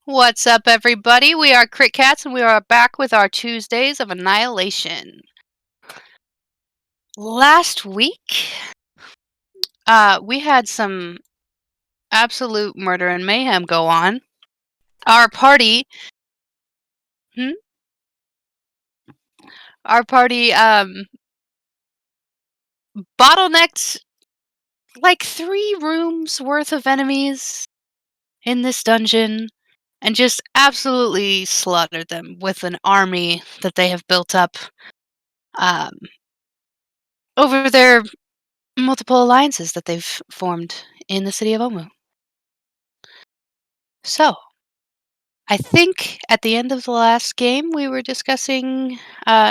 What's up, everybody? We are Crit Cats, and we are back with our Tuesdays of Annihilation. Last week, we had some absolute murder and mayhem go on. Our party, hmm? Our party, bottlenecked like 3 rooms worth of enemies in this dungeon, and just absolutely slaughtered them with an army that they have built up, um, over their multiple alliances that they've formed in the city of Omu. So, I think at the end of the last game, we were discussing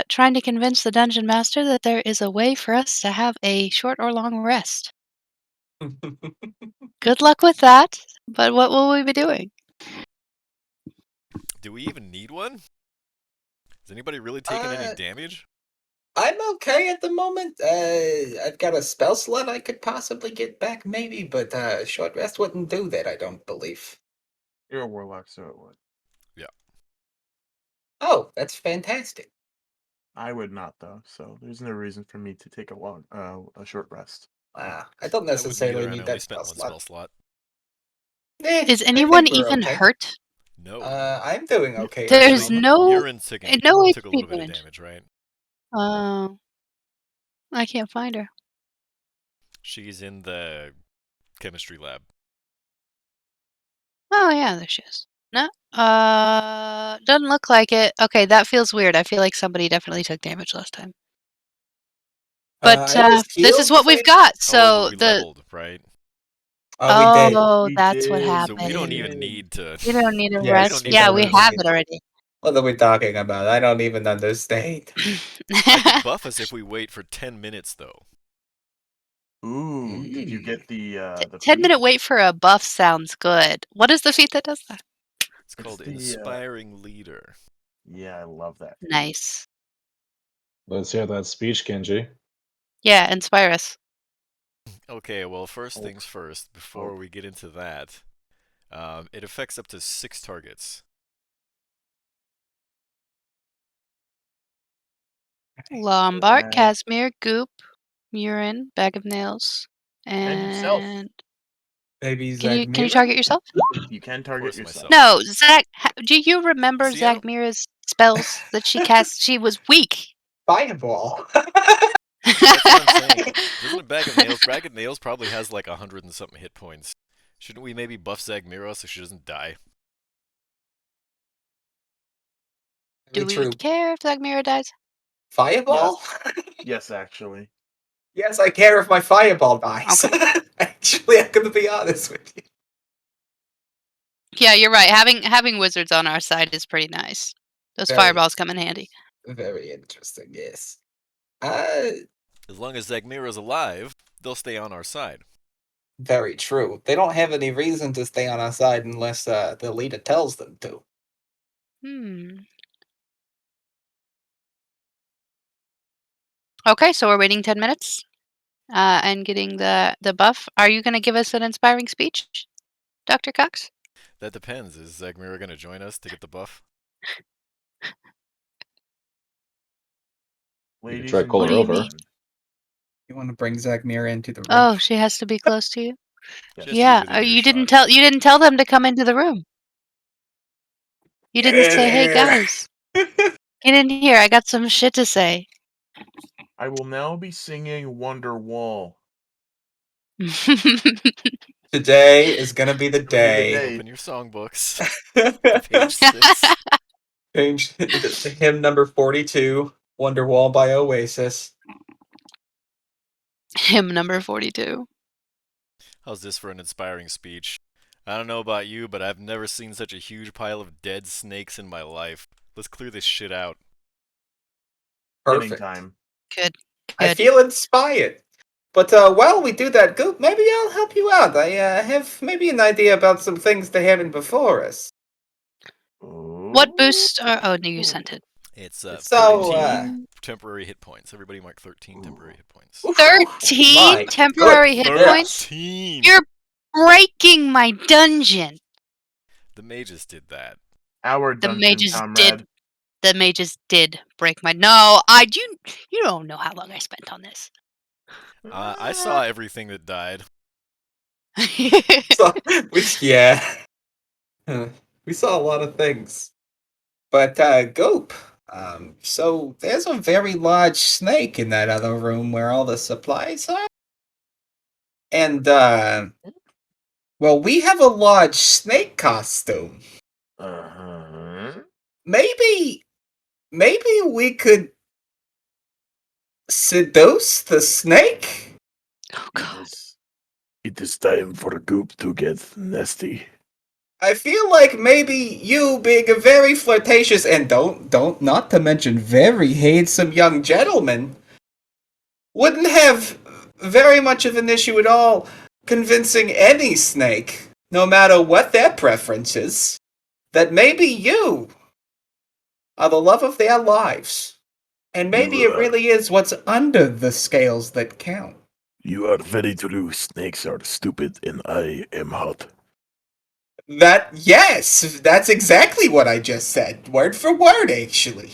trying to convince the dungeon master that there is a way for us to have a short or long rest. Good luck with that, but what will we be doing? Do we even need one? Is anybody really taking any damage? I'm okay at the moment. I've got a spell slot I could possibly get back, maybe, but short rest wouldn't do that, I don't believe. You're a warlock, so it would. Yeah. Oh, that's fantastic. I would not, though, so there's no reason for me to take a short rest. I don't I necessarily wouldn't either. need I only that spent spell one spell slot. slot. Is I anyone think we're even okay. hurt? No. I'm doing okay. There's actually. no Urine took a HP little bit of damage. damage, right? I can't find her. She's in the chemistry lab. Oh yeah, there she is. No, doesn't look like it. Okay, that feels weird. I feel like somebody definitely took damage last time. But I was this is healed what we've quite- got. Oh, So but we the leveled, right? Oh, we did. oh, We that's what did. happened. So we don't even need to. You don't need a Yes, rest. we Yeah, don't we need have to- it already. What are we talking about? I don't even understand. I could buff us if we wait for 10 minutes, though. Ooh, did you get the 10-minute wait for a buff sounds good. What is the feat that does that? It's called the, Inspiring Leader. Yeah, I love that. Nice. Let's hear that speech, Kenji. Yeah, inspire us. Okay, well, first things first, before we get into that, it affects up to 6 targets. Lombard, Casimir, Goop, Urine, Bag of Nails, yourself. and Maybe can you target yourself? You can target yourself. No, Zach. Do you remember See, I Zach Mira's spells that she cast? She was weak. Fireball. That's what I'm saying. Doesn't a Bag of Nails probably has like 100 and something hit points. Shouldn't we maybe buff Zagmira so she doesn't die? Do we care if Zagmira dies? Fireball? Yes, actually. Yes, I care if my fireball dies. Okay. Actually, I'm gonna be honest with you. Yeah, you're right. Having wizards on our side is pretty nice. Those fireballs come in handy. Very interesting, yes. As long as Zagmira's alive, they'll stay on our side. Very true. They don't have any reason to stay on our side unless the leader tells them to. Okay, so we're waiting 10 minutes and getting the buff. Are you going to give us an inspiring speech, Dr. Cox? That depends. Is Zagmira going to join us to get the buff? You can try to call her over. You want to bring Zagmira into the room? Oh, she has to be close to you. Just to be Yeah. within You didn't earshot. tell them to come into the room. You didn't say, "Hey guys, get in here. I got some shit to say." I will now be singing Wonderwall. Today is gonna be the day. Open your songbooks. Page 6. Page hymn number 42, Wonderwall by Oasis. Hymn number 42. How's this for an inspiring speech? I don't know about you, but I've never seen such a huge pile of dead snakes in my life. Let's clear this shit out. Perfect. Time. Good. I feel inspired. But while we do that, Goop, maybe I'll help you out. I have maybe an idea about some things they haven't before us. What boost? Oh, no, you sent it. It's 13 temporary hit points. Everybody mark 13 temporary hit points. 13 temporary hit points? 13! You're breaking my dungeon. The mages did that. Our The dungeon mages comrade. did break my. No, I do. You don't know how long I spent on this. I saw everything that died. So, which, yeah. We saw a lot of things. But, Goop, so there's a very large snake in that other room where all the supplies are. And, well, we have a large snake costume. Uh-huh. Maybe we could seduce the snake? Oh God. It is time for Goop to get nasty. I feel like maybe you being a very flirtatious and don't not to mention very handsome young gentleman wouldn't have very much of an issue at all convincing any snake, no matter what their preference is, that maybe you are the love of their lives. And maybe it really is what's under the scales that count. You are very true. Snakes are stupid and I am hot. Yes, that's exactly what I just said. Word for word, actually.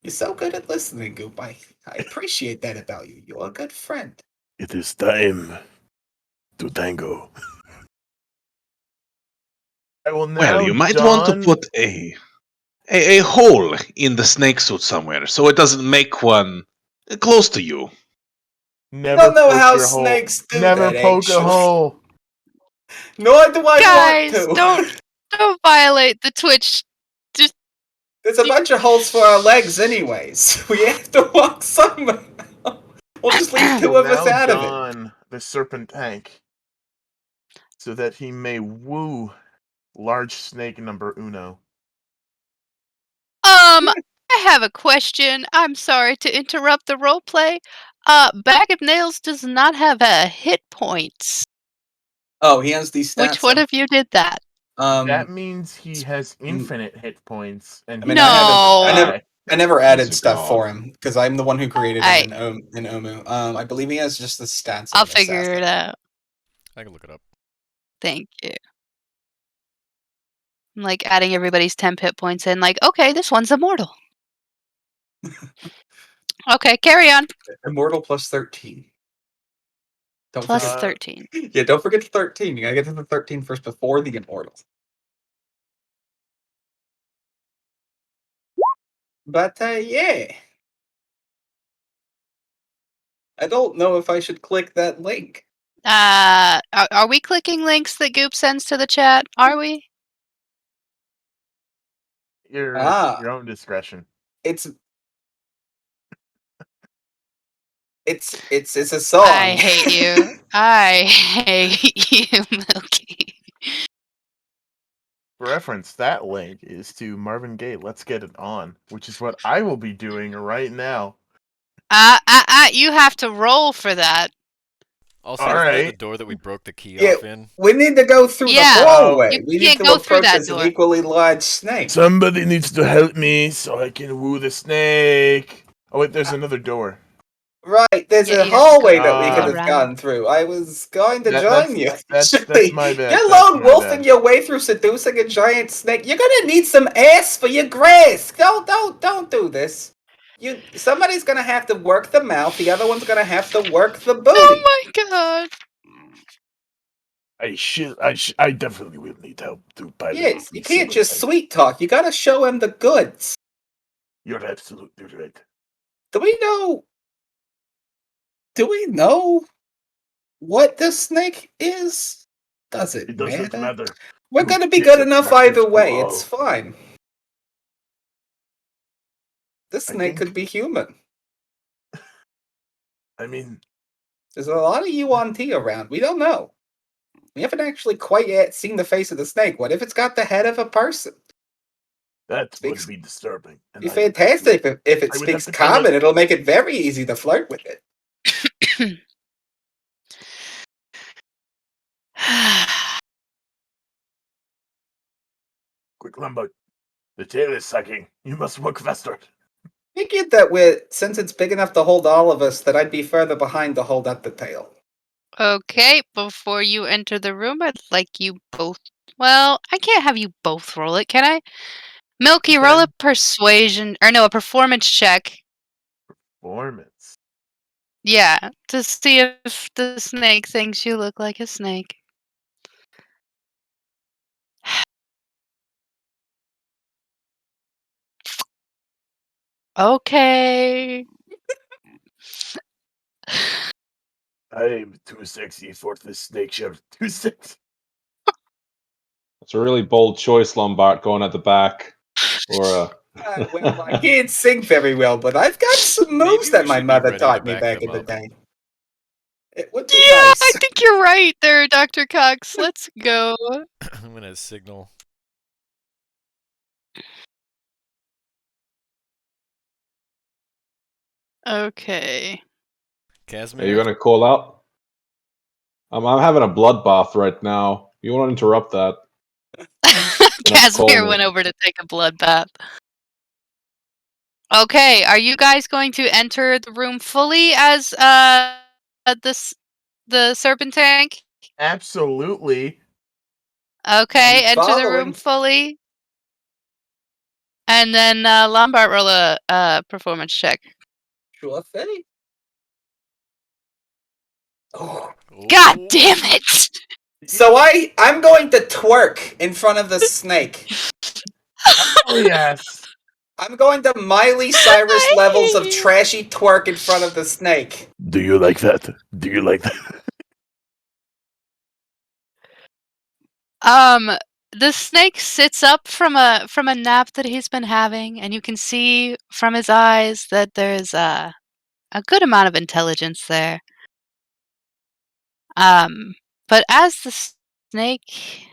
You're so good at listening, Goop. I appreciate that about you. You're a good friend. It is time to tango. I will now Well, you might want to put a hole in the snake suit somewhere, so it doesn't make one close to you. I don't know how snakes do Never that, poke a actually. hole. Nor do I Guys, want to. don't violate the Twitch. Just There's a bunch of holes for our legs, anyways. We have to walk somewhere. We'll just leave two of us out of it. Don the serpent tank, so that he may woo large snake number uno. I have a question. I'm sorry to interrupt the roleplay. Bag of Nails does not have hit points. Oh, he has these stats. Which one of you did that? That means he has infinite hit points, and I mean, No. I never added He's a stuff god. for him because I'm the one who created I- him in Omu. I believe he has just the stats. I'll of an figure assassin. it out. I can look it up. Thank you. I'm like adding everybody's 10 hit points in, like, okay, this one's immortal. Okay, carry on. Immortal plus 13. Don't Plus forget. 13. Yeah, don't forget the 13. You gotta get to the 13 first before the immortal. But yeah. I don't know if I should click that link. Are we clicking links that Goop sends to the chat? Are we? Your own discretion. It's a song. I hate you. I hate you, Milky. For reference, that link is to Marvin Gaye, Let's Get It On, which is what I will be doing right now. You have to roll for that. Also, All isn't that the right. door that we broke the key Yeah, off in? we need to go through the Yeah. hallway. You We need can't to go through approach that as an door. equally large snake. Somebody needs to help me so I can woo the snake. Oh wait, there's another door. Right, there's Yeah, a you have to hallway go that we could have around. gone through. I was going to That's join you. that's actually. my bad. You're That's lone my wolfing bad. your way through seducing a giant snake. You're gonna need some ass for your grass. Don't do this. Somebody's gonna have to work the mouth. The other one's gonna have to work the booty. Oh my god. I definitely will need help to pilot. Yes, you can't just sweet talk. You gotta show him the goods. You're absolutely right. Do we know what this snake is? Does it It doesn't matter. We're You gonna be get good it, enough practice either way. for It's all. fine. This I snake think- could be human. I mean, There's a lot of UNT around. We don't know. We haven't actually quite yet seen the face of the snake. What if it's got the head of a person? that Speaks- would be disturbing. It'd be fantastic if it I would have speaks to kill common. it. It'll make it very easy to flirt with it. Quick, Lambo. The tail is sagging. You must work faster. Figured that since it's big enough to hold all of us, that I'd be further behind to hold up the tail. Okay, before you enter the room, I'd like you both. Well, I can't have you both roll it, can I? Milky, roll a Then persuasion, or no, a performance check. performance. Yeah, to see if the snake thinks you look like a snake. Okay. I'm too sexy for the snake shirt. Too sexy. It's a really bold choice, Lombard, going at the back. Or Well, I can't sing very well, but I've got some Maybe moves we that my should be mother ready to taught me back back them in the up. day. It would Yeah, be I nice. think you're right there, Dr. Cox. Let's go. I'm gonna signal. Okay. are you Casimir? gonna call out? I'm having a bloodbath right now. You want to interrupt that? Gonna have to call Casimir me. went over to take a blood bath. Okay, are you guys going to enter the room fully as the serpent tank? Absolutely. Okay, I'm enter the room following. fully. And then Lombard roll a performance check. Sure thing. Oh. God Oh. damn it! So I'm going to twerk in front of the snake. Oh yes. I'm going to Miley Cyrus I levels of hate you. trashy twerk in front of the snake. Do you like that? Do you like that? The snake sits up from a nap that he's been having, and you can see from his eyes that there's a good amount of intelligence there. But as the snake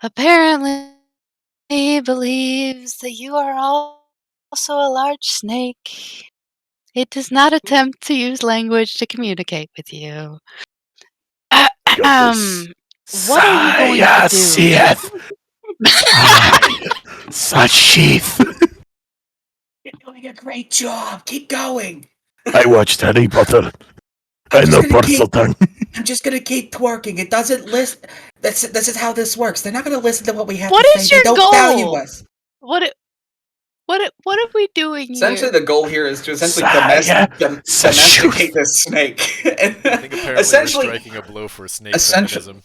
apparently believes that you are also a large snake, it does not attempt to use language to communicate with you. Got this. What are you going to do? Such sheath. You're doing a great job. Keep going. I watched Harry Potter. I'm I just know gonna keep. Parseltongue. I'm just gonna keep twerking. It doesn't list. This is how this works. They're not gonna listen to what we have What to say. is They your don't value goal? us. What are we doing Essentially, here? the goal here is to essentially Saya, domesticate the snake. And I think apparently essentially, we're striking a blow for snake essentially, feminism.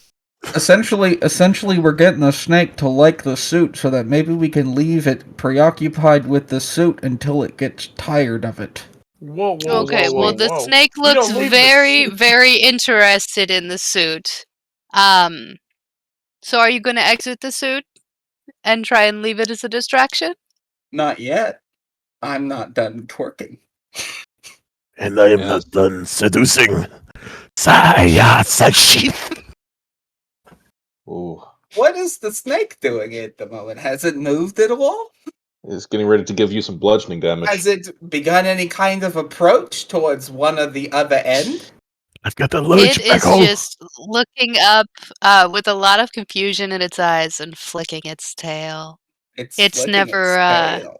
essentially, we're getting the snake to like the suit so that maybe we can leave it preoccupied with the suit until it gets tired of it. Whoa, whoa, Okay, whoa, whoa, well, the whoa. snake We looks don't leave the very, suit. very interested in the suit. Um, so are you going to exit the suit and try and leave it as a distraction? Not yet. I'm not done twerking. And I am Yeah. not done seducing. Saya, such sheath. Ooh, What is the snake doing at the moment? Has it moved at all? it's getting ready to give you some bludgeoning damage. Has it begun any kind of approach towards one or the other end? I've got a large It black is hole. just looking up with a lot of confusion in its eyes and flicking its tail. It's It's flicking its never tail.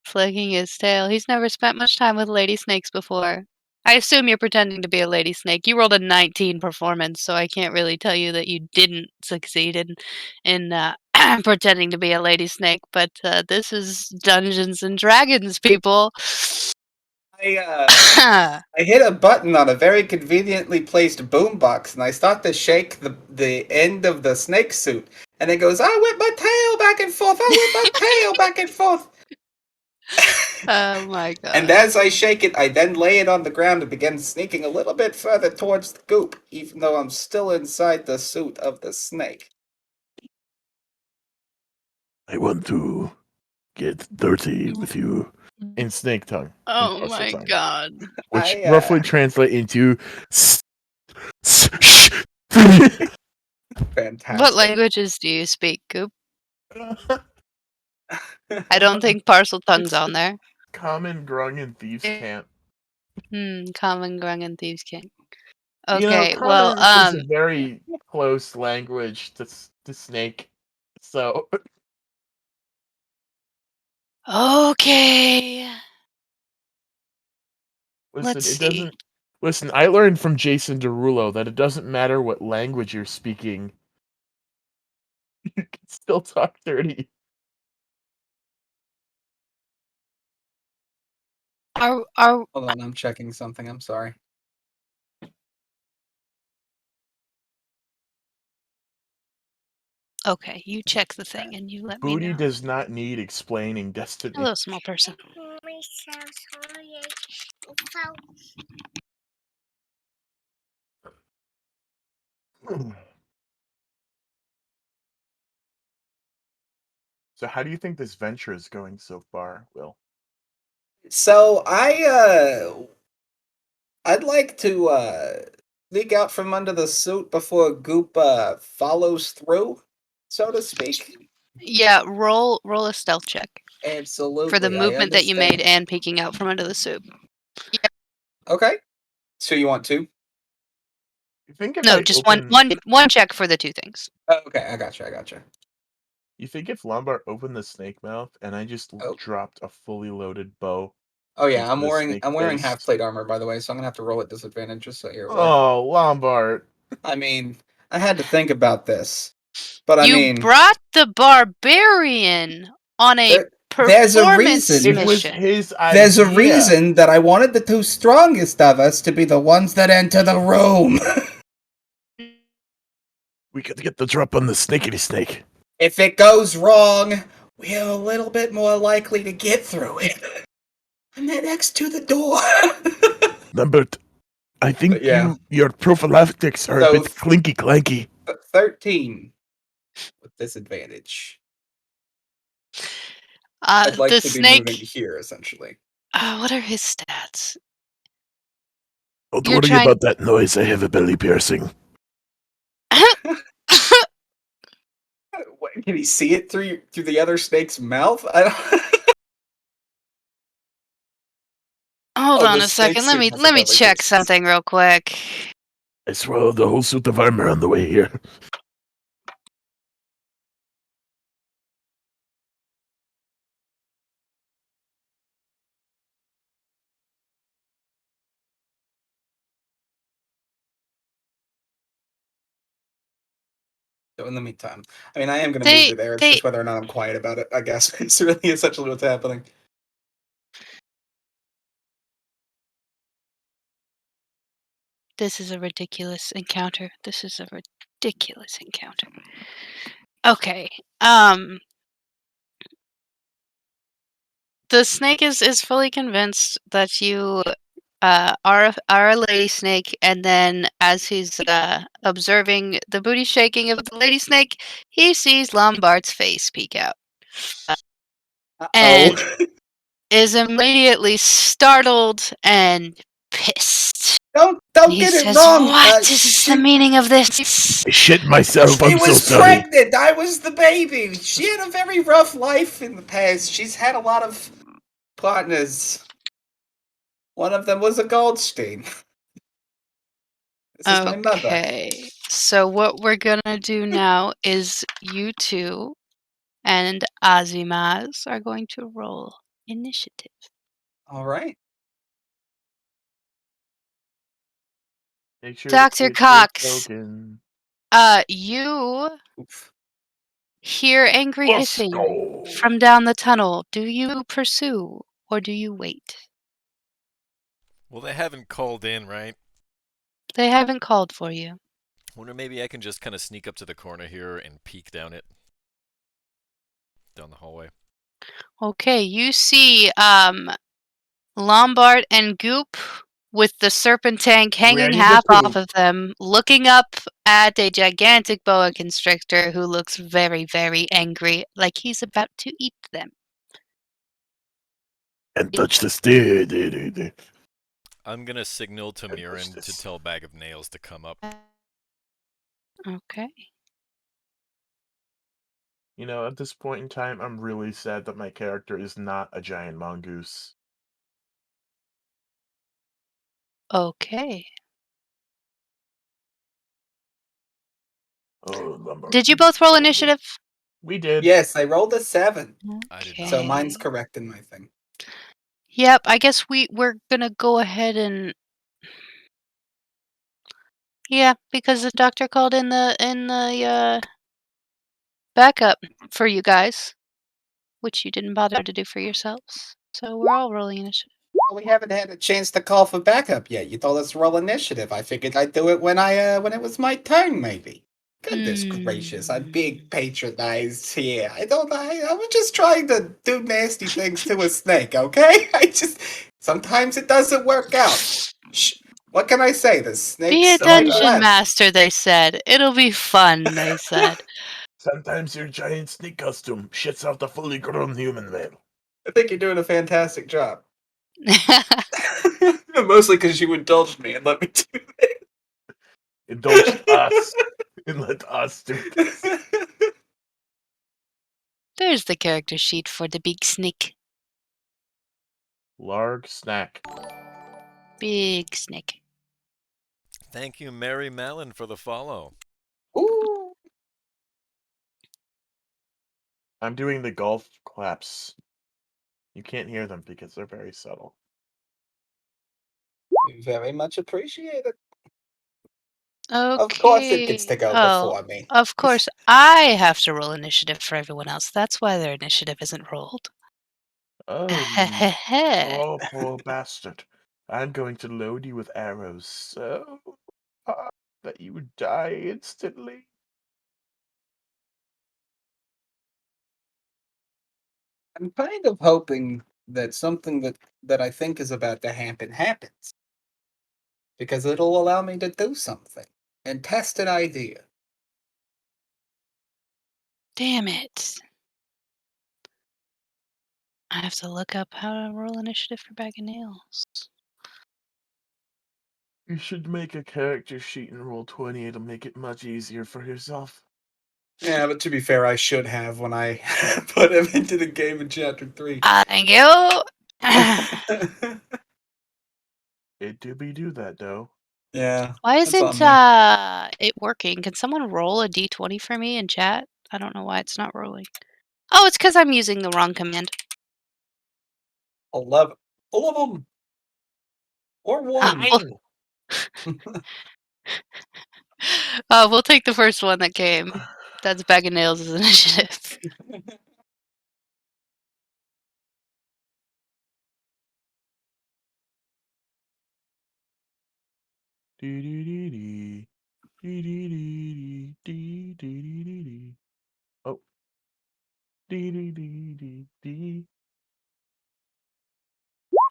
flicking his tail. He's never spent much time with lady snakes before. I assume you're pretending to be a lady snake. You rolled a 19 performance, so I can't really tell you that you didn't succeed in pretending to be a lady snake. But this is Dungeons and Dragons, people. I hit a button on a very conveniently placed boombox, and I start to shake the end of the snake suit, and it goes, "I whip my tail back and forth. I whip my tail back and forth." Oh my And god. as I shake it, I then lay it on the ground and begin sneaking a little bit further towards the goop, even though I'm still inside the suit of the snake. I want to get dirty with you. In snake tongue. Oh parcel my tongue. god. Which I, roughly translate into Fantastic. What languages do you speak, Goop? I don't think Parcel Tongue's on there. Common, grung, and thieves can't. Common, grung, and thieves king. You know, Okay, well, common is a very close language to snake. So okay. listen, Let's it see. doesn't Listen, I learned from Jason Derulo that it doesn't matter what language you're speaking. You can still talk dirty. Are Hold on, I'm checking something. I'm sorry. okay? You check the thing and you let me Booty know. does not need explaining, Destiny. Hello, small person. So how do you think this venture is going so far, Will? So I'd like to sneak out from under the suit before Goop follows through, so to speak. Yeah, roll a stealth check Absolutely. for the I movement that you made understand. and peeking out from under the soup. Okay. So you want two? You think if No, I just open, one check for the two things. Oh, okay, I gotcha. you think if Lombard opened the snake mouth and I just Oh. dropped a fully loaded bow? Oh yeah, into the snake I'm wearing face? half plate armor, by the way, so I'm gonna have to roll at disadvantage just so you're aware. Oh, Lombard. I mean, I had to think about this. But I You mean, brought the barbarian on a there's a performance reason. It was mission. his idea. There's a reason that I wanted the two strongest of us to be the ones that enter the room. We could get the drop on the snakeity snake. If it goes wrong, we're a little bit more likely to get through it. I'm next to the door. Lambert, I think But yeah. your prophylactics are So- a bit clinky clanky. 13 with disadvantage. I'd like The to be snake. moving here, essentially. What are his stats? Don't You're trying- about that noise. I have a belly piercing. What, can he see it through the other snake's mouth? I don't... Hold Oh, on the a second. snake suit has a belly check piercing. something real quick. I swallowed the whole suit of armor on the way here. So in the meantime, I mean, I am going to move through there. It's just whether or not I'm quiet about it, I guess. It's really essentially what's happening. This is a ridiculous encounter. Okay. The snake is fully convinced that you are a lady snake, and then as he's observing the booty shaking of the lady snake, he sees Lombard's face peek out. And is immediately startled and pissed. Don't He get it says, wrong. "What is the meaning of this?" I shit myself. She I'm so was sorry. pregnant. I was the baby. She had a very rough life in the past. She's had a lot of partners. One of them was a Goldstein. This is my mother. Okay, so what we're gonna do now is you two and Azimaz are going to roll initiative. All right. Make sure Dr. Cox, you Oof. hear angry Let's hissing go. from down the tunnel. Do you pursue or do you wait? Well, they haven't called in, right? They haven't called for you. Wonder maybe I can just kind of sneak up to the corner here and peek down it. Down the hallway. Okay, you see Lombard and Goop with the serpent tank hanging Ready to half off poop. of them, looking up at a gigantic boa constrictor who looks very, very angry, like he's about to eat them. And touch the stick. I'm gonna signal to And Mirren push to this. tell Bag of Nails to come up. Okay. You know, at this point in time, I'm really sad that my character is not a giant mongoose. Okay. Oh, Lombard. Did you both roll initiative? We did. Yes, I rolled a 7. I did not. So mine's correct in my thing. Yep, I guess we're gonna go ahead and Yeah, because the doctor called in the backup for you guys, which you didn't bother to do for yourselves. So we're all rolling initiative. Well, we haven't had a chance to call for backup yet. You told us to roll initiative. I figured I'd do it when when it was my turn, maybe. Goodness gracious, I'm being patronized here. I was just trying to do nasty things to a snake, okay? Sometimes it doesn't work out. Shh. What can I say? The Be a snakes are dungeon blessed. master, they said. It'll be fun, they said. Sometimes your giant snake costume shits out the fully grown human male. I think you're doing a fantastic job. Mostly because you indulged me and let me do it. Indulge us and let us do this. There's the character sheet for the big snake. Larg snack. Big snake. Thank you, Mary Mallon, for the follow. Ooh. I'm doing the golf claps. You can't hear them because they're very subtle. Very much appreciated. Okay. Of course it gets to go before me. Of course, I have to roll initiative for everyone else. That's why their initiative isn't rolled. Oh, you awful bastard. I'm going to load you with arrows so hard that you would die instantly. I'm kind of hoping that something that I think is about to happen happens. Because it'll allow me to do something and test an idea. Damn it. I have to look up how to roll initiative for Bag of Nails. You should make a character sheet and roll 20. It'll make it much easier for yourself. Yeah, but to be fair, I should have when I put him into the game in chapter 3. Thank you. It do be do that, though. Yeah. Why that's on isn't me. it working? Can someone roll a d20 for me in chat? I don't know why it's not rolling. Oh, it's because I'm using the wrong command. 11. All of them. Or one. We'll take the first one that came. That's Bag of Nails' initiative. Oh.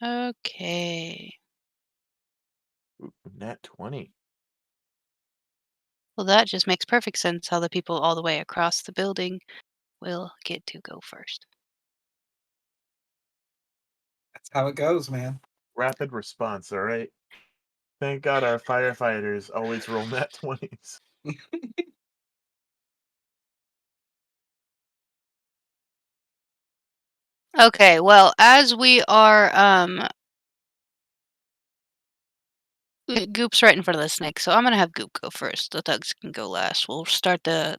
Okay. Ooh, nat 20. Well, that just makes perfect sense how the people all the way across the building will get to go first. That's how it goes, man. Rapid response, all right? Thank God our firefighters always roll nat 20s. Okay, well, as we are, Goop's right in front of the snake, so I'm gonna have Goop go first. The thugs can go last. We'll start the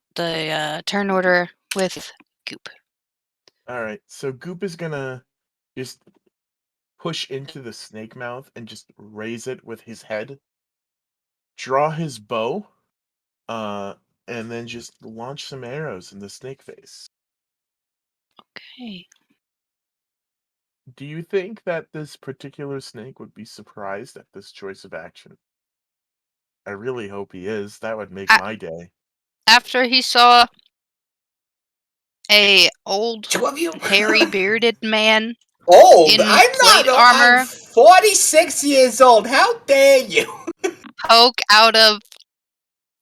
turn order with Goop. All right, so Goop is gonna just push into the snake mouth and just raise it with his head, draw his bow, and then just launch some arrows in the snake face. Okay. Do you think that this particular snake would be surprised at this choice of action? I really hope he is. That would make my day. After he saw a old, Two of you? hairy, bearded man Old? in I'm plate not old. armor I'm 46 years old. How dare you? poke out of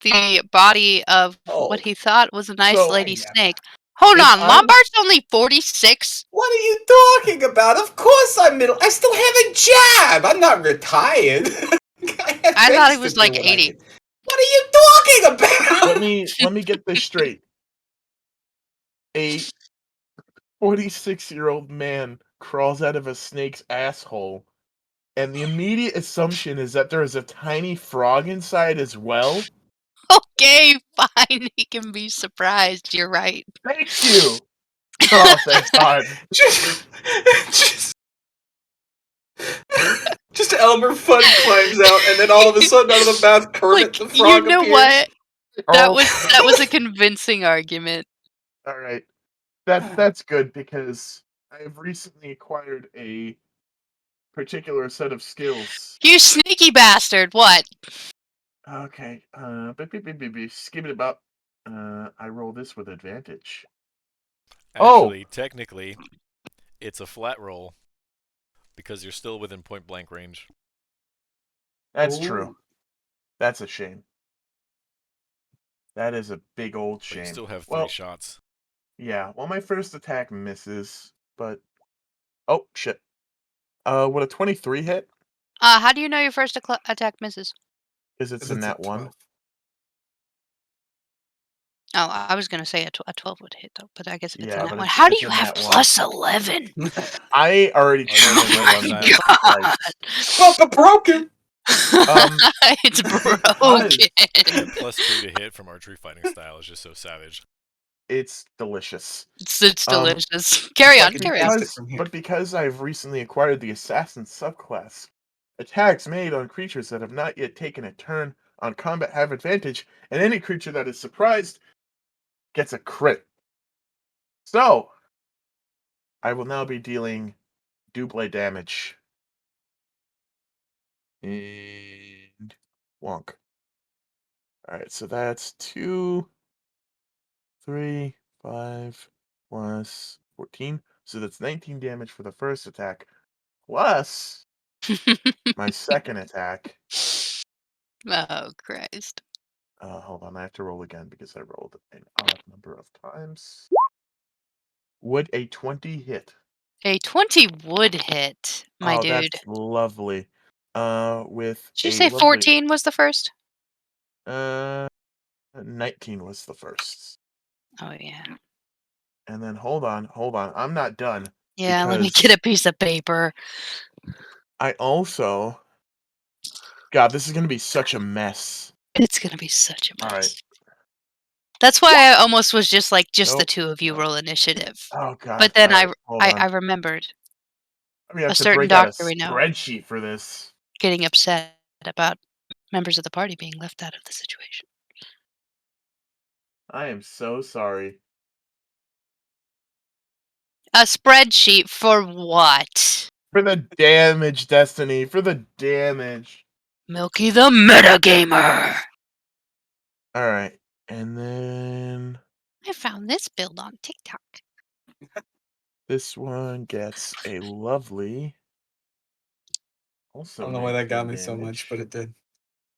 the body of what he thought was a nice So- lady Yeah. snake. Hold If on, I'm- Lombard's only 46? What are you talking about? Of course I'm middle. I still have a job. I'm not retired. I thought he was like 80. What are you talking about? let me get this straight. A 46-year-old man crawls out of a snake's asshole, and the immediate assumption is that there is a tiny frog inside as well. Okay, fine. He can be surprised. You're right. Thank you. Oh, thanks God. just Elmer Fudd climbs out, and then all of a sudden, out of the mouth, Kermit the Frog you know appears. what? That Oh. was a convincing argument. All right. That's good because I have recently acquired a particular set of skills. You sneaky bastard! What? Okay. Skip it about. I roll this with advantage. Actually, technically, it's a flat roll because you're still within point blank range. That's Ooh. true. That's a shame. That is a big old But shame. you still have 3 shots. Yeah. Well, my first attack misses, but oh shit. Would a 23 hit? How do you know your first attack misses? Because it's in that one. Oh, I was gonna say a 12 would hit though, but I guess it's Yeah, in that but one. it's- How do it's you in have that one. plus 11? I already Oh, turned you it rolled on that. Jesus Christ. Well, but broken. It's broken. That +2 to hit from archery fighting style is just so savage. It's delicious. It's delicious. Carry on, Fucking carry on. fantastic from here. But because I've recently acquired the Assassin subclass, attacks made on creatures that have not yet taken a turn on combat have advantage, and any creature that is surprised gets a crit. So, I will now be dealing double damage. And wonk. Alright, so that's 2, 3, 5, plus 14. So that's 19 damage for the first attack, plus my second attack. Oh Christ! Hold on, I have to roll again because I rolled an odd number of times. Would a 20 hit? A 20 would hit, my dude. That's lovely. With Did you a say lovely, 14 was the first? 19 was the first. Oh yeah. And then hold on, I'm not done. Yeah, let me because get a piece of paper. I also, God, this is gonna be such a mess. It's gonna be such a mess. All right. That's why I almost was just like, the Nope. two of you roll initiative. Oh God. But then All right, hold on. I remembered I mean, I have a to certain break out a doctor we know spreadsheet for this. getting upset about members of the party being left out of the situation. I am so sorry. A spreadsheet for what? For the damage, Destiny. For the damage. Milky the metagamer. All right, and then I found this build on TikTok. this one gets a lovely. Also, I don't know why that got 19 me so much, but damage.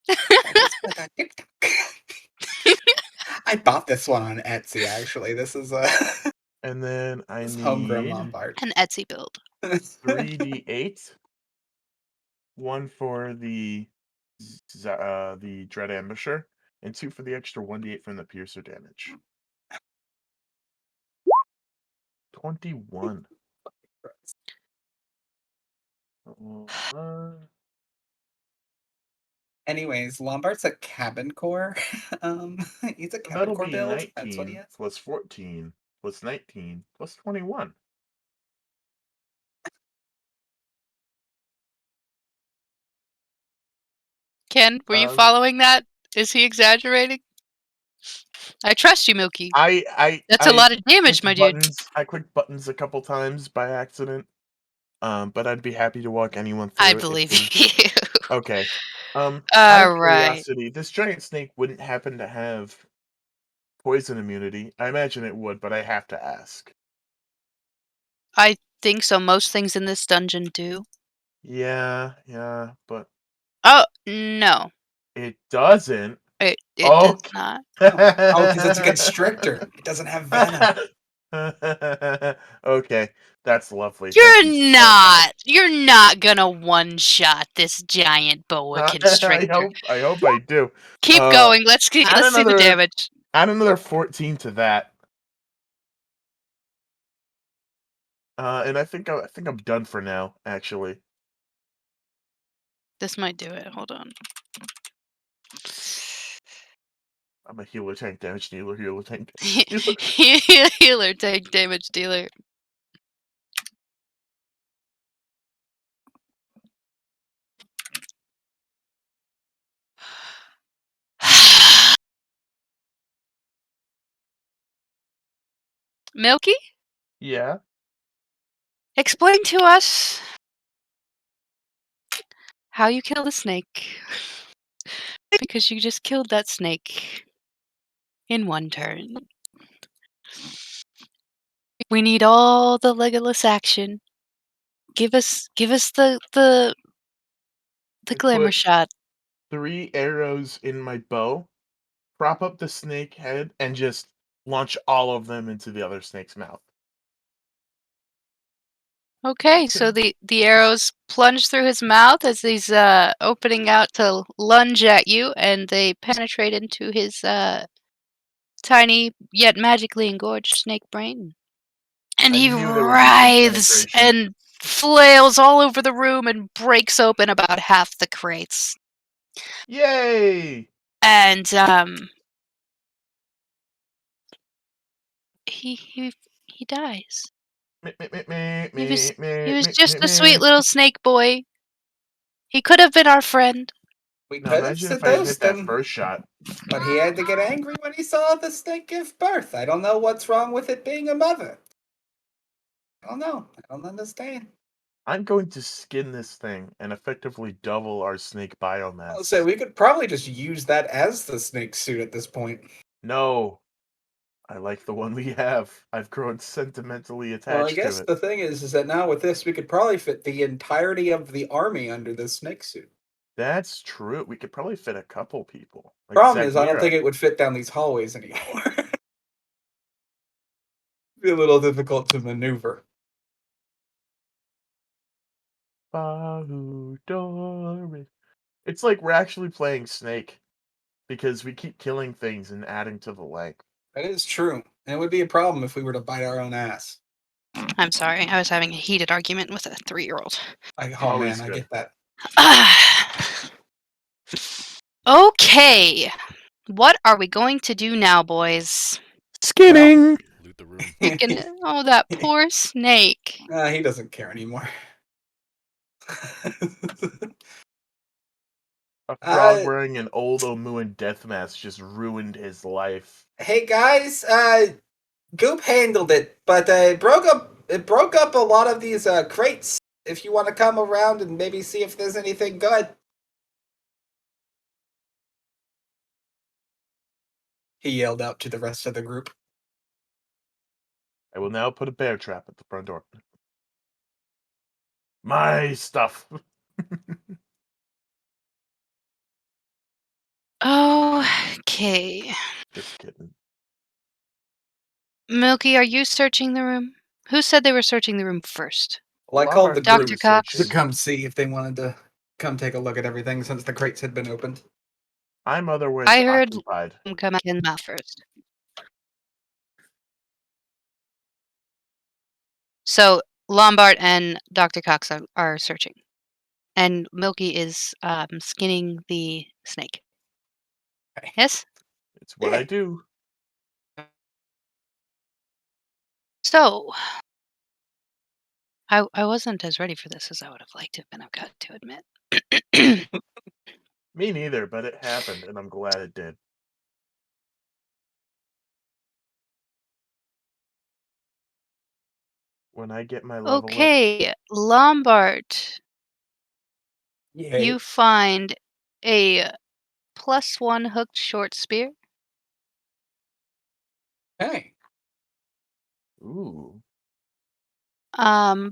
it did. I bought this one on Etsy, actually. This is And then I this homegrown need Lombard. An Etsy build. 3d8. One for the Dread Ambusher, and 2 for the extra 1d8 from the Piercer damage. 21. Anyways, Lombard's a cabin core. He's a cabin That'll core be build. That's what 19 he is. plus 14 plus 19 plus 21. Ken, were you following that? Is he exaggerating? I trust you, Milky. That's a lot of damage, my dude. I clicked buttons a couple times by accident. But I'd be happy to walk anyone through I it. believe you. Okay. Out of Alright. curiosity, this giant snake wouldn't happen to have poison immunity. I imagine it would, but I have to ask. I think so. Most things in this dungeon do. Yeah, but Oh, no. it doesn't. It does not. Oh, because it's a constrictor. It doesn't have venom. Okay, that's lovely. You're not gonna one-shot this giant boa constrictor. I hope I do. Keep going. Let's see the damage. Add another 14 to that. And I think I'm done for now, actually. This might do it. Hold on. I'm a healer tank damage dealer, healer tank. Healer tank damage dealer. Milky, Yeah. explain to us how you kill the snake. Because you just killed that snake in one turn. We need all the Legolas action. Give us the I glamour put shot. 3 arrows in my bow, prop up the snake head, and just launch all of them into the other snake's mouth. Okay, so the arrows plunge through his mouth as he's opening out to lunge at you, and they penetrate into his tiny yet magically engorged snake brain. And I he knew there would be some writhes penetration. and flails all over the room and breaks open about half the crates. Yay! And he dies. He was just a sweet little snake boy. He could have been our friend. We Now could have imagine if I had hit seduced that him, first shot. but he had to get angry when he saw the snake give birth. I don't know what's wrong with it being a mother. I don't know. I don't understand. I'm going to skin this thing and effectively double our snake biomass. I'll say we could probably just use that as the snake suit at this point. No. I like the one we have. I've grown sentimentally attached Well, I guess to it. the thing is that now with this, we could probably fit the entirety of the army under this snake suit. That's true. We could probably fit a couple people. Like Problem is, I don't Zagira. think it would fit down these hallways anymore. Be a little difficult to maneuver. Bahudore. It's like we're actually playing Snake because we keep killing things and adding to the length. That is true. And it would be a problem if we were to bite our own ass. I'm sorry, I was having a heated argument with a 3-year-old. Oh Always man, I good. get that. Okay, what are we going to do now, boys? Skinning! Loot the room. Oh, that poor snake. He doesn't care anymore. A frog wearing an old Omuan death mask just ruined his life. Hey guys, Goop handled it, but it broke up a lot of these crates. If you want to come around and maybe see if there's anything good. He yelled out to the rest of the group. I will now put a bear trap at the front door. My stuff. Okay. Just kidding. Milky, are you searching the room? Who said they were searching the room first? Well, I called the Dr. group Cox? to come see if they wanted to come take a look at everything since the crates had been opened. I'm otherwise I heard occupied. him come out in the mouth first. So Lombard and Dr. Cox are searching. And Milky is skinning the snake. Okay. Yes? It's what I do. So I wasn't as ready for this as I would have liked to have been, I've got to admit. Me neither, but it happened, and I'm glad it did. When I get my level up, Okay, Lombard, Yeah. you find a +1 hooked short spear. Hey. ooh,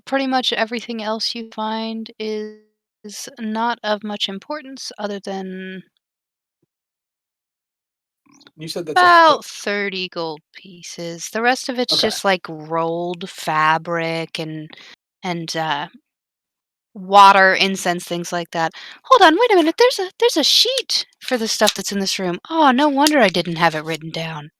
Pretty much everything else you find is not of much importance other than You said that's about 30 gold pieces. The rest of it's Okay. just like rolled fabric and water, incense, things like that. Hold on, wait a minute. There's a sheet for the stuff that's in this room. Oh, no wonder I didn't have it written down.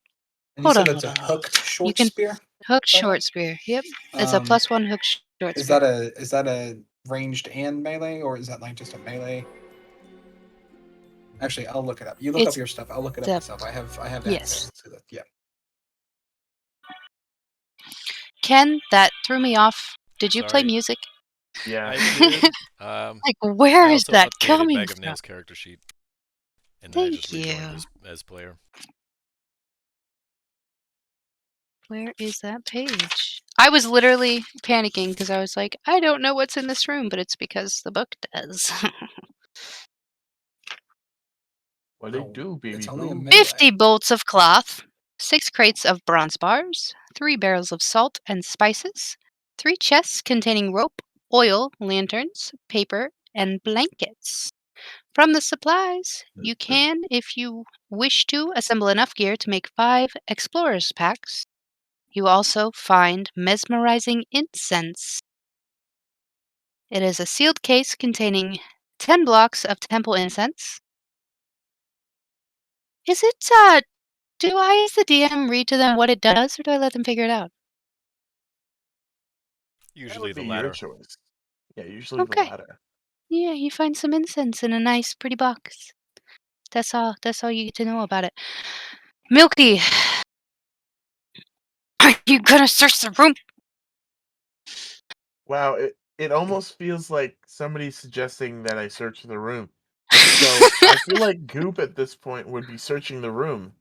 And you Hold said on, that's hold a on. hooked You short can spear? hooked by the way? short spear. Yep, it's a Um, +1 hooked short Is spear. that a ranged and melee, or is that like just a melee? Actually, I'll look it up. You look up It's your stuff. I'll look it up the myself. I have yes. access to that. Yeah. Ken, that threw me off. Did you play Sorry. music? yeah. I did. Like, where I is also that updated coming Bag of from? Nails character sheet. And then I just Thank rejoined you. as player. Where is that page? I was literally panicking because I was like, I don't know what's in this room, but it's because the book does. What they Oh, do, baby it's only a boo? minute. 50 bolts of cloth, 6 crates of bronze bars, 3 barrels of salt and spices, 3 chests containing rope, oil, lanterns, paper, and blankets. From the supplies, you can, if you wish to, assemble enough gear to make 5 explorers packs. You also find mesmerizing incense. It is a sealed case containing 10 blocks of temple incense. Is it, do I as the DM read to them what it does, or do I let them figure it out? That Usually would the be your latter. choice. Yeah, usually the Okay. latter. Yeah, you find some incense in a nice, pretty box. That's all you get to know about it. Milky, are you gonna search the room? Wow, it almost feels like somebody's suggesting that I search the room. So I feel like Goop at this point would be searching the room.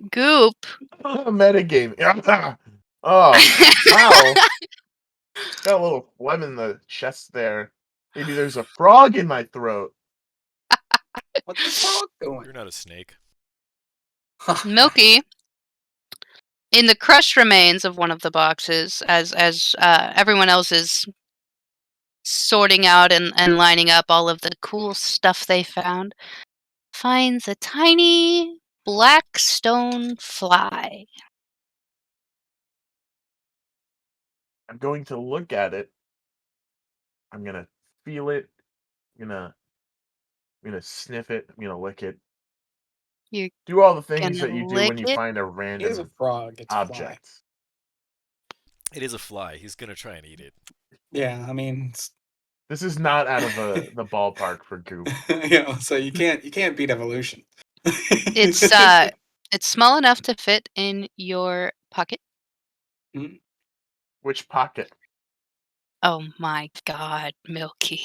Goop. Metagame. Oh, wow. Got a little phlegm in the chest there. Maybe there's a frog in my throat. What's the frog doing? You're not a snake. Milky, in the crushed remains of one of the boxes, as everyone else is sorting out and lining up all of the cool stuff they found, finds a tiny black stone fly. I'm going to look at it. I'm gonna feel it. I'm gonna sniff it. I'm gonna lick it. You're Do all the things gonna that you do lick when you it? find a It is a random frog. It's fly. object. It is a fly. He's gonna try and eat it. Yeah, I mean, This is not out of the ballpark for Goop. so you can't beat evolution. It's small enough to fit in your pocket. Which pocket? Oh my god, Milky.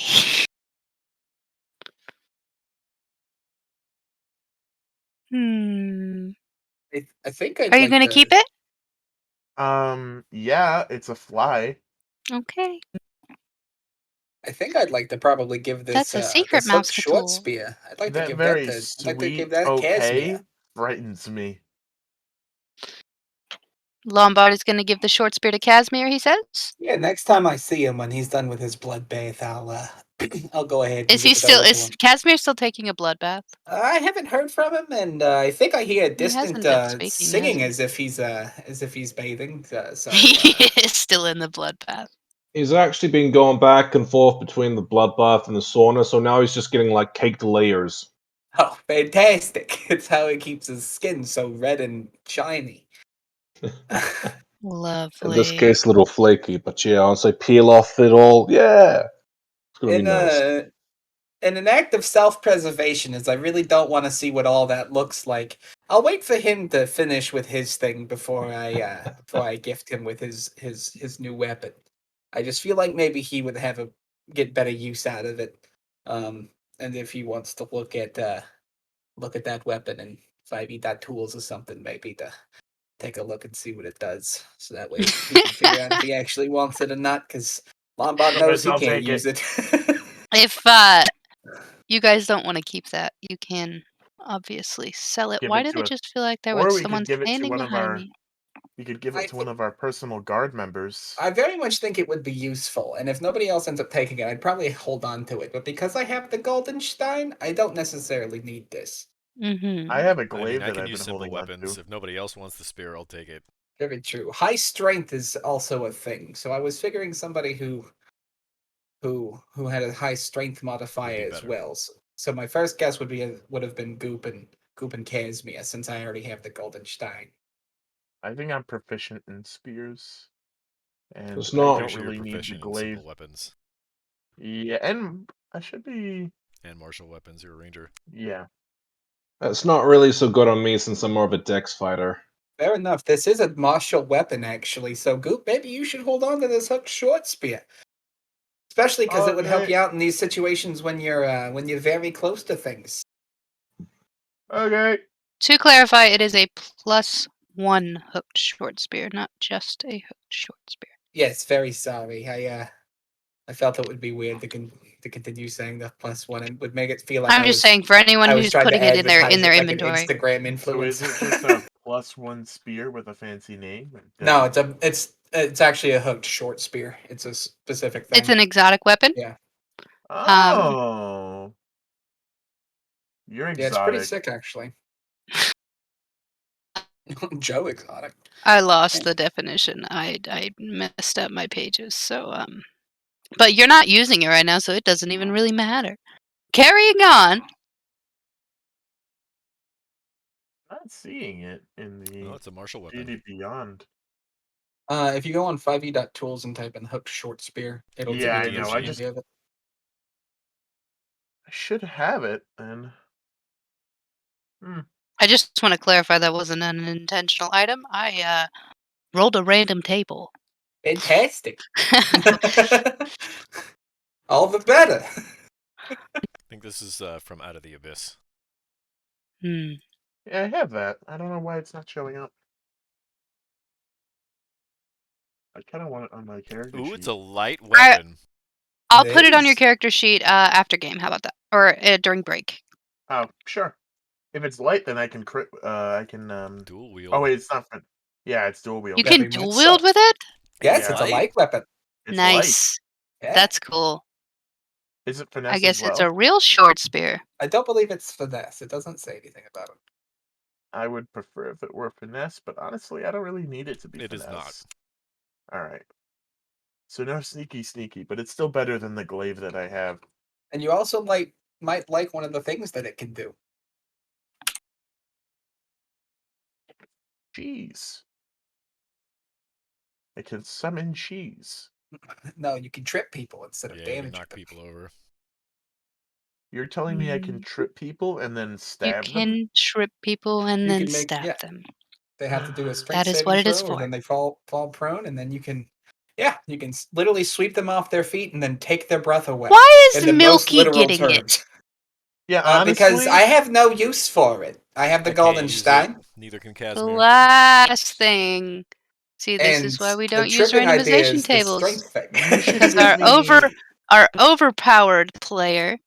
Hmm. I think I'd Are you like gonna to. keep it? Yeah, it's a fly. Okay. I think I'd like to probably give That's a secret this hook mouse short tool. spear. I'd like to That give that very to. I'd like to give sweet that okay Casimir. frightens me. Lombard is gonna give the short spear to Casimir, he says. Yeah, next time I see him when he's done with his blood bath, I'll I'll go ahead and Is he give it still over to is him. Casimir still taking a bloodbath? I haven't heard from him, and I think I hear He distant hasn't been speaking, has singing he? as if he's bathing. So He is still in the bloodbath. He's actually been going back and forth between the bloodbath and the sauna, so now he's just getting like caked layers. oh, fantastic! It's how he keeps his skin so red and shiny. In this Lovely. case, a little flaky, but yeah, once I peel off it all, yeah, it's gonna be in nice. in an act of self-preservation, as I really don't want to see what all that looks like, I'll wait for him to finish with his thing before I gift him with his new weapon. I just feel like maybe he would get better use out of it. And if he wants to look at that weapon and if I need that tools or something, maybe to take a look and see what it does. So that way he can figure out if he actually wants it or not, because Lombard knows he I'll can't take use it. If you guys don't want to keep that, you can obviously sell it. Give Why it did to it a, just feel like there or was we someone could give it to standing one of behind our. me? We could give I it to one of our personal guard members. I very much think it would be useful, and if nobody else ends up taking it, I'd probably hold on to it. But because I have the Golden Stein, I don't necessarily need this. Mm-hmm. I have a I glaive mean, I that can I've use been simple holding on weapons. to. If nobody else wants the spear, I'll take it. Very true. High strength is also a thing, so I was figuring somebody who had a high strength Would modifier be as better. well. So my first guess would have been Goop and Casimir, since I already have the Golden Stein. I think I'm proficient in spears, and It's I not- Pretty don't sure you're really need the proficient in simple glaive. weapons Yeah, and I should be. and martial weapons. You're a ranger. Yeah, It's not really so good on me since I'm more of a dex fighter. Fair enough. This is a martial weapon, actually. So Goop, maybe you should hold on to this hook short spear. Especially because it would help Okay. you out in these situations when you're very close to things. Okay. To clarify, it is a plus one hooked short spear, not just a hooked short spear. Yes, very sorry. I felt it would be weird to continue saying the +1 and would make it feel like I'm just saying for anyone I was who's trying to putting it in their advertise it like inventory. an Instagram So is influencer. it just a +1 spear with a fancy name? No, it's actually a hooked short spear. It's a specific thing. It's an exotic weapon. Yeah. Oh. You're Yeah, it's pretty exotic. sick actually. Joe exotic. I lost the definition. I messed up my pages. So but you're not using it right now, so it doesn't even really matter. Carrying on. Not seeing it in Oh, the it's a martial weapon. D&D Beyond. If you go on 5e.tools and type in hooked short spear, it'll Yeah, give I you know. the idea of it. I should have it then. I just want to clarify that wasn't an intentional item. I rolled a random table. Fantastic. All the better. I think this is from Out of the Abyss. Hmm. Yeah, I have that. I don't know why it's not showing up. I kind of want it on my character Ooh, sheet. it's a light weapon. I'll It put it on your is. character sheet after game. How about that? Or during break. Oh, sure. If it's light, then I can crit. I can. Dual wield. Oh wait, it's not. Yeah, it's dual wield. You can Very dual much wield so. with it? Yes, Yeah. it's a light weapon. It's light. Nice. Yeah. That's cool. Is it finesse I guess as well? it's a real short spear. I don't believe it's finesse. It doesn't say anything about it. I would prefer if it were finesse, but honestly, I don't really need it to be It is finesse. not. All right. So no sneaky, but it's still better than the glaive that I have. And you also might like one of the things that it can do. Cheese. It can summon cheese. No, you can trip people instead of Yeah, you can damaging knock them. people over. You're telling me I can trip people and then You stab them? can trip people and You then can make- stab yeah. them. They have to do a strength That is saving what it is throw, or for. then they fall prone, and then you can literally sweep them off their feet and then take their breath away. Why is In the most Milky literal getting it? terms. Yeah, honestly, Because I have no use for it. I have the I Golden can't use Stein. it. Neither can The Casimir. last thing. See, this And is why we the don't use tripping idea randomization is the tables. strength thing. you should Because give me. our overpowered player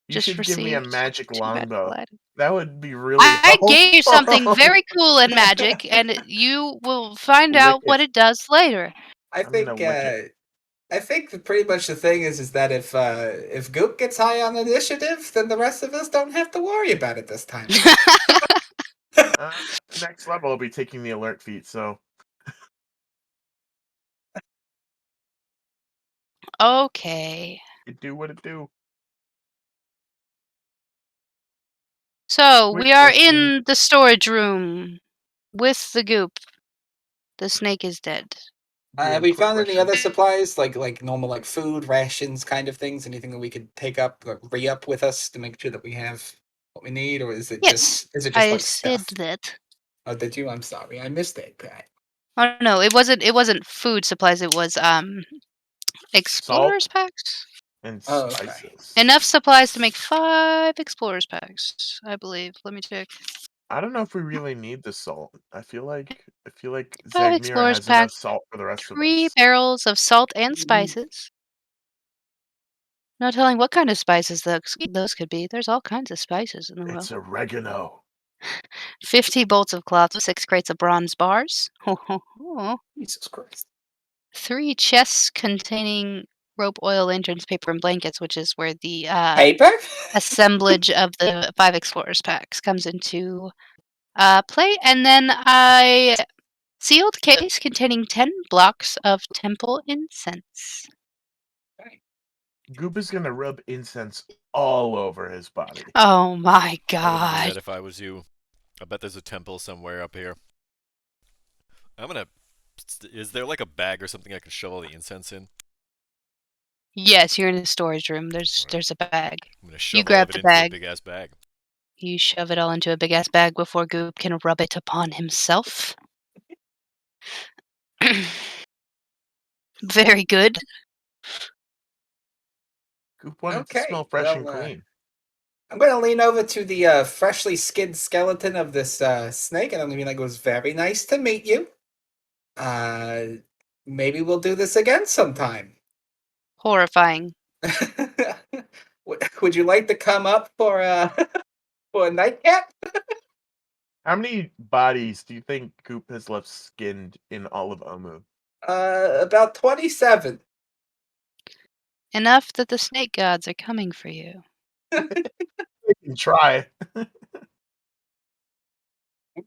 You just should give me a received magic 2 magical longbow. items. That would be really I helpful. gave you something very cool in magic, and you will find out Lick what it does later. I I'm gonna think lick it. I think pretty much the thing is that if Goop gets high on initiative, then the rest of us don't have to worry about it this time. Next level, I'll be taking the alert feat, so Okay. it do what it do. So Quick we are question. in the storage room with the goop. The snake is dead. Have Liam, we quick found any question. other supplies like normal like food rations kind of things? Anything that we could take up like re-up with us to make sure that we have what we need, or is it Yes, just I like said stuff? that. Oh, did you? I'm sorry, I missed that, Pat. Oh no, it wasn't food supplies, it was explorers Salt packs. and Oh, okay. spices. Enough supplies to make 5 explorers packs, I believe. Let me check. I don't know if we really need the salt. I feel like 5 Zagmira explorers has enough packs, salt for the rest of 3 us. barrels of salt and spices. No telling what kind of spices those could be. There's all kinds of spices in the world. It's oregano. 50 bolts of cloth with 6 crates of bronze bars. Ho, ho, ho. Jesus Christ. 3 chests containing rope, oil, lanterns, paper, and blankets, which is where the Paper? assemblage of the 5 explorers packs comes into play. And then a sealed case containing 10 blocks of temple incense. Goop is gonna rub incense all over his body. Oh my I wouldn't do god. that if I was you. I bet there's a temple somewhere up here. I'm gonna. Is there like a bag or something I can shove all the incense in? Yes, you're in a storage room. There's a bag. I'm gonna You shove all grab of it the into a bag. big ass bag. You shove it all into a big ass bag before Goop can rub it upon himself. Very good. Goop wanted to Okay, smell fresh and well, clean. I'm going to lean over to the freshly skinned skeleton of this snake, and I'm going to be like, it was very nice to meet you. Maybe we'll do this again sometime. Horrifying. Would you like to come up for for a nightcap? How many bodies do you think Goop has left skinned in all of Omu? About 27. Enough that the snake gods are coming for you. We can try.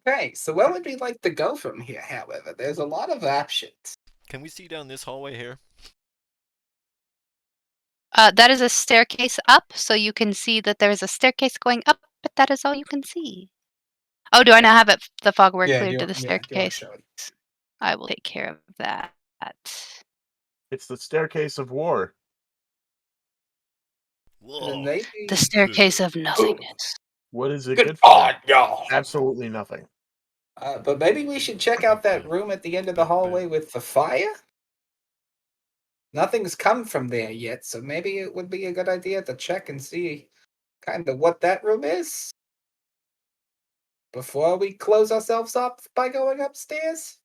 Okay, so where would we like to go from here, however? There's a lot of options. Can we see down this hallway here? That is a staircase up, so you can see that there is a staircase going up, but that is all you can see. Oh, do I now have the fogware Yeah, cleared to the do you want to staircase? show it? I will take care of that. It's the staircase of war. Then Whoa. maybe... The staircase of nothingness. What is it Good good for? on y'all! Absolutely nothing. But maybe we should check out that room at the end of the hallway with the fire? Nothing's come from there yet, so maybe it would be a good idea to check and see kind of what that room is before we close ourselves up by going upstairs.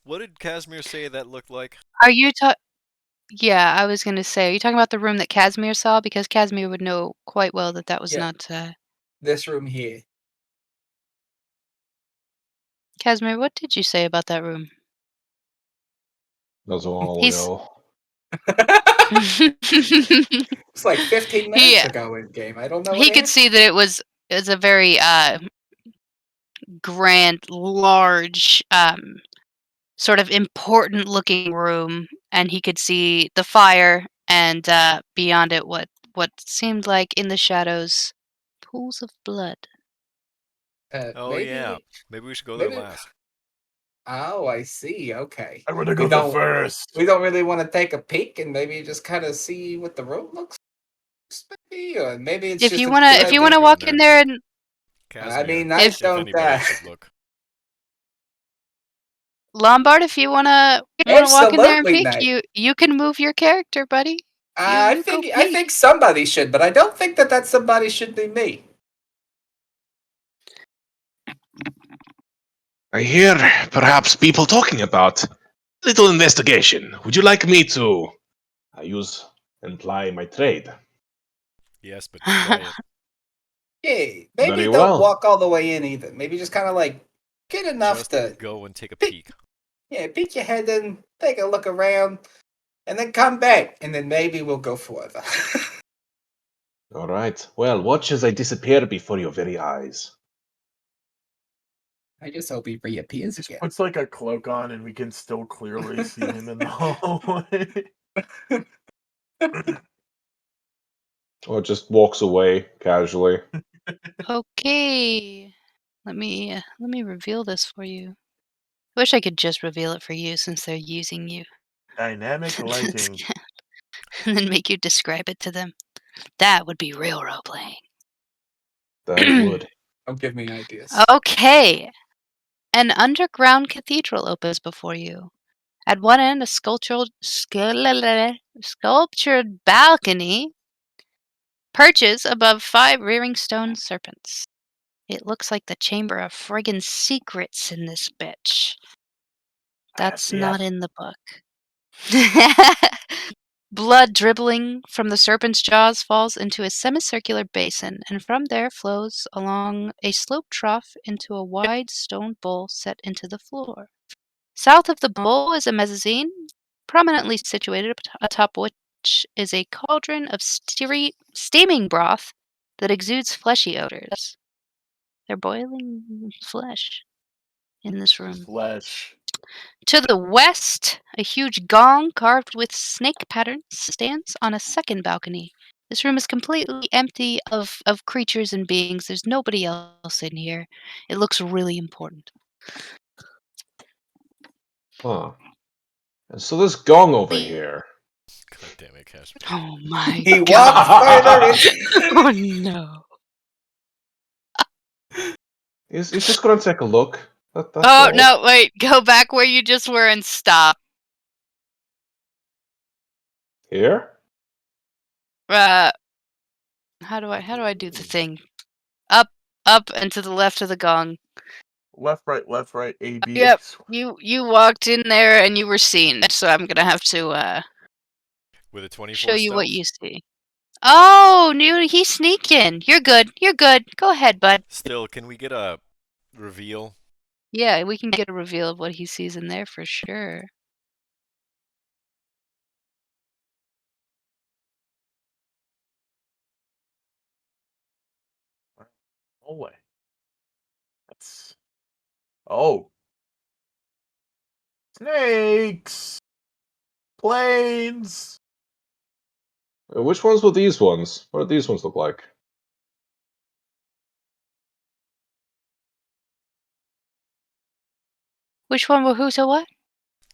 What did Casimir say that looked like? Are you Yeah, I was gonna say, are you talking about the room that Casimir saw? Because Casimir would know quite well that that was Yeah. not, This room here. Casimir, what did you say about that room? That was a while He's ago. It's like 15 minutes ago in game. I don't know what he could see that it was a very, grand, large, sort of important looking room, and he could see the fire and, beyond it, what seemed like in the shadows, pools of blood. Oh maybe, yeah. Maybe we should go there maybe. last. Oh, I see. Okay. I want to We go there don't- first. We don't really want to take a peek and maybe just kind of see what the room looks like, maybe, or maybe it's If just you a wanna good if you idea. wanna Go walk there. in there and Casimir, mean, I if don't, anybody should look. Lombard, if you wanna walk in there and Absolutely, peek, Knight. you can move your character, buddy. I You go think peek. somebody should, but I don't think that somebody should be me. I hear perhaps people talking about little investigation. Would you like me to use and ply my trade? Yes, but try it. Yeah, maybe Very don't well. walk all the way in either. Maybe just kind of like get enough Just to go and take a peek. peek. Yeah, peek your head in, take a look around, and then come back, and then maybe we'll go further. All right. Well, watch as I disappear before your very eyes. I just hope he reappears Just again. puts like a cloak on and we can still clearly see him in the hallway. Or just walks away casually. Okay. Let me reveal this for you. I wish I could just reveal it for you since they're using you. Dynamic lighting. And then make you describe it to them. That would be real role playing. That would. Don't give me ideas. Okay. An underground cathedral opens before you. At one end, a sculptured balcony perches above 5 rearing stone serpents. It looks like the chamber of friggin' secrets in this bitch. That's not in the book. Blood dribbling from the serpent's jaws falls into a semicircular basin, and from there flows along a sloped trough into a wide stone bowl set into the floor. South of the bowl is a mezzanine, prominently situated atop which is a cauldron of steaming broth that exudes fleshy odors. They're boiling flesh in this room. Flesh. To the west, a huge gong carved with snake patterns stands on a second balcony. This room is completely empty of creatures and beings. There's nobody else in here. It looks really important. Huh. And so this gong over here. God damn it, Casimir. Oh my He god. walked further into. Oh no. He's just gonna take a look. That's Oh all. no, wait. Go back where you just were and stop. Here? Uh, How do I do the thing? Up, and to the left of the gong. Left, right, A, B, Yep. X. You walked in there and you were seen, so I'm gonna have to With a 24 show you what stealth? you see. Oh, he's sneaking. You're good. You're good. Go ahead, bud. Still, can we get a reveal? Yeah, we can get a reveal of what he sees in there for sure. Hallway. That's. Oh. Snakes! Planes! Which ones were these ones? What do these ones look like? Which one were who to what?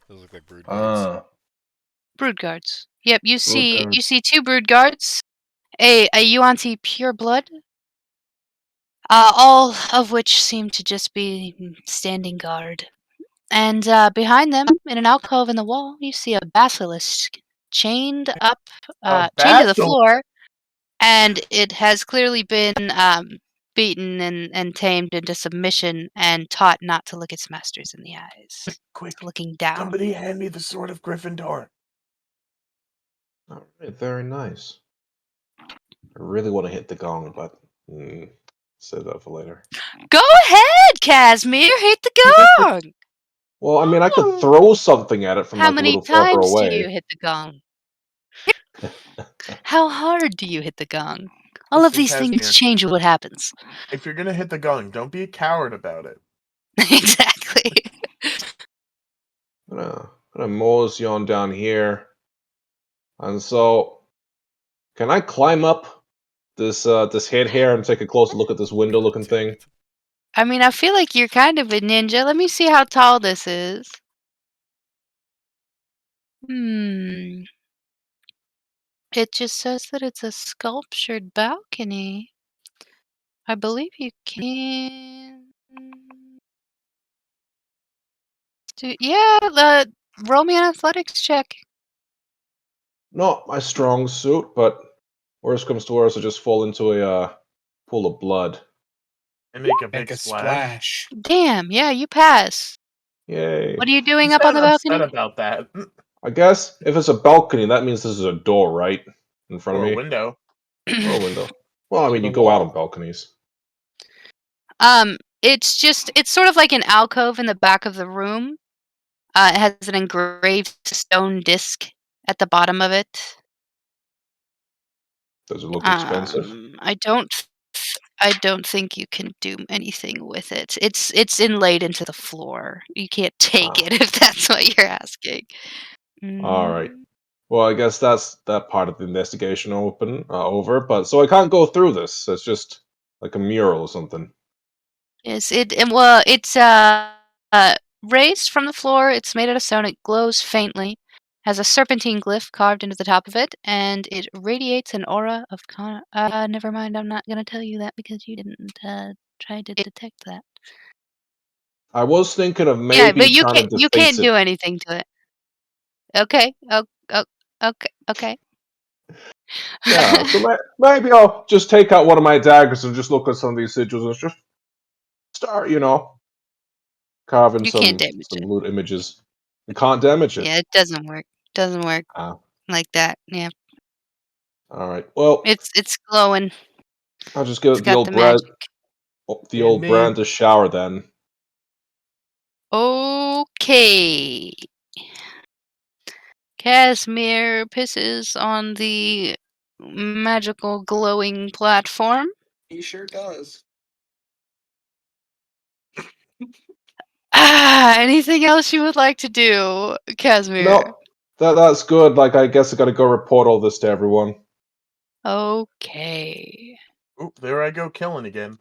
Those look like brood guards. Brood guards. Yep, you see guards. 2 brood guards, a Yuan-Ti pure blood, all of which seem to just be standing guard. And behind them, in an alcove in the wall, you see a basilisk chained up, A chained to the basilisk? floor, and it has clearly been beaten and tamed into submission and taught not to look its masters in the eyes. Quick, It's looking down. somebody hand me the sword of Gryffindor. All right, very nice. I really want to hit the gong, but save that for later. Go ahead, Casimir, hit the gong. Well, I mean, I could throw something at it from How like a many little farther times do away. you hit the gong? How hard do you hit the gong? All of Listen, these things Casimir. change what happens. If you're gonna hit the gong, don't be a coward about it. Exactly. I'm gonna mosey on down here, and so can I climb up this head here and take a closer look at this window-looking Damn thing? it. I mean, I feel like you're kind of a ninja. Let me see how tall this is. It just says that it's a sculptured balcony. I believe you can roll me an athletics check. Not my strong suit, but worst comes to worst, I just fall into a pool of blood. And make a big Make a splash. splash. Damn, yeah, you pass. Yay! What are you You doing up on sound the upset balcony? about that. I guess if it's a balcony, that means this is a door, right, in front Or of a me, window. or a window. Well, I To mean, the you go out wall. on balconies. It's sort of like an alcove in the back of the room. It has an engraved stone disc at the bottom of it. Does it look expensive? I don't think you can do anything with it. It's inlaid into the floor. You can't take Ah. it if that's what you're asking. All right. Well, I guess that's that part of the investigation over. But so I can't go through this. It's just like a mural or something. It's raised from the floor. It's made out of stone. It glows faintly. Has a serpentine glyph carved into the top of it, and it radiates an aura of never mind. I'm not gonna tell you that because you didn't try to detect that. I was thinking of Yeah, maybe but trying to you deface can't it. do anything to it. Okay. Okay. Yeah, so maybe I'll just take out one of my daggers and just look at some of these sigils and just start, carving You can't some damage it. loot images. You can't damage it. Yeah, it doesn't work. Doesn't work Ah, like that. Yeah. all right. Well, It's glowing. I'll just give It's it the got old the magic. And me. Brandis shower then. Okay. Casimir pisses on the magical glowing platform. He sure does. Anything else you would like to do, Casimir? No, that's good. Like, I guess I gotta go report all this to everyone. Okay. Oop, there I go killing again.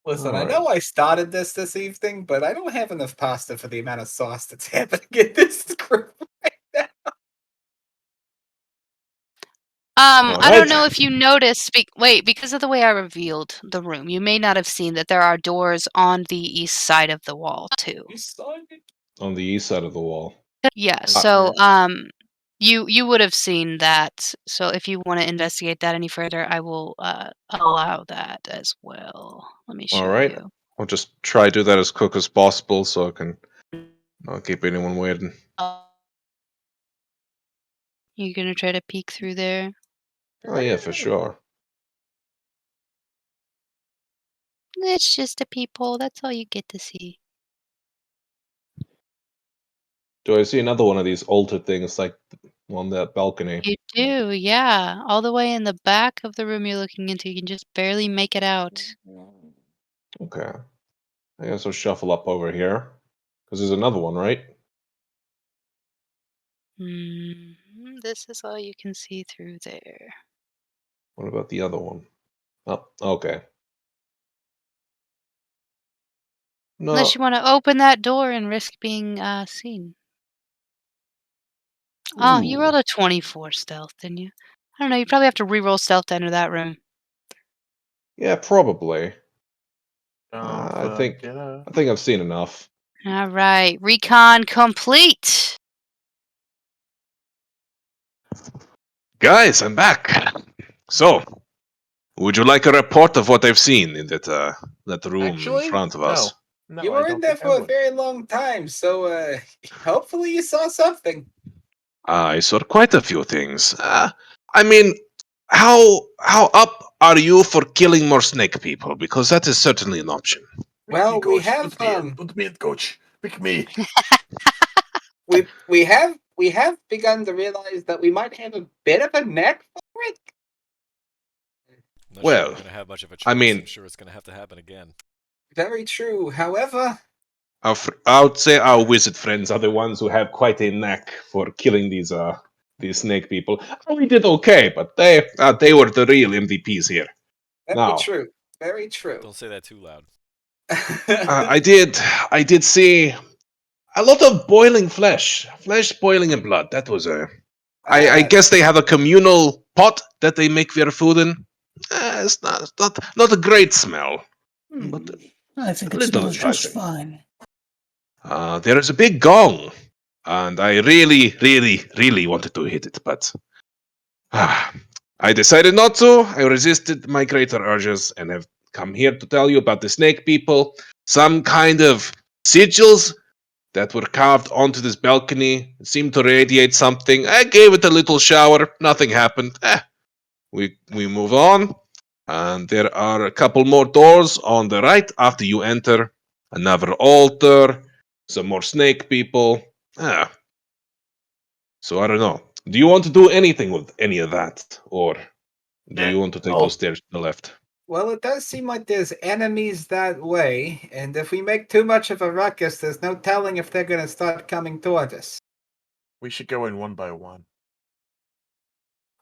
Listen, I Alright. know I started this evening, but I don't have enough pasta for the amount of sauce that's happening in this group right now. I don't know Alright. if you noticed. Because of the way I revealed the room, you may not have seen that there are doors on the east side of the wall too. You saw it? On the east side of the wall. Yeah. That's So, weird. You would have seen that, so if you wanna investigate that any further, I will, allow that as well. Let me All show right. you. I'll just try to do that as quick as possible so I can not keep anyone waiting. You gonna try to peek through there? Oh yeah, for sure. It's just a peephole, that's all you get to see. Do I see another one of these altered things like on that balcony? You do, yeah. All the way in the back of the room you're looking into, you can just barely make it out. Okay. I guess I'll shuffle up over here. Because there's another one, right? This is all you can see through there. What about the other one? Oh, okay. Unless No. you wanna open that door and risk being, seen. Oh, you Ooh. rolled a 24 stealth, didn't you? I don't know, you probably have to re-roll stealth to enter that room. Yeah, probably. Don't I think fuck it up. I've seen enough. Alright, recon complete! Guys, I'm back. So, would you like a report of what I've seen in that room in Actually, front of us? no. No, You I were in don't there think I for a would. very long time, so hopefully you saw something. I saw quite a few things. I mean, how up are you for killing more snake people? Because that is certainly an option. Pick me, Well, we coach. have Put me in, coach. Pick me. we have begun to realize that we might have a bit of a knack for it. I'm not sure Well, we're gonna have much of a I choice. mean, I'm sure it's gonna have to happen again. Very true. However, I would say our wizard friends are the ones who have quite a knack for killing these snake people. We did okay, but they were the real MVPs here. very Now, true. Very true. Don't say that too loud. I did see a lot of boiling flesh boiling in blood. That was a. I Ah, guess they have a communal pot that they make their food in. It's not a great smell, but I think a it little smells just enticing. fine. There is a big gong, and I really wanted to hit it, but I decided not to. I resisted my greater urges and have come here to tell you about the snake people. Some kind of sigils that were carved onto this balcony. It seemed to radiate something. I gave it a little shower. Nothing happened. We move on. And there are a couple more doors on the right after you enter. Another altar. Some more snake people. Ah. So I don't know. Do you want to do anything with any of that? Or do you want to take those stairs to the left? well, it does seem like there's enemies that way, and if we make too much of a ruckus, there's no telling if they're going to start coming toward us. We should go in one by one.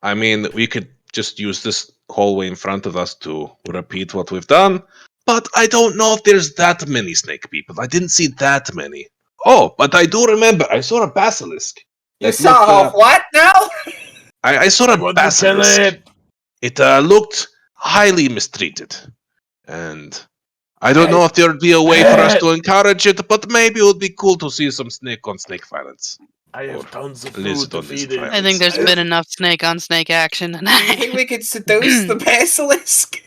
I mean, we could just use this hallway in front of us to repeat what we've done, but I don't know if there's that many snake people. I didn't see that many. Oh, but I do remember I saw a basilisk. You That looked, saw what now? I saw I a want to kill basilisk. it. It looked highly mistreated, and I don't know if there would be a way for us to encourage it, but maybe it would be cool to see some snake on snake violence. I Or have tons of lizard food to on lizard feed it. I think violence. there's been enough snake on snake action Do you think tonight. we could seduce the basilisk?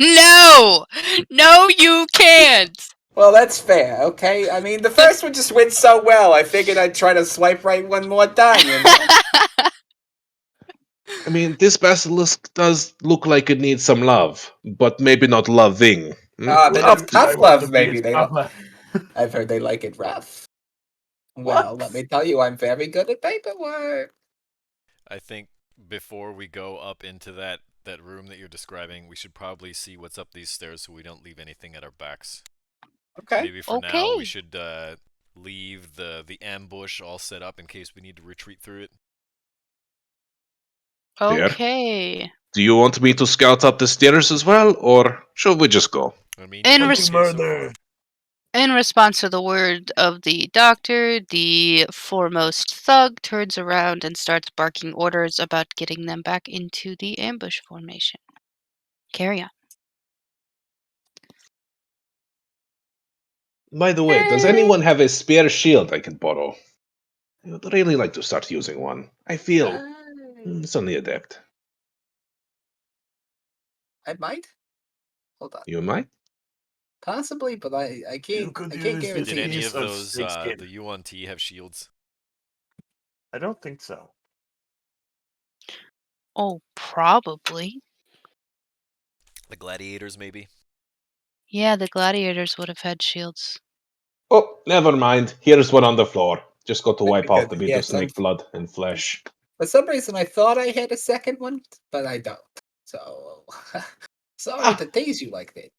No! No, you can't! Well, that's fair, okay? I mean, the first one just went so well, I figured I'd try to swipe right one more time, you know? I mean, this basilisk does look like it needs some love, but maybe not loving. Ah, but Up it's to tough I you. want to love, be maybe. his They don't. papa. I've heard they like it rough. Well, What? let me tell you, I'm very good at paperwork. I think before we go up into that room that you're describing, we should probably see what's up these stairs so we don't leave anything at our backs. Okay. Maybe for now we Okay. should leave the ambush all set up in case we need to retreat through it. There. Okay. Do you want me to scout up the stairs as well, or should we just go? I mean, In you res- say so far. Murder. In response to the word of the doctor, the foremost thug turns around and starts barking orders about getting them back into the ambush formation. Carry on. By the way, does anyone have a spare shield I can borrow? I would really like to start using one. I feel suddenly adept. I might. Hold on. You might? Possibly, but I You can't could I can't use the Did guarantee any it. piece of of those, snakeskin. the U1T have shields? I don't think so. Oh, probably. The gladiators, maybe? Yeah, the gladiators would have had shields. Oh, never mind. Here's one on the floor. Just got to wipe off Because the bit of yes, snake blood and flesh. for some reason I thought I had a second one, but I don't. So sorry to tease you like that.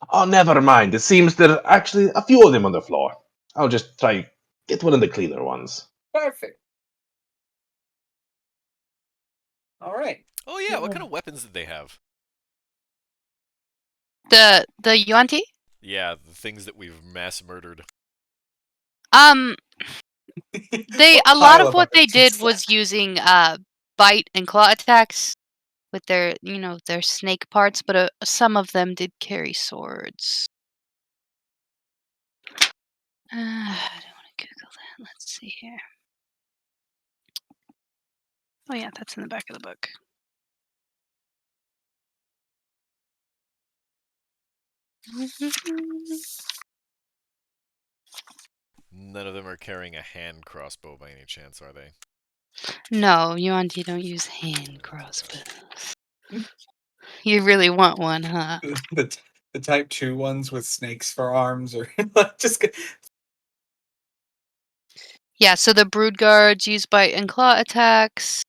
Oh, never mind. It seems there are actually a few of them on the floor. I'll just try get one of the cleaner ones. Perfect. All right. Oh yeah, what kind of weapons did they have? The Yuan-Ti? Yeah, the things that we've mass murdered. A lot of what they did was using bite and claw attacks with their their snake parts, but some of them did carry swords. I don't want to Google that. Let's see here. Oh yeah, that's in the back of the book. None of them are carrying a hand crossbow by any chance, are they? No, Yuan-Ti don't use hand crossbows. You really want one, huh? the type 2 ones with snakes for arms, or just Yeah, so the brood guards use bite and claw attacks.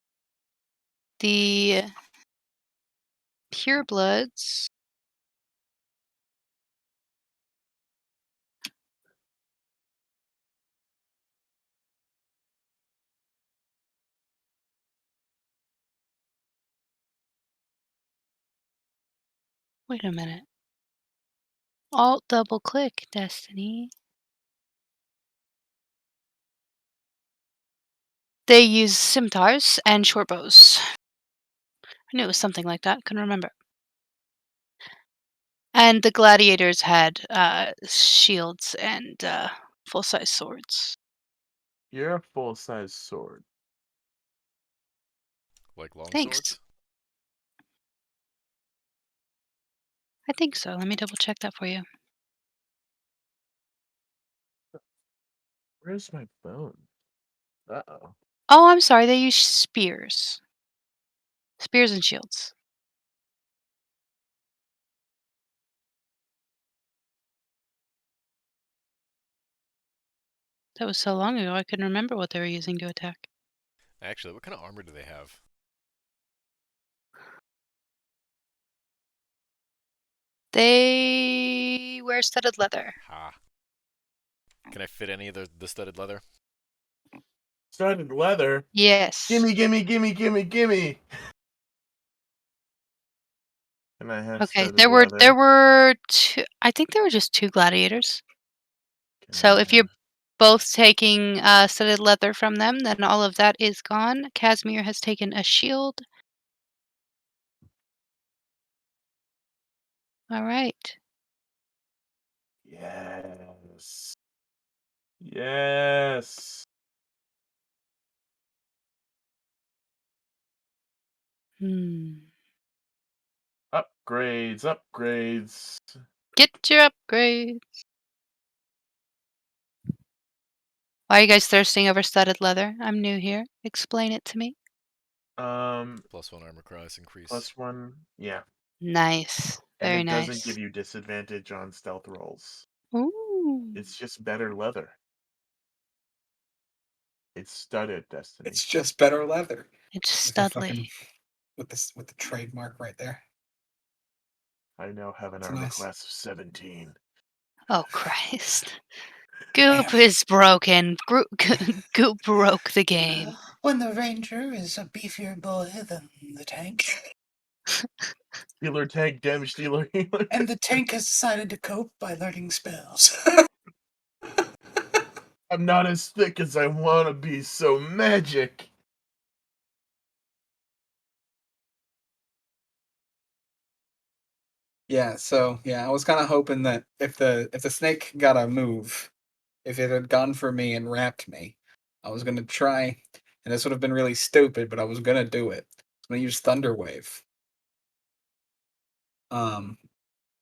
The purebloods. Wait a minute. Alt double click, Destiny. They use scimitars and short bows. I knew it was something like that. Couldn't remember. And the gladiators had shields and full-size swords. You're a full-size sword. Like long Thanks. swords? I think so. Let me double check that for you. Where's my bone? Uh-oh. Oh, I'm sorry. They use spears. Spears and shields. That was so long ago, I couldn't remember what they were using to attack. Actually, what kind of armor do they have? They wear studded leather. Ha. Can I fit any of the studded leather? Studded leather? Yes. Gimme, gimme, gimme, gimme, gimme! Can I have Okay, studded there leather? were two. I think there were just two gladiators. Can So I if you're have... both taking studded leather from them, then all of that is gone. Casimir has taken a shield. All right. Yes. Yes. Upgrades, upgrades. Get your upgrade. Why are you guys thirsting over studded leather? I'm new here. Explain it to me. +1 armor class increase. +1, yeah. Nice. And Very it doesn't give nice. you disadvantage on stealth rolls. Ooh. It's just better leather. It's studded, Destiny. it's just better leather. It's With the studly. with the trademark right there. I now have an It's armor nice. class of 17. Oh, Christ. Goop is broken. Goop broke the game. When the ranger is a beefier boy than the tank, Healer tank, damage dealer, healer. and the tank has decided to cope by learning spells. I'm not as thick as I want to be, so magic. Yeah, so I was kind of hoping that if the snake got a move, if it had gone for me and wrapped me, I was gonna try, and this would have been really stupid, but I was gonna do it. I was gonna use Thunder Wave.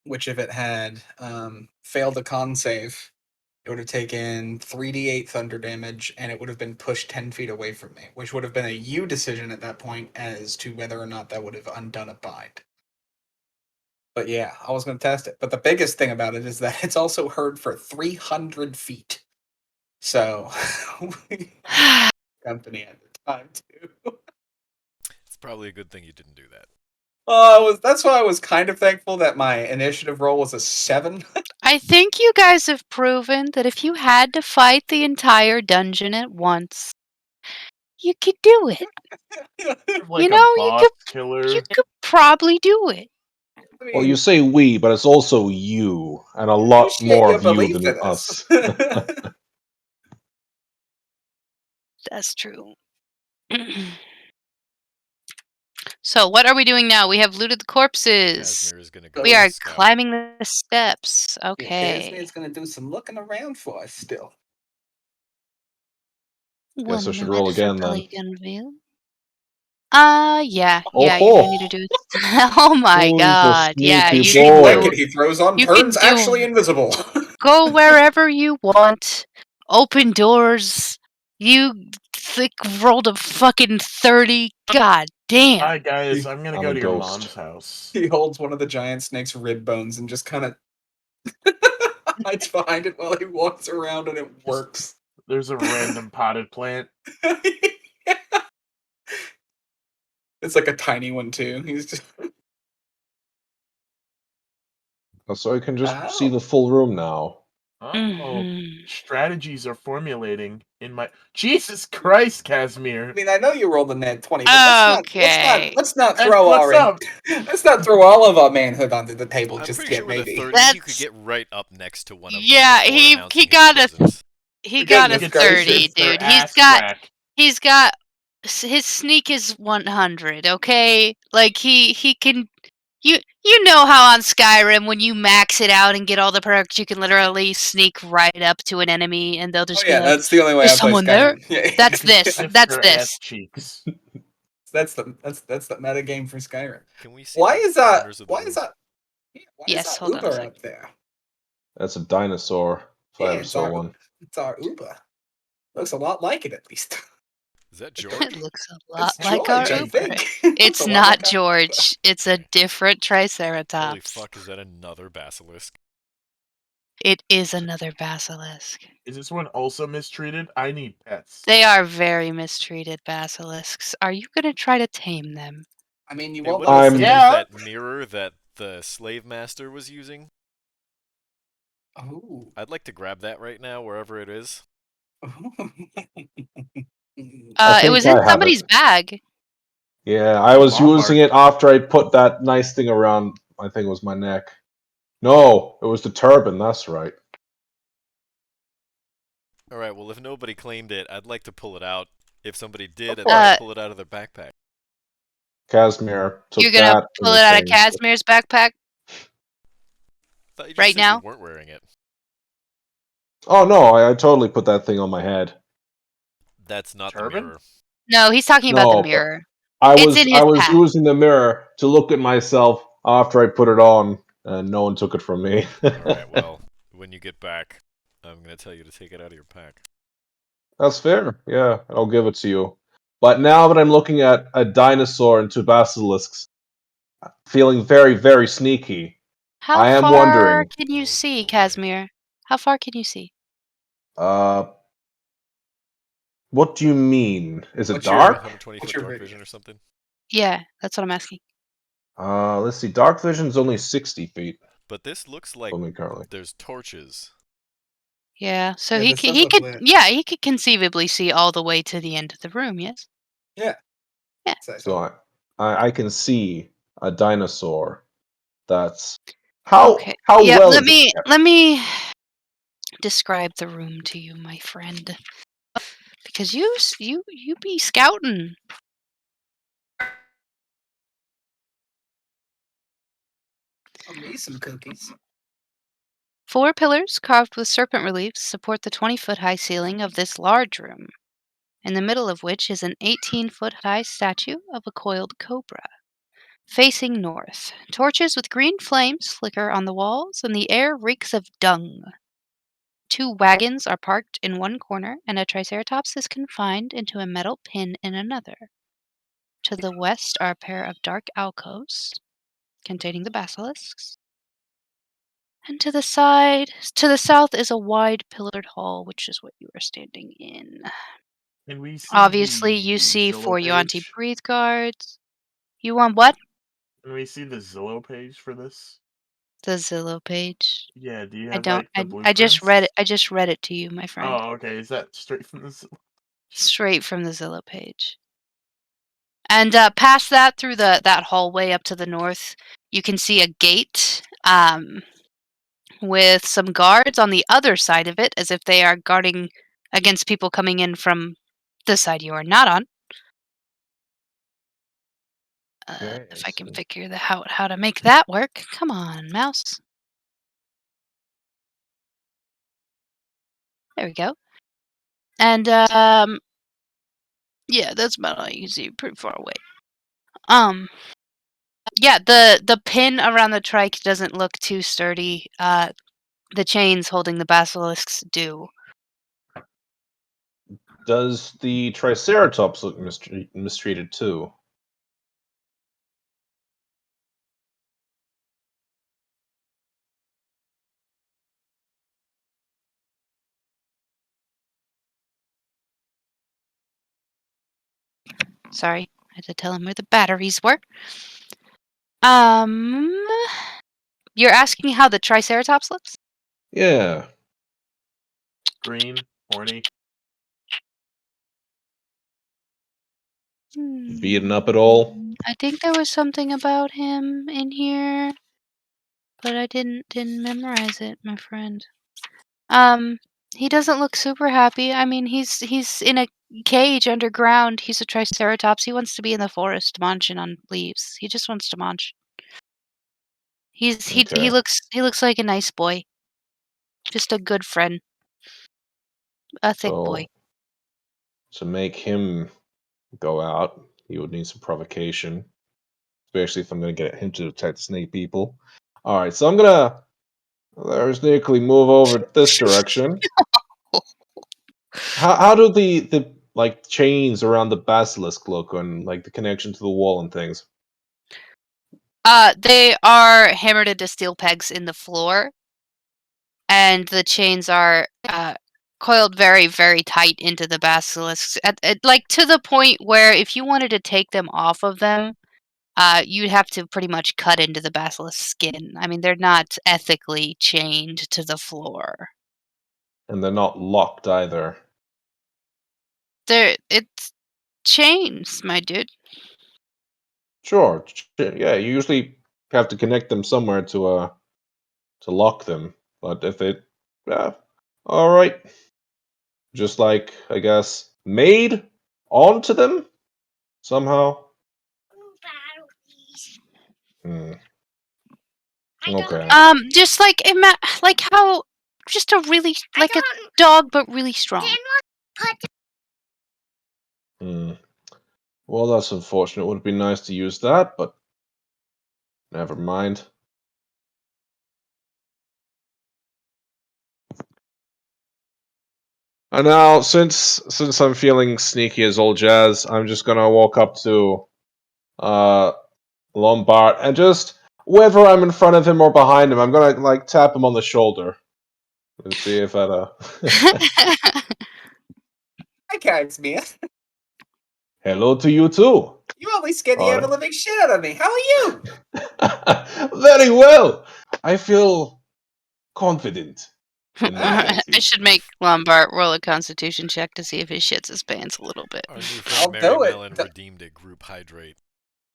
Which if it had failed a con save, it would have taken 3d8 thunder damage, and it would have been pushed 10 feet away from me, which would have been a you decision at that point as to whether or not that would have undone a bind. But yeah, I was going to test it. But the biggest thing about it is that it's also heard for 300 feet. So, we had company at the time, too. It's probably a good thing you didn't do that. That's why I was kind of thankful that my initiative roll was a 7. I think you guys have proven that if you had to fight the entire dungeon at once, you could do it. Like You a know, boss killer. you could probably do it. I Well, mean, you say we, but it's also you, and a lot appreciate more your of you belief than in us. That's true. So, what are we doing now? We have looted the corpses. Casimir is gonna go. We are scout. climbing the steps. Yeah, Okay. Casimir's gonna do some looking around for us still. Guess I 1 should minute roll for again, then. Polygon View. Yeah, Oh you're ho! gonna need to do it. Oh my Who's the god, yeah, sneaky you Cheap can boy? blanket he throws on you can turns do- actually invisible. go wherever you want. Open doors. You rolled a fucking 30. God damn. Hi guys, I'm gonna I'm go a to your ghost. mom's house. He holds one of the giant snake's rib bones and just kind of hides behind it while he walks around, and it works. There's a random potted plant. It's like a tiny one too. He's just So I can just see Wow. the full room now. Oh, Mhm. strategies are formulating in my. Jesus Christ, I Casimir! mean, I know you rolled a net 20, but Okay. let's not Hey, throw what's our up? let's not throw all of our manhood onto the table I'm just pretty sure yet. with a Maybe 30, you could That's get right up next to one of them. yeah. before He announcing his got a presence. he Because got a this Gets, guy's 30, gets their dude. ass cracked. He's got his sneak is 100. Okay, like he can. You know how on Skyrim when you max it out and get all the perks, you can literally sneak right up to an enemy and they'll Oh just be yeah, like, that's the only way "Is I play someone there?" Skyrim. Yeah. That's You can this. sniff That's their this. ass cheeks. That's the meta game for Skyrim. Can we see Why the is that? corners of the Why room? is that? Yeah, why is Yes, that hold on a Uber sec. up there? That's a dinosaur. If I Yeah, ever saw one. it's our Uber. Looks a lot like it, at least. Is that It George? looks a lot It's like George, our I Uber. think. Looks It's a lot not like our George. It's a different Holy Triceratops. fuck, is that another basilisk? It is another basilisk. Is this one also mistreated? I need pets. They are very mistreated basilisks. Are you gonna try to tame them? I mean, you Hey, won't what let is us the see name it. of Yeah. that mirror that the slave master was using? Oh. I'd like to grab that right now, wherever it is. I It was think in I have somebody's it. bag. Yeah, I was Lombard. using it after I put that nice thing around, I think it was my neck. No, it was the turban, that's right. Alright, well, if nobody claimed it, I'd like to pull it out. If somebody did, Go I'd for like Uh, to pull it out of their backpack. Casimir took You're gonna that and pull the it out of thing. Casimir's backpack Thought you just right said now? you weren't wearing it. Oh no, I totally put that thing on my head. That's not the Turban? mirror. No, he's talking about the No, but mirror. I It's in his was pack. using the mirror to look at myself after I put it on, and no one took it from me. Alright, well, when you get back, I'm gonna tell you to take it out of your pack. That's fair. Yeah, I'll give it to you. But now that I'm looking at a dinosaur and two basilisks, feeling very, very sneaky, How I am far wondering. can you Oh, see, boy. Casimir? How far can you see? Uh, what do you mean? Is it What's your- dark? 120 What's foot your dark video? vision or something? Yeah, that's what I'm asking. Let's see. Dark vision's only 60 feet But this looks like for me currently. there's torches. Yeah, so Yeah, he this could, does he look could, lit. yeah, he could conceivably see all the way to the end of the room. Yes. Yeah. Yeah. So I can see a dinosaur. That's how Okay. how Yeah. well is it kept? Let me describe the room to you, my friend, because you be scouting. I'll need some cookies. 4 pillars carved with serpent reliefs support the 20-foot high ceiling of this large room. in the middle of which is an 18-foot-high statue of a coiled cobra. Facing north, torches with green flames flicker on the walls, and the air reeks of dung. 2 wagons are parked in one corner, and a triceratops is confined into a metal pin in another. To the west are a pair of dark alcoves containing the basilisks. And to the south is a wide pillared hall, which is what you are standing in. Can we see Obviously, you the see Zillow 4 Yuan-Ti page? breathe guards. You want what? Can we see the Zillow page for this? The Zillow page. Yeah, do you I have don't. like the I just read it. blueprints? I just read it to you, my friend. Oh, okay. Is that straight from the Zillow? Straight from the Zillow page. And past that, through that hallway up to the north, you can see a gate with some guards on the other side of it, as if they are guarding against people coming in from the side you are not on. Okay, If I I can see. figure how to make that work. Come on, mouse. There we go. And yeah, that's about all you can see. Pretty far away. Yeah, the pin around the trike doesn't look too sturdy. The chains holding the basilisks do. Does the Triceratops look mistreated too? Sorry, I had to tell him where the batteries were. Um, you're asking how the Triceratops looks? Yeah. Green, horny. Beaten up at all? I think there was something about him in here, but I didn't memorize it, my friend. He doesn't look super happy. I mean, he's in a cage underground. He's a Triceratops. He wants to be in the forest munching on leaves. He just wants to munch. He Okay. looks like a nice boy. Just a good friend. A thick boy. So to make him go out, he would need some provocation, especially if I'm going to get him to attack the snake people. All right, so I'm gonna very sneakily move over this direction. How do the like chains around the basilisk look and like the connection to the wall and things? They are hammered into steel pegs in the floor, and the chains are coiled very, very tight into the basilisks, like to the point where if you wanted to take them off of them, you'd have to pretty much cut into the basilisk's skin. I mean, they're not ethically chained to the floor. And they're not locked either. It's chains, my dude. Sure, yeah. You usually have to connect them somewhere to lock them. But if it, yeah, all right. Just like I guess made onto them somehow. Hmm. Okay. Just like like how just a really like a dog, but really strong. Hmm. Well, that's unfortunate. It would have been nice to use that, but never mind. And now, since I'm feeling sneaky as old jazz, I'm just gonna walk up to Lombard and just whether I'm in front of him or behind him, I'm gonna like tap him on the shoulder and see if that. Hi, Cagsmere. Hello to you too. You always scared the Alright. ever living shit out of me. How are you? Very well. I feel confident in my I abilities. should make Lombard roll a Constitution check to see if he shits his pants a little bit. Our new I'll friend Mary do it. Mellon redeemed a group hydrate.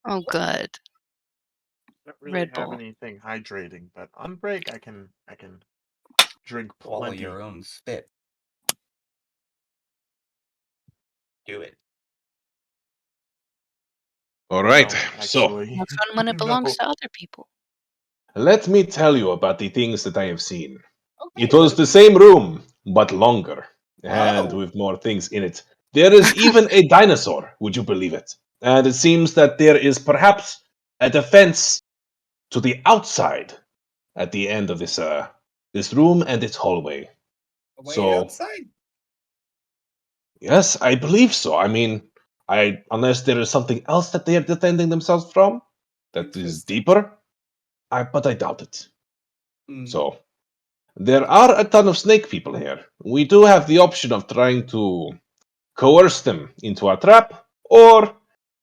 Oh, good. Don't really Red have Bull. anything hydrating, but on break I can drink Swallow plenty. your own spit. Do it. All right. No, So actually, More fun when it belongs to other people. let me tell you about the things that I have seen. Okay, It was the same room, but longer, and Oh. with more things in it. There is even a dinosaur, would you believe it? And it seems that there is perhaps a defense to the outside at the end of this room and its hallway. Way So, outside. yes, I believe so. I mean, unless there is something else that they are defending themselves from that is Interesting. deeper, but I doubt it. Hmm. So, there are a ton of snake people here. We do have the option of trying to coerce them into a trap, or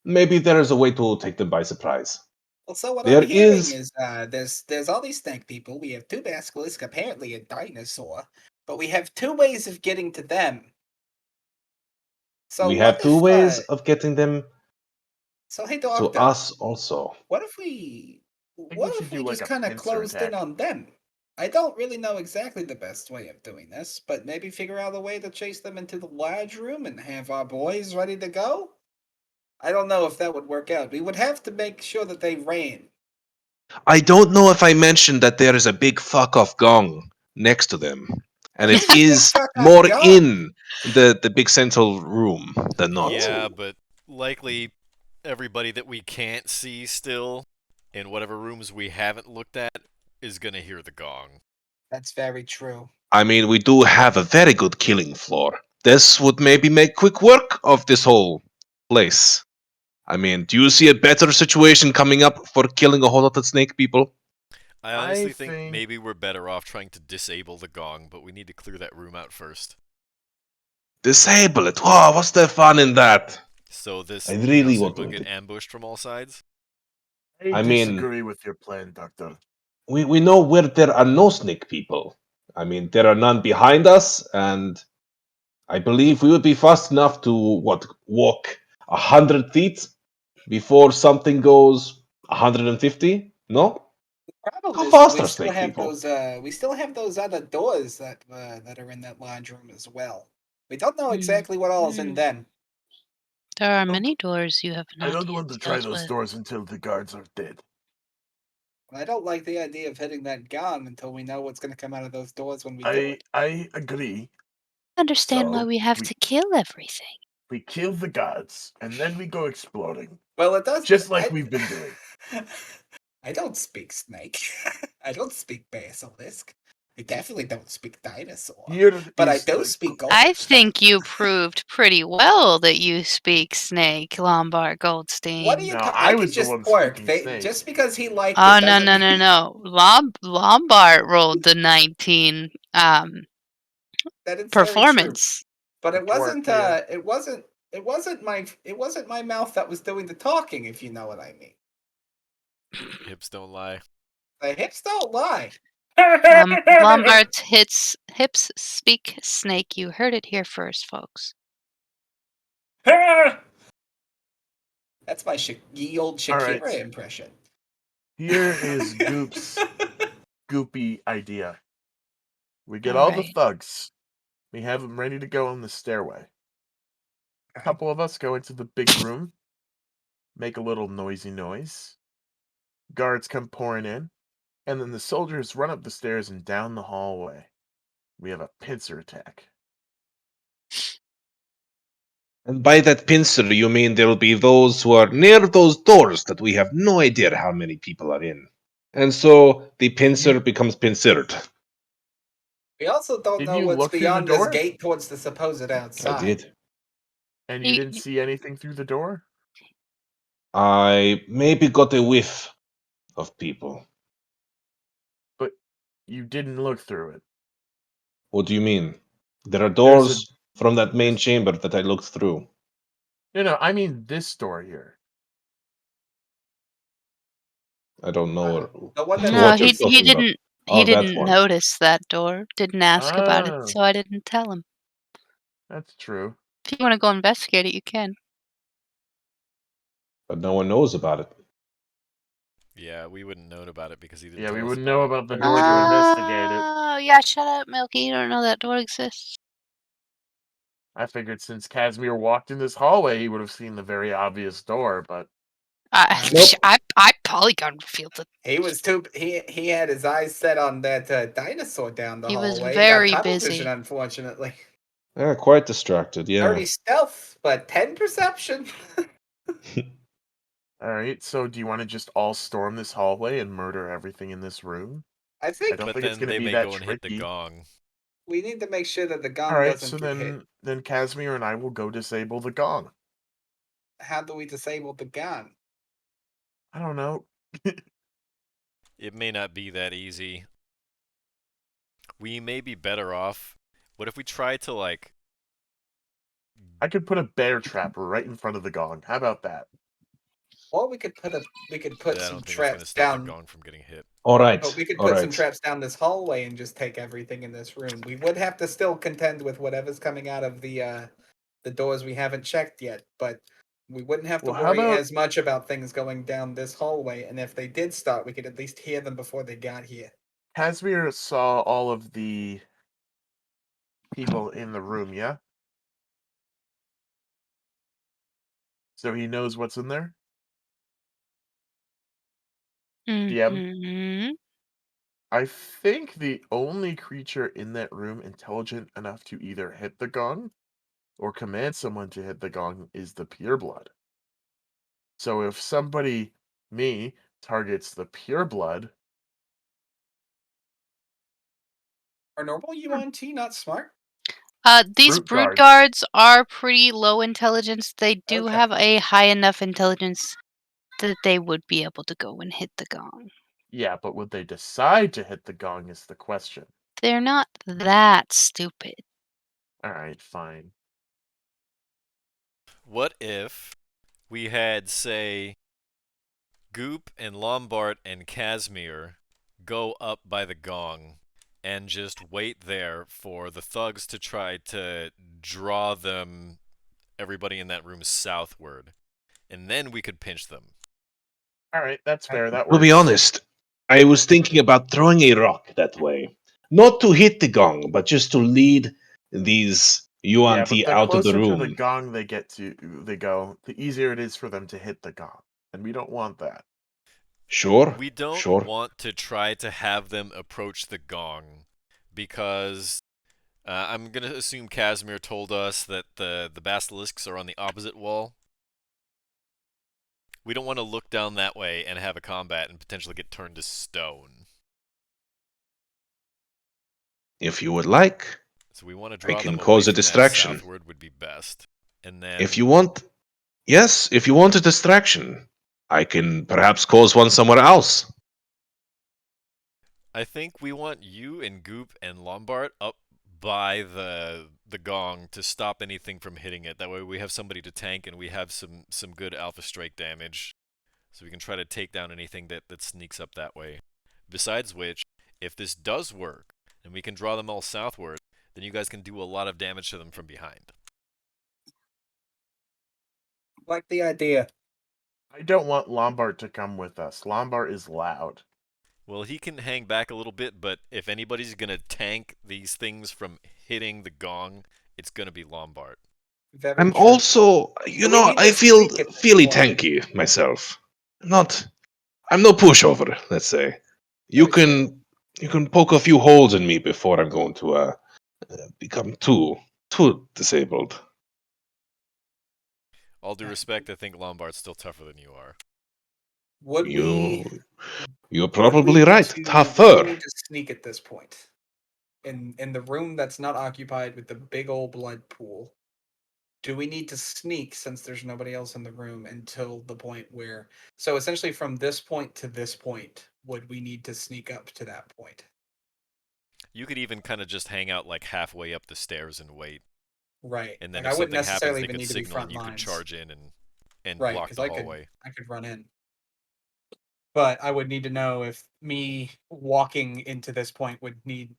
maybe there is a way to take them by surprise. Well, so what I'm There hearing is. is there's all these snake people. We have two basilisks, apparently a dinosaur, but we have two ways of getting to them. So We what have two if ways of getting them so hey to doctor, us also. what if we think we should just do, like, a kind of pincer closed in attack. on them? I don't really know exactly the best way of doing this, but maybe figure out a way to chase them into the large room and have our boys ready to go. I don't know if that would work out. We would have to make sure that they ran. I don't know if I mentioned that there is a big fuck off gong next to them. And What it is a big is fuck off more gong? in the big central room than not. Yeah, but likely everybody that we can't see still in whatever rooms we haven't looked at is gonna hear the gong. That's very true. I mean, we do have a very good killing floor. This would maybe make quick work of this whole place. I mean, do you see a better situation coming up for killing a whole lot of snake people? I I honestly think think maybe we're better off trying to disable the gong, but we need to clear that room out first. Disable it. Wow, what's the fun in that? So this, I really so want we'll to. get ambushed from all sides. I I mean, disagree with your plan, Doctor. we know where there are no snake people. I mean, there are none behind us, and I believe we would be fast enough to walk 100 feet before something goes 150. No, The problem how is that fast are snake people? we still have those other doors that are in that large room as well. We don't know exactly what all is in them. There are Nope. many doors you have I not don't yet want to try dealt those with. doors until the guards are dead. I don't like the idea of hitting that gong until we know what's going to come out of those doors when we do it. I agree. Understand why So, we have we- to kill everything. We kill the gods, and then we go exploding. Well, it does. Just like we've been doing. I don't speak snake. I don't speak basilisk. I definitely don't speak dinosaur. Here But I is do the- speak I Goldstein. think you proved pretty well that you speak snake, Lombard Goldstein. What do you? No, I I could was the just one work. speaking snake. Just because he liked Oh it no doesn't no no mean- no! Lombard rolled the 19 That is very true. performance. But it Twerk, wasn't. yeah. It wasn't. It wasn't my mouth that was doing the talking. If you know what I mean. Hips don't lie. The hips don't lie. Lombard's hips speak snake. You heard it here first, folks. That's my ye old All Shakira right. impression. Here is Goop's goopy idea. We get All all the right. thugs. We have them ready to go on the stairway. A couple of us go into the big room, make a little noisy noise. Guards come pouring in, and then the soldiers run up the stairs and down the hallway. We have a pincer attack. And by that pincer, you mean there will be those who are near those doors that we have no idea how many people are in. And so the pincer becomes pincered. We also don't Did know you what's look through the beyond this door? gate towards the supposed outside. I did. And you You- didn't see anything through the door? I maybe got a whiff of people. But you didn't look through it. What do you mean? There are There's a- doors from that main chamber that I looked through. No, I mean this door here. I don't know The one that to No, what you're he talking about. didn't. Oh, He that didn't one. notice that door. Didn't ask about it, Oh. so I didn't tell him. That's true. If you want to go investigate it, you can. But no one knows about it. Yeah, we wouldn't known about it because he didn't. Yeah, tell we us wouldn't know it. about the door to investigate it. Oh, yeah, shut up, Milky. You don't know that door exists. I figured since Casimir walked in this hallway, he would have seen the very obvious door, but Nope. I polygon revealed it. he was too. He had his eyes set on that dinosaur down the He was hallway. very Got tunnel busy. vision, unfortunately. Yeah, quite distracted, yeah. 30 stealth, but 10 perception. Alright, so do you want to just all storm this hallway and murder everything in this room? I I think don't But think it's then going to they be may that go and hit the tricky. gong. we need to make sure that the gong Alright, doesn't so get hit. then Casimir and I will go disable the gong. How do we disable the gong? I don't know. It may not be that easy. We may be better off. What if we try to, like... I could put a bear trap right in front of the gong. How about that? Or we could put I some don't think it's going to traps stop the down. gong from getting hit. Alright, But we could put some alright. traps down this hallway and just take everything in this room. We would have to still contend with whatever's coming out of the doors we haven't checked yet, but we wouldn't have to Well, how worry about- as much about things going down this hallway. And if they did start, we could at least hear them before they got here. Casimir saw all of the people in the room, yeah? So he knows what's in there? DM? Mhm. I think the only creature in that room intelligent enough to either hit the gong or command someone to hit the gong is the pureblood. So if somebody, me, targets the pureblood, Are normal UNT not smart? These Brute brood guards. guards are pretty low intelligence. They do Okay. have a high enough intelligence that they would be able to go and hit the gong. yeah, but would they decide to hit the gong is the question. They're not that stupid. Alright, fine. What if we had, say, Goop and Lombard and Casimir go up by the gong and just wait there for the thugs to try to draw them, everybody in that room, southward. And then we could pinch them. Alright, that's fair. That To works. be honest, I was thinking about throwing a rock that way. Not to hit the gong, but just to lead these Yeah, UNT but the out of the closer to the room. gong they go, the easier it is for them to hit the gong. And we don't want that. Sure, We don't sure. want to try to have them approach the gong because I'm going to assume Casimir told us that the basilisks are on the opposite wall. We don't want to look down that way and have a combat and potentially get turned to stone. If you would like, So we want to I draw can them cause away a from that distraction. southward would be best. And then If you want, yes, if you want a distraction, I can perhaps cause one somewhere else. I think we want you and Goop and Lombard up by the gong to stop anything from hitting it. That way we have somebody to tank and we have some good alpha strike damage. So we can try to take down anything that sneaks up that way. Besides which, if this does work, and we can draw them all southward, then you guys can do a lot of damage to them from behind. Like the idea. I don't want Lombard to come with us. Lombard is loud. Well, he can hang back a little bit, but if anybody's going to tank these things from hitting the gong, it's going to be Lombard. Very I'm true. also, So we need I to feel sneak at fairly this point. tanky myself. I'm no pushover, let's say. You Very can poke a few holes in me before I'm going to become too disabled. All due respect, I think Lombard's still tougher than you are. Would we? You're would probably we need right. to- would Tougher. we need to sneak at this point? In the room that's not occupied with the big old blood pool. Do we need to sneak since there's nobody else in the room until the point where? So essentially, from this point to this point, would we need to sneak up to that point? You could even kind of just hang out like halfway up the stairs and wait. Right. And then Like, if I wouldn't something happens, necessarily they even could need to be signal front and you could lines. charge in and Right, block because the hallway. I could run in. But I would need to know if me walking into this point would need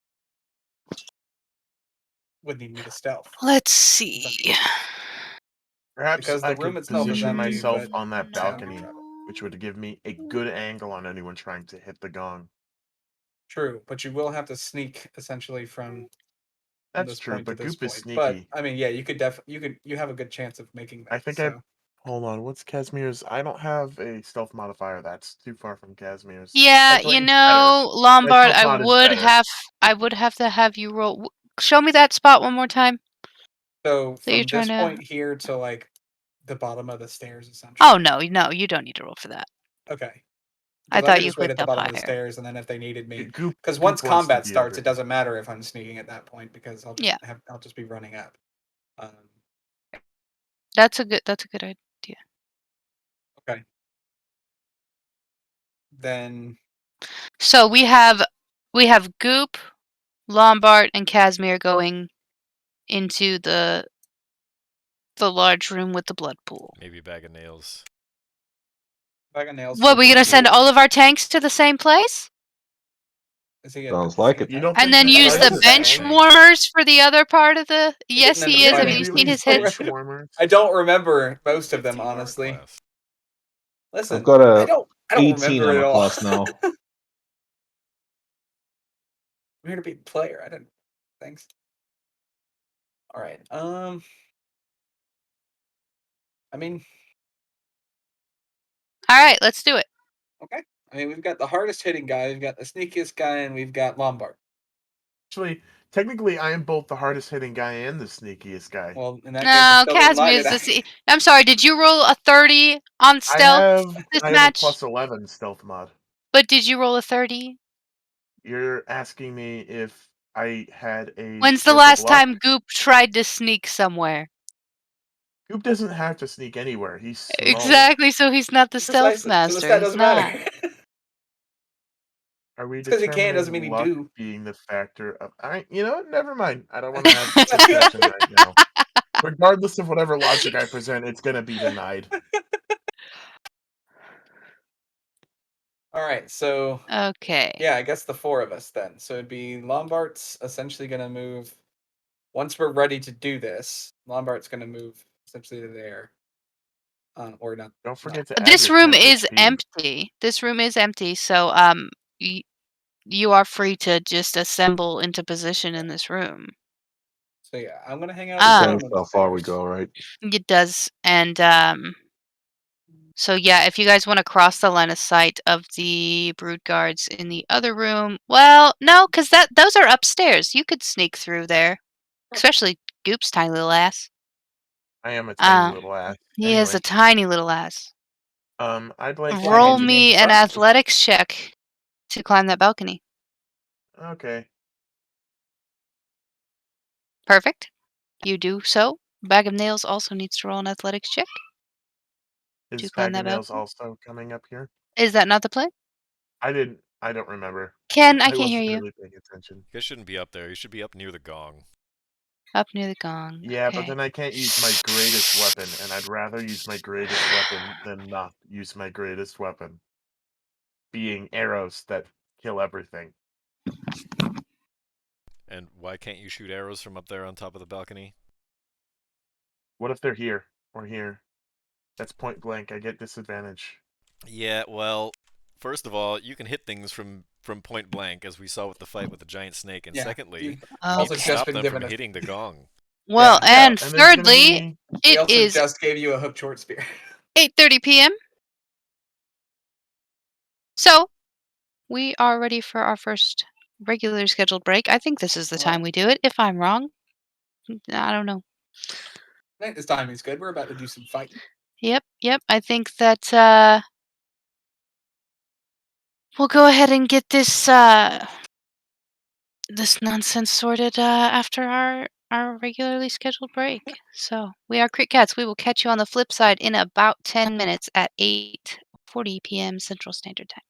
me to stealth. Let's see. Perhaps Because the I room could itself is position empty, myself but on that sound balcony, travel. which would give me a good angle on anyone trying to hit the gong. True, but you will have to sneak essentially from That's this true, point to but this Goop is point. But sneaky. I mean, yeah, you have a good chance of making that. I think so. Hold on, what's Casimir's? I don't have a stealth modifier. That's too far from Casimir's. Yeah, Actually, you it's better. know, Lombard, stealth mod is better. I would have to have you roll. Show me that spot one more time. So So you're from trying this to. point here to like the bottom of the stairs, essentially. Oh no, you don't need to roll for that. Okay. I Because I thought could you just wait at clicked the up bottom of the higher. stairs, and then if they needed me, Goop. because once Goop wants to combat be starts, over it doesn't matter if I'm sneaking at that point because I'll just Yeah. I'll just be running up. That's a good idea. Okay. Then So we have Goop, Lombard, and Casimir going into the large room with the blood pool. Maybe a bag of nails. bag of nails. What, for we blood gonna send pool. all of our tanks to the same place? Sounds like it. You don't And think then the use size the of bench tank- warmers for the other part of the. We're Yes, getting into he is. Have fighting. you do seen these his bench hits? warmers? I don't remember most of It's them, team armor honestly. class. Listen, I've got I a don't 18 remember it armor all. class now. I'm here to be a player. I didn't. Thanks. All right. I mean, All right, let's do it. okay. I mean, we've got the hardest hitting guy, we've got the sneakiest guy, and we've got Lombard. Actually, technically, I am both the hardest hitting guy and the sneakiest guy. Well, in that case, No, it still doesn't lie to Casimir's that. I'm sorry. Did you roll a 30 on stealth this I have a match? plus 11 stealth mod. But did you roll a 30? You're asking me if I had a. When's the stroke of last luck? time Goop tried to sneak somewhere? Goop doesn't have to sneak anywhere. He's slow. Exactly, so he's not the stealth Precisely. So master. the stat He's doesn't not. matter. Are we 'cause he can determining doesn't mean he luck do. being the factor of? You know, never mind. I don't want to have this discussion right now. Regardless of whatever logic I present, it's gonna be denied. All right, so Okay. yeah, I guess the four of us then. So it'd be Lombard's essentially going to move. Once we're ready to do this, Lombard's going to move essentially to there. Or not. Don't No. forget to add This your room temp is HP. empty. This room is empty, so you are free to just assemble into position in this room. So yeah, I'm going to hang out at the Depends bottom of the how far we stairs. go, right? It does, and so yeah, if you guys want to cross the line of sight of the brood guards in the other room, well, no, because those are upstairs. You could sneak through there, especially Goop's tiny little ass. I am a tiny Uh, little ass. he is Anyway, a tiny little ass. I'd like Flying Roll engine me ain't the an fun. athletics check to climb that balcony. Okay. Perfect. You do so. Bag of Nails also needs to roll an athletics check. Is climb Bag of that Nails balcony? also coming up here? Is that not the plan? I don't remember. Ken, I I can't hear wasn't you. really paying attention. You guys shouldn't be up there. You should be up near the gong. Up near the gong. Yeah, okay. but then I can't use my greatest weapon, and I'd rather use my greatest weapon than not use my greatest weapon. Being arrows that kill everything. And why can't you shoot arrows from up there on top of the balcony? What if they're here or here? That's point blank. I get disadvantage. Yeah, well, first of all, you can hit things from point blank, as we saw with the fight with the giant snake, and Yeah, secondly, you you also need to just stop been them given from a- hitting the gong. Well, Yeah. and and there's gonna thirdly, be- We it also is just gave you a hooked short spear. 8:30 p.m. So we are ready for our first regular scheduled break. I think this is the time we do it. If I'm wrong, I don't know. I think this timing's good. We're about to do some fighting. Yep. I think that we'll go ahead and get this this nonsense sorted after our regularly scheduled break. So we are Crit Cats. We will catch you on the flip side in about 10 minutes at 8:40 p.m. Central Standard Time.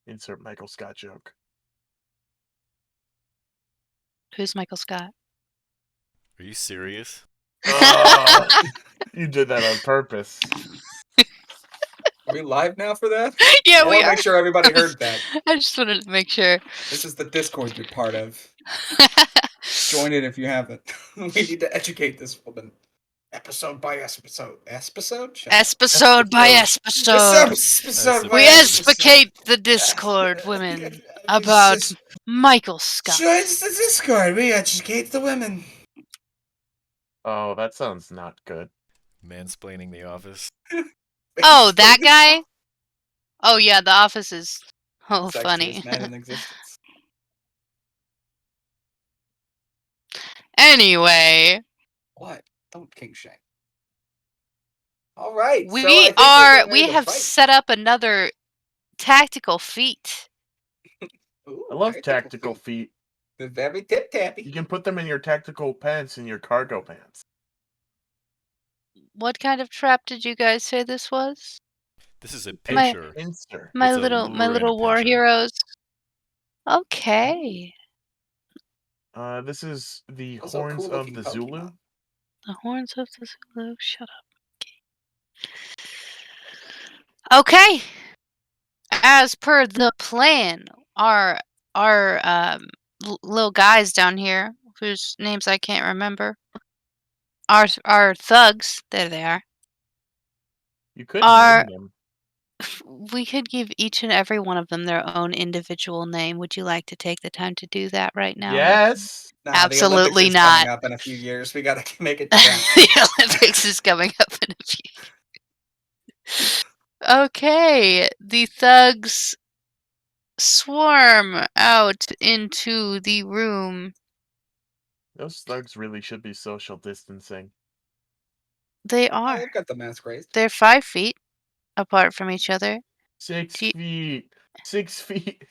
Insert Michael Scott joke. Who's Michael Scott? Are you serious? Oh, you did that on purpose. Are we live now for that? Yeah, I we want to are. make sure everybody heard that. I just wanted to make sure. This is the Discord you're part of. Join it if you haven't. We need to educate this woman. Episode by episode. Episode? Shut up. Episode by episode. Episode by We episode. explicate the Discord women about Michael Scott. Joins the Discord. We educate the women. Oh, that sounds not good. Mansplaining the office. Oh, that guy? Oh, yeah, The Office is funny. Sexiest man in existence. Anyway, What? Don't king shame. All right. so I we think we're getting ready to have fight. set up another tactical feat. Ooh, I love tactical feet. They're very tip tappy. You can put them in your tactical pants and your cargo pants. What kind of trap did you guys say this was? This is a My- pincher. Pincer. My It's a little lure and a little war pincher. heroes. Okay. This is the Also horns of cool-looking the Zulu. Pokemon. The horns of the Zulu. Shut up. Okay. As per the plan, our little guys down here, whose names I can't remember, our thugs. There they are. You could Are name them. we could give each and every one of them their own individual name. Would you like to take the time to do that right now? Yes. Nah, Absolutely the Olympics is not. coming up in a few years. We gotta make it count. The Olympics is coming up in a few. Okay, the thugs swarm out into the room. Those thugs really should be social distancing. They Oh, are. they've got the mask raised. They're 5 feet apart from each other. 6 Gee- feet. 6 feet.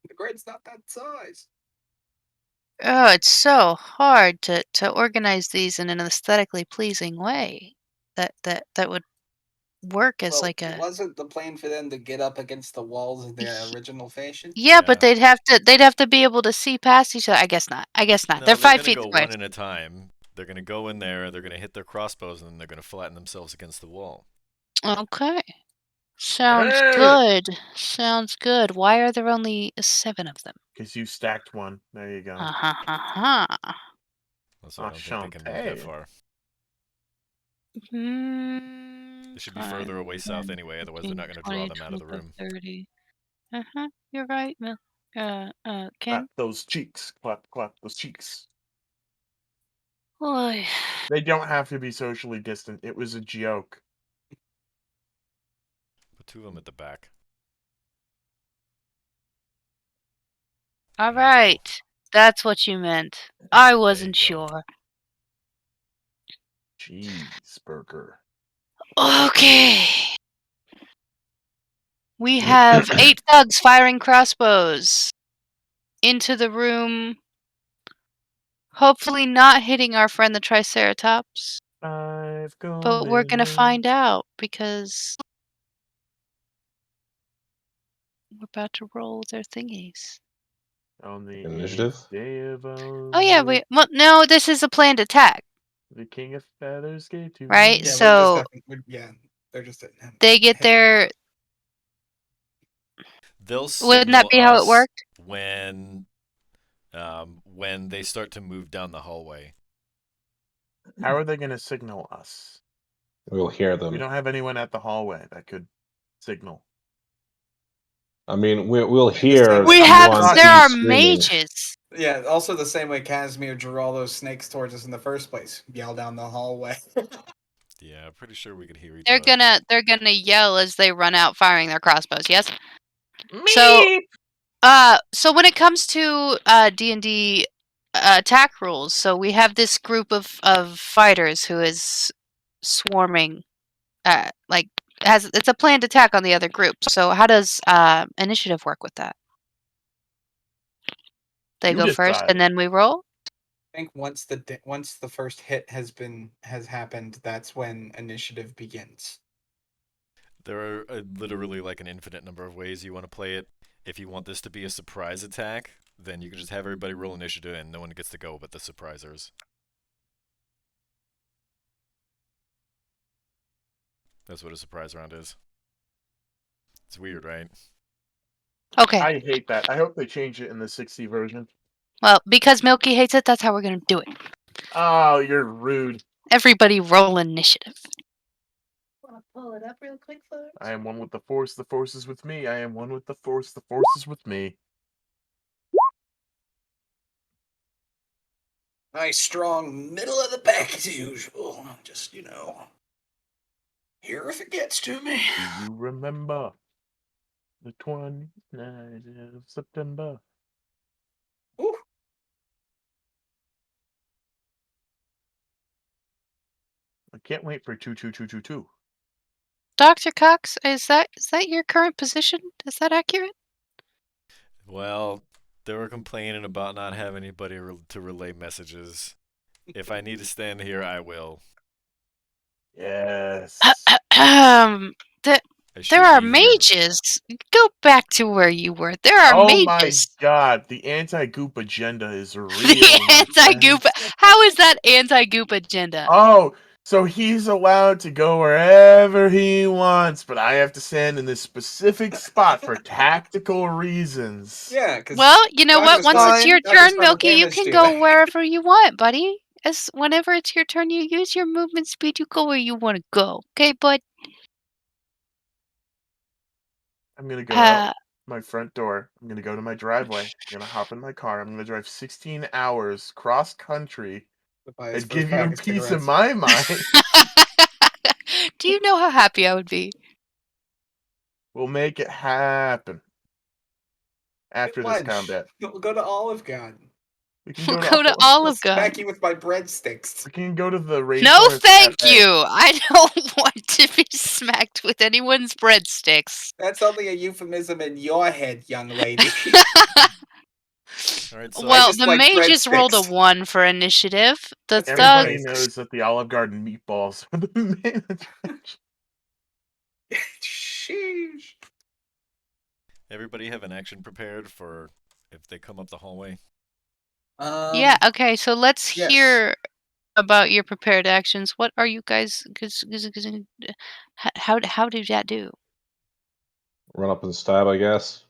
The grid's not that size. Oh, it's so hard to organize these in an aesthetically pleasing way. That would work as Well, like a wasn't the plan for them to get up against the walls of their original fashion? yeah, but Yeah. they'd have to be able to see past each other. I guess not. No, They're they're 5 gonna feet go square. one at a time. They're gonna go in there, they're gonna hit their crossbows, and then they're gonna flatten themselves against the wall. Okay. Sounds Hey! good. Sounds good. Why are there only 7 of them? Because you stacked one. There you go. Ha ha ha ha. So I don't think they can move that Shantae. far. Hmm. They should be further away south anyway, otherwise they're not gonna draw 20, them out of the room. 30. You're right, Mil. Ken? Clap those cheeks. Clap, clap those cheeks. Boy. They don't have to be socially distant. It was a joke. Put 2 of them at the back. All There you go. right. That's what you meant. I There wasn't you go. sure. Cheeseburger. Okay. We have 8 thugs firing crossbows into the room. Hopefully not hitting our friend the Triceratops. 5 golden But we're gonna rings find out because we're about to roll their thingies. on the Initiative? 8th day of Oh yeah, August, no, this is a planned attack, the King of Feathers gave to right? me. Yeah, So they're just hitting him. they get their. They'll Wouldn't that signal be how it us worked? when they start to move down the hallway. How are they going to signal us? We'll hear We them. don't have anyone at the hallway that could signal. I mean, we'll the hear. same We way have. everyone There sees are screaming. mages. Yeah, also the same way Casimir drew all those snakes towards us in the first place. Yell down the hallway. Yeah, I'm pretty sure we could hear each They're other. gonna yell as they run out firing their crossbows. Yes. Meep! So when it comes to D&D attack rules, so we have this group of fighters who is swarming, it's a planned attack on the other group. So how does initiative work with that? They You go first decide. and then we roll. I think once the first hit has happened, that's when initiative begins. There are literally like an infinite number of ways you want to play it. If you want this to be a surprise attack, then you can just have everybody roll initiative and no one gets to go but the surprisers. That's what a surprise round is. It's weird, right? Okay. I hate that. I hope they change it in the 60 version. Well, because Milky hates it, that's how we're gonna do it. Oh, you're rude. Everybody roll initiative. Want to pull it up real quick, folks? I am one with the force is with me. I am one with the force is with me. Nice, strong middle of the pack as usual. Just, here if it gets to me. Do you remember the 29th of September? Ooh. I can't wait for 22222. Dr. Cox, is that your current position? Is that accurate? Well, they were complaining about not having anybody to relay messages. If I need to stand here, I will. Yes. I should There are be here. mages. Go back to where you were. There are Oh my mages. god, the anti-goop agenda is real. The my anti-goop. friends. How is that anti-goop agenda? Oh, so he's allowed to go wherever he wants, but I have to stand in this specific spot for tactical reasons. Yeah, because Well, you know what? Once it's your Dr. turn, Stein will Milky, you damage can to go you. wherever you want, buddy. Whenever it's your turn, you use your movement speed. You go where you want to go. Okay, bud? I'm gonna go out my front door. I'm gonna go to my driveway. I'm gonna hop in my car. I'm gonna drive 16 hours cross country To buy his and first give you pack of peace of cigarettes. my mind. Do you know how happy I would be? We'll make it happen after this combat. We'll go to Olive Garden. We can We'll go to go to I'll Olive smack Garden. you with my breadsticks. we can go to the rainforest. No, thank cafe. you. I don't want to be smacked with anyone's breadsticks. That's only a euphemism in your head, young lady. All right, so Well, just the like mages rolled a breadsticks. 1 for initiative. The That's Everybody thugs. knows that the Olive Garden meatballs are the main attraction. Sheesh. everybody have an action prepared for if they come up the hallway. Yeah, okay, so let's yes. hear about your prepared actions. What are you guys... How did that do? Run up and stab, I guess.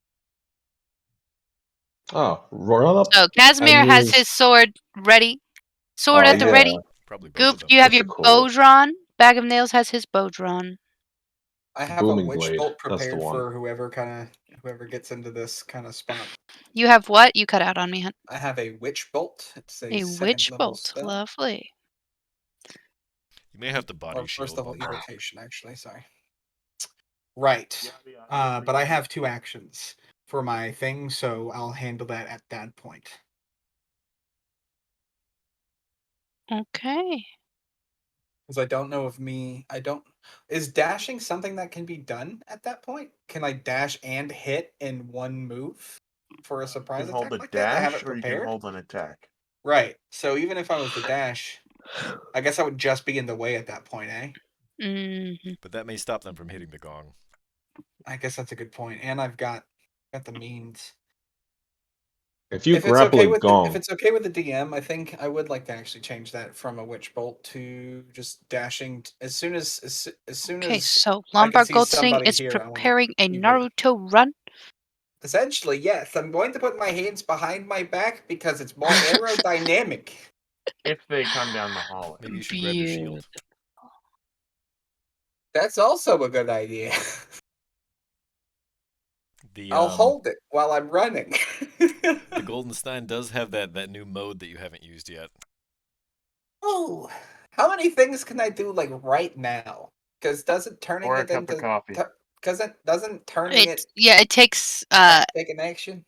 Oh, run up. So, Casimir and has use- his sword ready. Sword Oh, at the yeah. ready. Probably both Goop, of them. you have Such a your cool- bow drawn. Bag of Nails has his bow drawn. I have Booming a witch blade. bolt That's the prepared one. for whoever gets into this kind of spot. You have what? You cut out on me, hun. I have a witch bolt. It's a A second witch level bolt. spell. Lovely. You may have to body Or shield. first level Bumper. evocation, actually. Sorry. Right. But I have 2 actions for my thing, so I'll handle that at that point. Okay. Because I don't know if is dashing something that can be done at that point? Can I dash and hit in one move for a You surprise can hold attack a like that? I have dash it or you can prepared. hold an attack. Right. So even if I was to dash, I guess I would just be in the way at that point, eh? Mm-hmm. But that may stop them from hitting the gong. I guess that's a good point. And I've got the means. If you If it's grapple okay a with gong, if it's okay with the DM, I think I would like to actually change that from a witch bolt to just dashing as soon as Okay, so I can Lombard see Goldsting somebody is here, I wanna preparing a evade. Naruto run. Essentially, yes. I'm going to put my hands behind my back because it's more aerodynamic. If they come down the hallway. Maybe you should grab your shield. That's also a good idea. The I'll hold it while I'm running. the Golden Stein does have that new mode that you haven't used yet. Oh, how many things can I do like right now? Because doesn't turning Or a it cup of into coffee. doesn't turning it It takes take an action?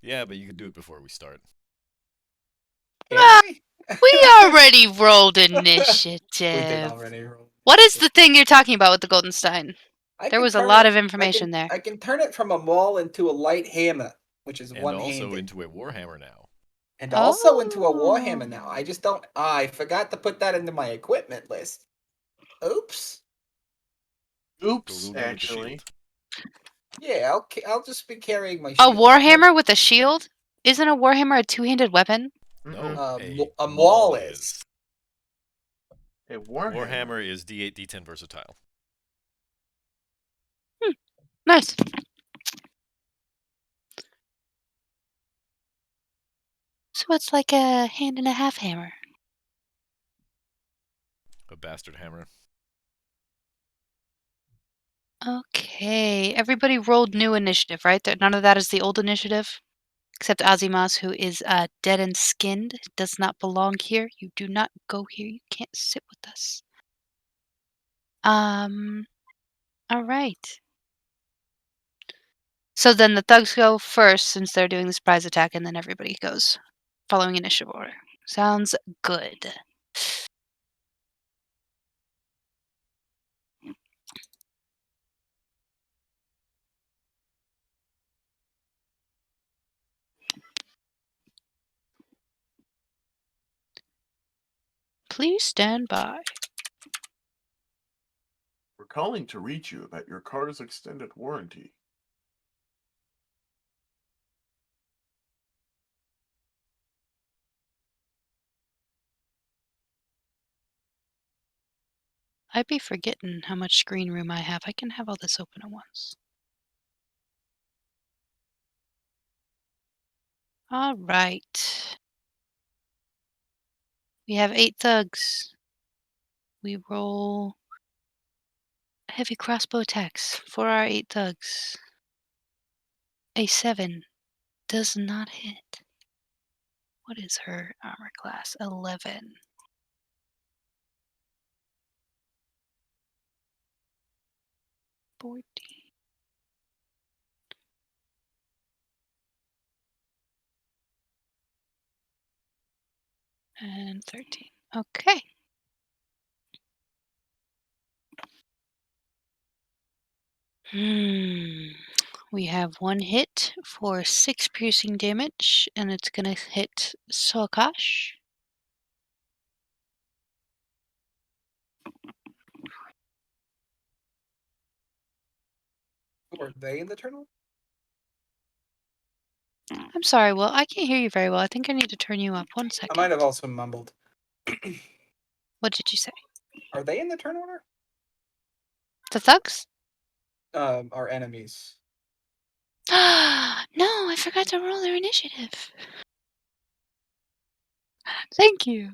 Yeah, but you can do it before we start. Can I? we already rolled initiative. We did already roll. What is the thing you're talking about with the Golden Stein? I There can was a turn lot it- of information there. I can turn it from a maul into a light hammer, which is And one-handed. also into a Warhammer now. And also into a Oh. Warhammer now. I just don't. I forgot to put that into my equipment list. Oops. Oops, Go with the actually. shield. Yeah, I'll just be carrying my A shield. warhammer with a shield? Isn't a warhammer a two-handed weapon? No, Mm-mm. A maul maul is. is. A Warhammer. Warhammer is D8, D10 versatile. Nice. So it's like a hand and a half hammer. A bastard hammer. Okay, everybody rolled new initiative, right? None of that is the old initiative? Except Azimas, who is dead and skinned, does not belong here. You do not go here. You can't sit with us. All right. So then the thugs go first since they're doing the surprise attack, and then everybody goes following initiative order. Sounds good. Please stand by. We're calling to reach you about your car's extended warranty. I'd be forgetting how much screen room I have. I can have all this open at once. All right. We have 8 thugs. We roll heavy crossbow attacks for our 8 thugs. A 7 does not hit. What is her armor class? 11. 14. And 13. Okay. We have 1 hit for 6 piercing damage, and it's gonna hit Sokash. Were they in the turtle? I'm sorry, Will. I can't hear you very well. I think I need to turn you up. 1 second. I might have also mumbled. What did you say? Are they in the turn order? The thugs? Our enemies. No, I forgot to roll their initiative. Thank you.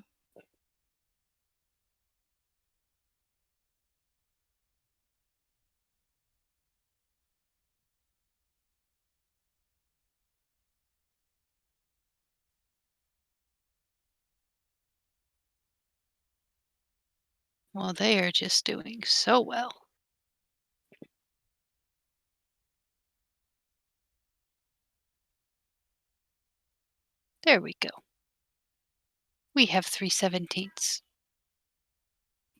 Well, they are just doing so well. There we go. We have 3 17ths.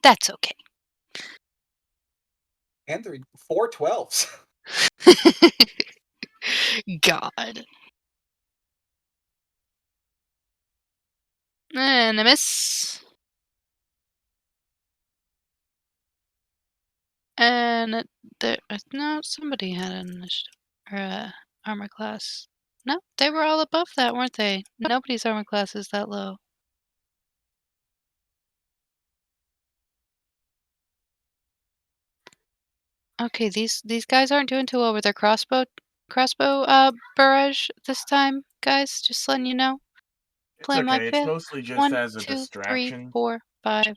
That's okay. And 4 12s. God. And a miss. And there, no, somebody had an initiative or armor class. No, they were all above that, weren't they? Nobody's armor class is that low. Okay, these guys aren't doing too well with their crossbow barrage this time, guys. Just letting you know. It's Play my okay. It's fifth. mostly just 1, as a 2, 3, distraction. 4, 5,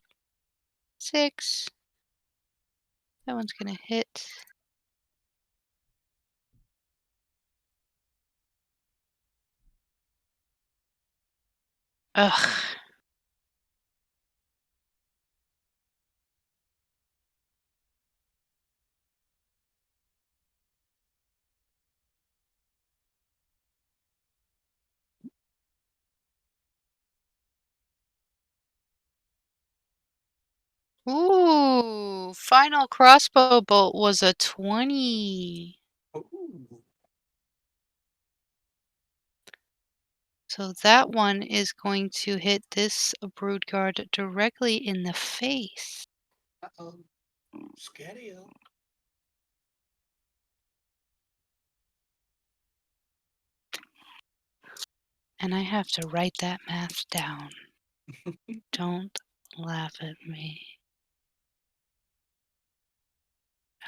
6. That one's gonna hit. Ugh. Ooh, final crossbow bolt was a 20. Ooh. So that one is going to hit this brood guard directly in the face. Uh-oh. Scary. And I have to write that math down. Don't laugh at me.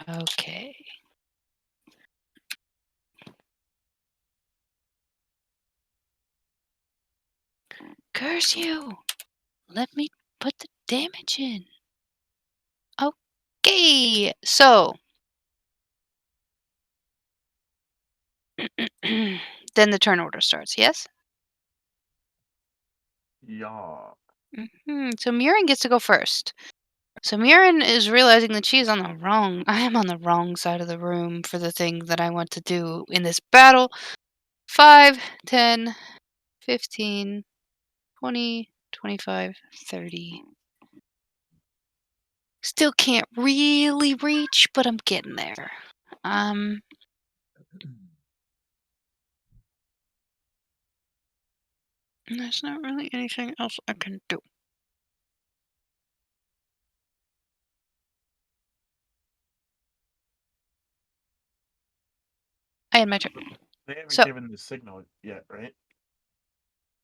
Okay. Curse you! Let me put the damage in. Okay, so. Then the turn order starts, yes? Yeah. So Murin gets to go first. So Murin is realizing that she's on the wrong. I am on the wrong side of the room for the thing that I want to do in this battle. 5, 10, 15, 20, 25, 30. Still can't really reach, but I'm getting there. There's not really anything else I can do. I had my turn. They haven't So given the signal yet, right?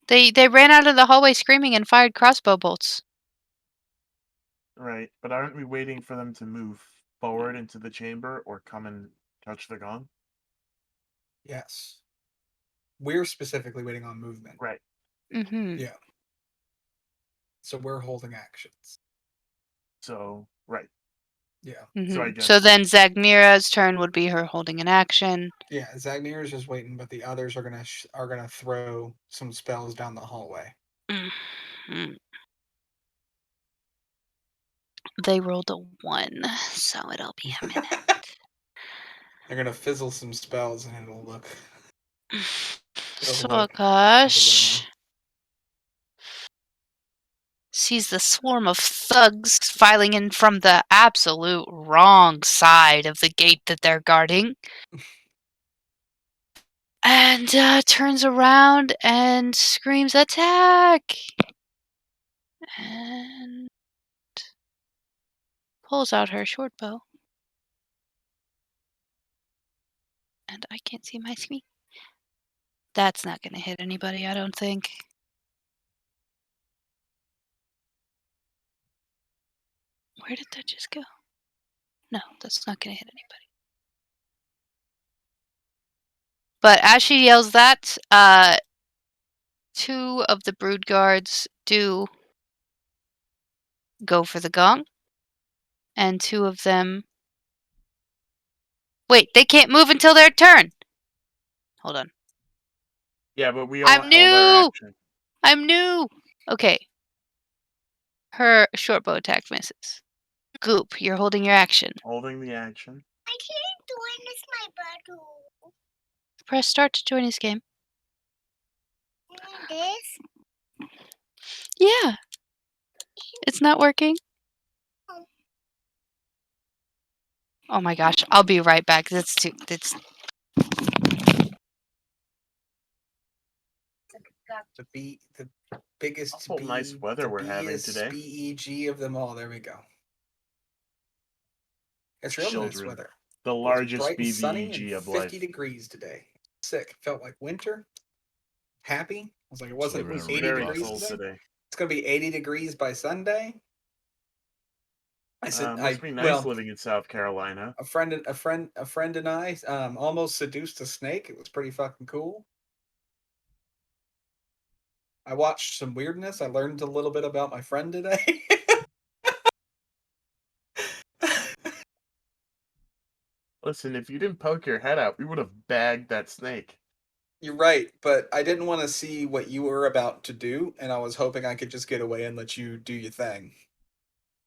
they ran out of the hallway screaming and fired crossbow bolts. Right, but aren't we waiting for them to move forward into the chamber or come and touch the gong? Yes. We're specifically waiting on movement. Right. Mm-hmm. Yeah. So we're holding actions. So, right. Yeah. So I Mm-hmm. guess. So then Zagmira's turn would be her holding an action. Yeah, Zagnir is just waiting, but the others are gonna throw some spells down the hallway. Mhm. They rolled a 1, so it'll be a minute. They're gonna fizzle some spells, and it'll look. It'll look Sokash sees the swarm of thugs filing in from the absolute wrong side of the gate that they're guarding. And turns around and screams, "Attack!" And pulls out her short bow. And I can't see my screen. That's not going to hit anybody, I don't think. Where did that just go? No, that's not going to hit anybody. But as she yells that, 2 of the brood guards do go for the gong. And 2 of them... Wait, they can't move until their turn! Hold on. Yeah, but we all I'm held our new! action. I'm new! Okay. Her short bow attack misses. Goop, you're holding your action. Holding the action. I can't join this my battle. Press start to join his game. This? Yeah. It's not working. Oh my gosh, I'll be right back. It's The biggest Awful nice weather we're having today. BEG of them all. There we go. It's real nice Children. weather. The It was largest bright and sunny BBEG and of 50 life. degrees today. Sick. Felt like winter. Happy. I was like, it wasn't. It Children was are 80 really Very degrees cold today. today. It's gonna be 80 degrees by Sunday. I said, Must be nice living in South Carolina. a friend and I almost seduced a snake. It was pretty fucking cool. I watched some weirdness. I learned a little bit about my friend today. Listen, if you didn't poke your head out, we would have bagged that snake. You're right, but I didn't want to see what you were about to do, and I was hoping I could just get away and let you do your thing.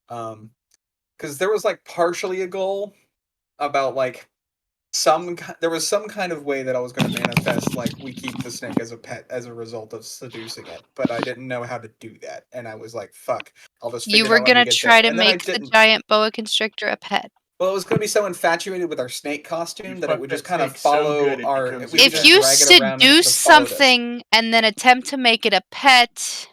Because there was like partially a goal about like there was some kind of way that I was going to manifest like we keep the snake as a pet as a result of seducing it, but I didn't know how to do that, and I was like, "Fuck, I'll just You figure it were out when we gonna get try there." to And then I make the didn't. giant boa constrictor a pet. Well, it was going to be so infatuated with our snake costume You that it fucked would that just kind of snake so follow good it our. becomes We your could If just you drag it around and it could seduce have followed us. something and then attempt to make it a pet,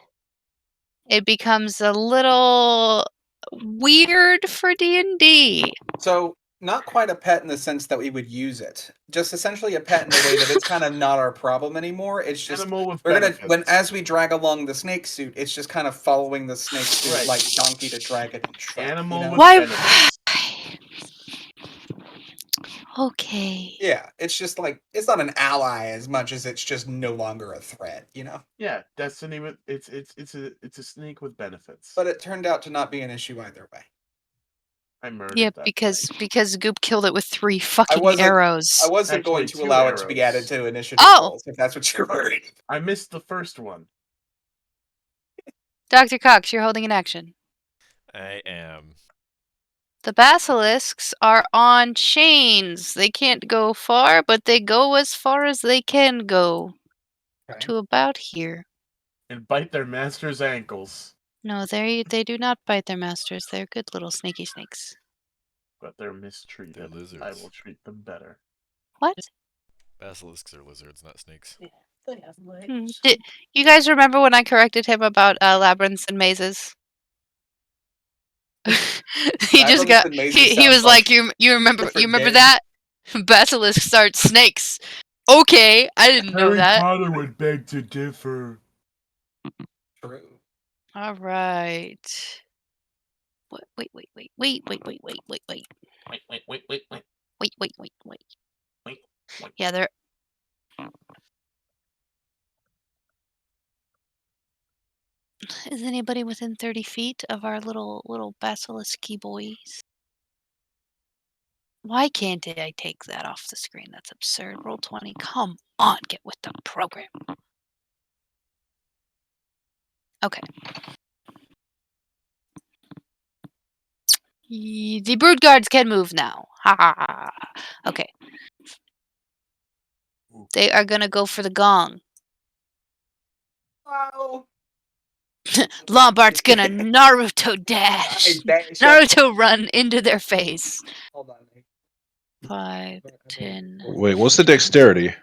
it becomes a little weird for D&D. So not quite a pet in the sense that we would use it. Just essentially a pet in the way that it's kind of not our problem anymore. It's just Animal with we're benefits. gonna as we drag along the snake suit, it's just kind of following the snake suit Right. like donkey to dragon and Shrek. Animal you know? with Why? benefits. Okay. Yeah, it's just like it's not an ally as much as it's just no longer a threat, you know. Yeah, Destiny with it's a snake with benefits. But it turned out to not be an issue either way. I murdered Yeah, that because Goop killed it with 3 I fucking wasn't arrows. going Actually, to 2 allow it to be added arrows. to initiative Oh! rolls, if that's what you're worried. I missed the first one. Dr. Cox, you're holding an action. I am. The basilisks are on chains. They can't go far, but they go as far as they can go. Okay. To about here. And bite their master's ankles. No, they do not bite their masters. They're good little sneaky snakes. But they're mistreated. They're lizards. I will treat them better. What? Basilisks are lizards, not snakes. Did you guys remember when I corrected him about labyrinths and mazes? He just Labyrinths got and mazes he sounds was like you remember different game. that? Basilisk starts snakes. Okay, I didn't know that. Potter would beg to differ. True. All right. Wait. Yeah, they're. Is anybody within 30 feet of our little basilisky boys? Why can't I take that off the screen? That's absurd. Roll 20. Come on, get with the program. Okay. The brood guards can move now. Ha ha ha. Okay. They are gonna go for the gong. Wow. Lombard's gonna Naruto dash. Naruto run into their face. Hold on. 5, 10. Wait, what's the dexterity?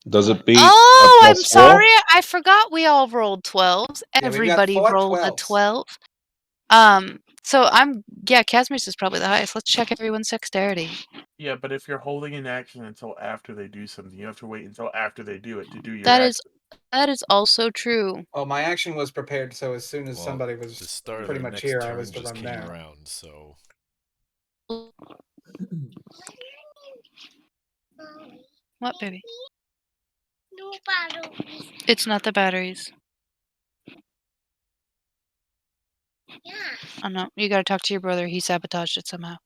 Does it beat? Oh, a I'm +4? sorry. I forgot we all rolled 12s. Yeah, we've got Everybody 4 rolled a 12s. 12. So Casimir's is probably the highest. Let's check everyone's dexterity. Yeah, but if you're holding an action until after they do something, you have to wait until after they do it to do your That action. is also true. Oh, my action was prepared, so as soon as Well, somebody was the start of pretty their much next here, I turn was to just run came now. around, so What, baby? No battle. It's not the batteries. Yeah. Oh no, you gotta talk to your brother. He sabotaged it somehow.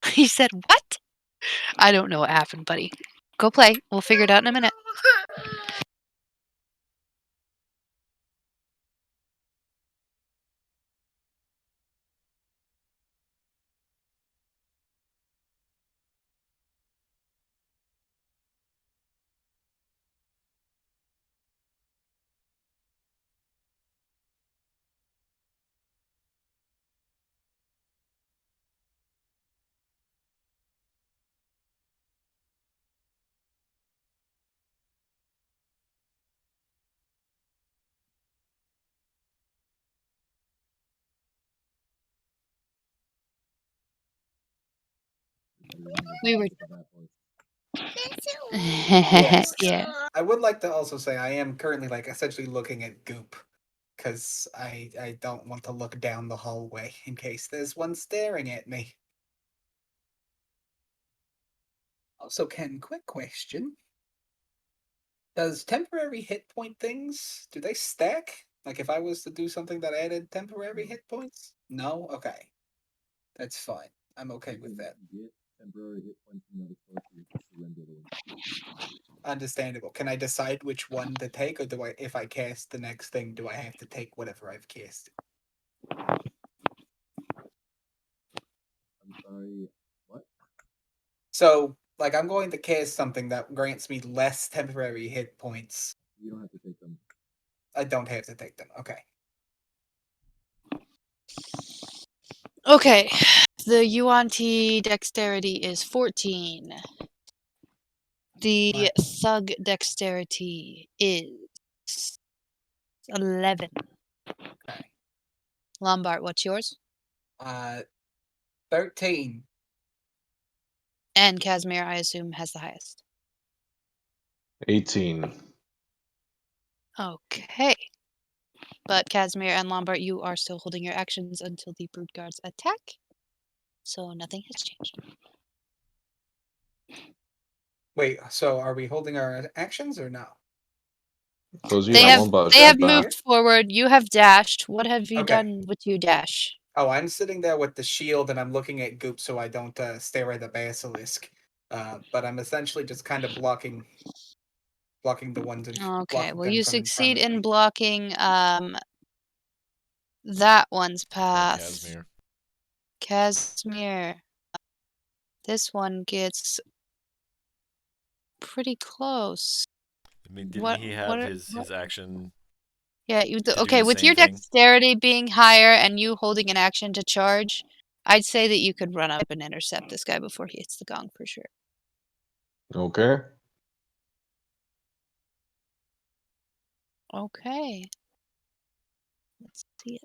He said, what? I don't know what happened, buddy. Go play. We'll figure it out in a minute. We were. Yes. Yeah. I would like to also say I am currently like essentially looking at Goop because I don't want to look down the hallway in case there's one staring at me. Also, Ken, quick question. Does temporary hit point things, do they stack? Like if I was to do something that added temporary hit points? No? Okay. That's fine. I'm okay with that. Understandable. Can I decide which one to take, or do I, if I cast the next thing, do I have to take whatever I've cast? I'm sorry, what? So, like, I'm going to cast something that grants me less temporary hit points. You don't have to take them. I don't have to take them. Okay. Okay. The Yuan-Ti dexterity is 14. The thug dexterity is 11. Okay. Lombard, what's yours? 13. And Casimir, I assume, has the highest. 18. Okay. But Casimir and Lombard, you are still holding your actions until the Brood Guards attack. So nothing has changed. Wait, so are we holding our actions or no? Because you They have have one bar they have step back. moved forward. You have dashed. What have you Okay. done with you dash? Oh, I'm sitting there with the shield and I'm looking at Goop so I don't stare at the basilisk. But I'm essentially just kind of blocking the ones in Okay, blocking well them you from in front succeed of in me. blocking that one's Poor path. Casimir. Casimir. This one gets pretty close. I mean, didn't What he what have are- his action Yeah, to do okay, the with same your thing? dexterity being higher and you holding an action to charge, I'd say that you could run up and intercept this guy before he hits the gong for sure. Okay. Okay. Let's see it.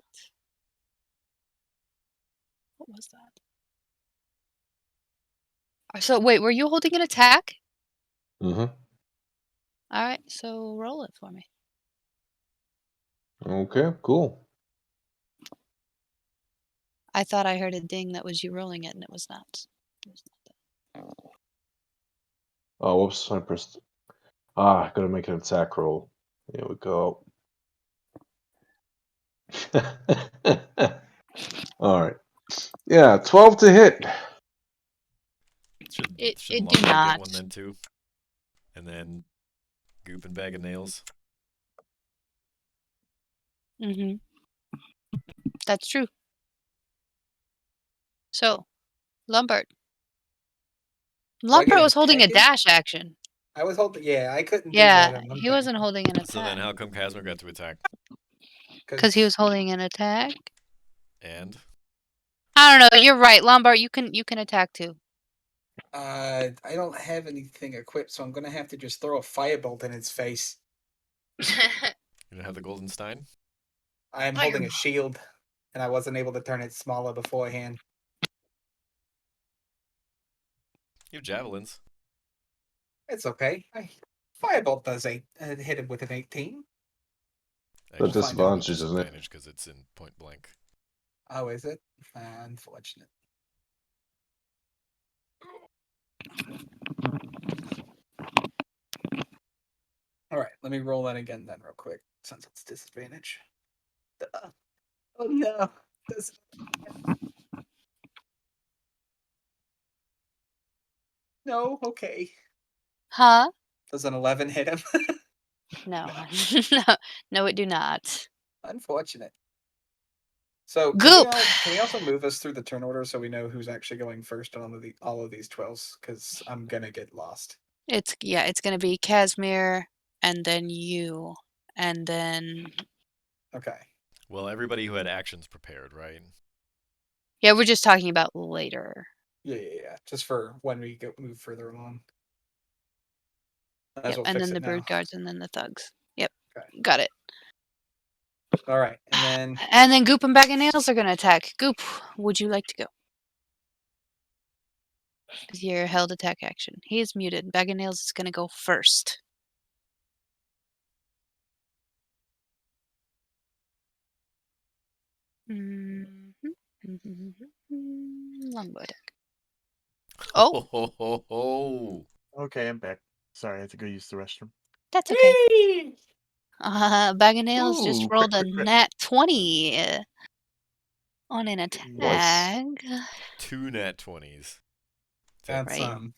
What was that? So wait, were you holding an attack? Mm-hmm. Alright, so roll it for me. Okay, cool. I thought I heard a ding that was you rolling it, and it was not. It was not that. Oh, whoops. I pressed. I gotta make an attack roll. Here we go. Alright. Yeah, 12 to hit. Should It do Lombard get not. one then too? And then Goop and Bag of Nails. Mm-hmm. That's true. So, Lombard. Do I get Lombard an was holding a attack in? dash action. I was holding. Yeah, I couldn't do Yeah, that. he wasn't holding an So then attack. how come Casimir got to attack? Because he was holding an attack. And? I don't know. You're right, Lombard. You can attack too. I don't have anything equipped, so I'm gonna have to just throw a firebolt in its face. You don't have the Golden Stein? I'm holding a shield, and I wasn't able to turn it smaller beforehand. You have javelins. It's okay. Firebolt does hit him with an 18. But Actually, find out. disadvantage, isn't it? disadvantage because it's in point blank. Oh, is it? Unfortunate. All right, let me roll that again then, real quick, since it's disadvantage. Oh no! No. Okay. Huh? Does an 11 hit him? No. No, it do not. Unfortunate. So Goop! can we also move us through the turn order so we know who's actually going first on all of these 12s? Because I'm gonna get lost. It's gonna be Casimir, and then you, and then Okay. Well, everybody who had actions prepared, right? yeah, we're just talking about later. Yeah. Just for when we move further along. Might as Yep, well and fix then it the now. Brood Guards, and then the Thugs. Yep, Okay. got it. All right, and then And then Goop and Bag of Nails are gonna attack. Goop, would you like to go? With your held attack action. He is muted. Bag of Nails is gonna go first. Longbow attack. Oh, Ho, ho, ho. Okay, I'm back. Sorry, I had to go use the restroom. that's okay. Bag of Nails just Ooh, rolled a crit. nat 20 on an Nice. attack. 2 nat 20s. that's Right.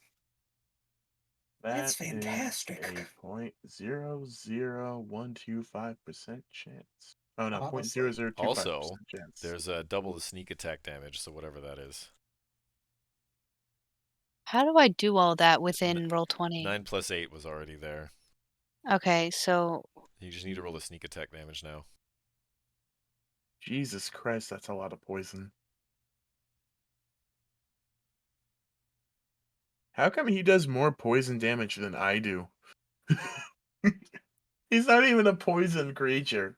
That's That is fantastic. a 0.00125% chance. Oh no, Honestly. 0.0025% Also, chance. there's a double the sneak attack damage, so whatever that is. How do I do all that within roll 20? 9 plus 8 was already there. Okay, so You just need to roll the sneak attack damage now. Jesus Christ, that's a lot of poison. How come he does more poison damage than I do? He's not even a poison creature.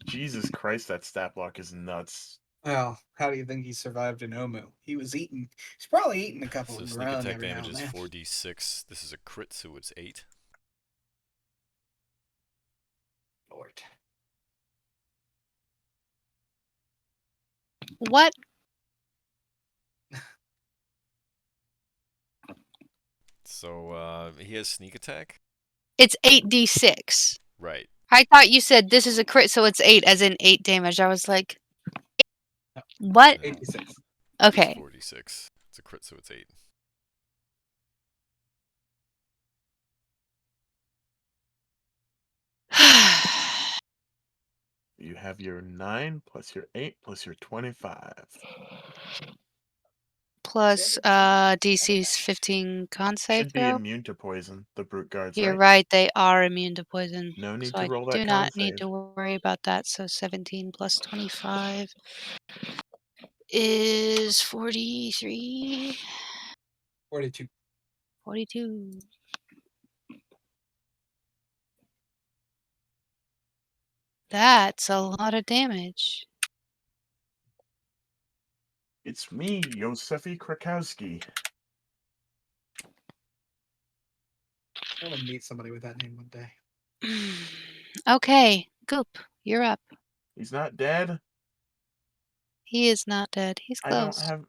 Jesus Christ, that stat block is nuts. Well, how do you think he survived in Omu? He's probably eating a couple So of sneak grun attack every now damage and is then. 4d6. This is a crit, so it's 8. Lord. What? So he has sneak attack? It's 8d6. Right. I thought you said this is a crit, so it's 8, as in 8 damage. I was like, No. what? 86. Okay. 4d6. It's a crit, so it's 8. You have your 9 plus your 8 plus your 25. Plus DC's 15 con save Should be throw. immune to poison, the brute guards, You're right? right, they are immune to poison. No need So to I roll that do con not need save. to worry about that. So 17 plus 25 is 43. 42. 42. That's a lot of damage. It's me, Yosefi Krakowski. I want to meet somebody with that name one day. Okay, Goop, you're up. He's not dead. He is not dead. He's I don't close. have.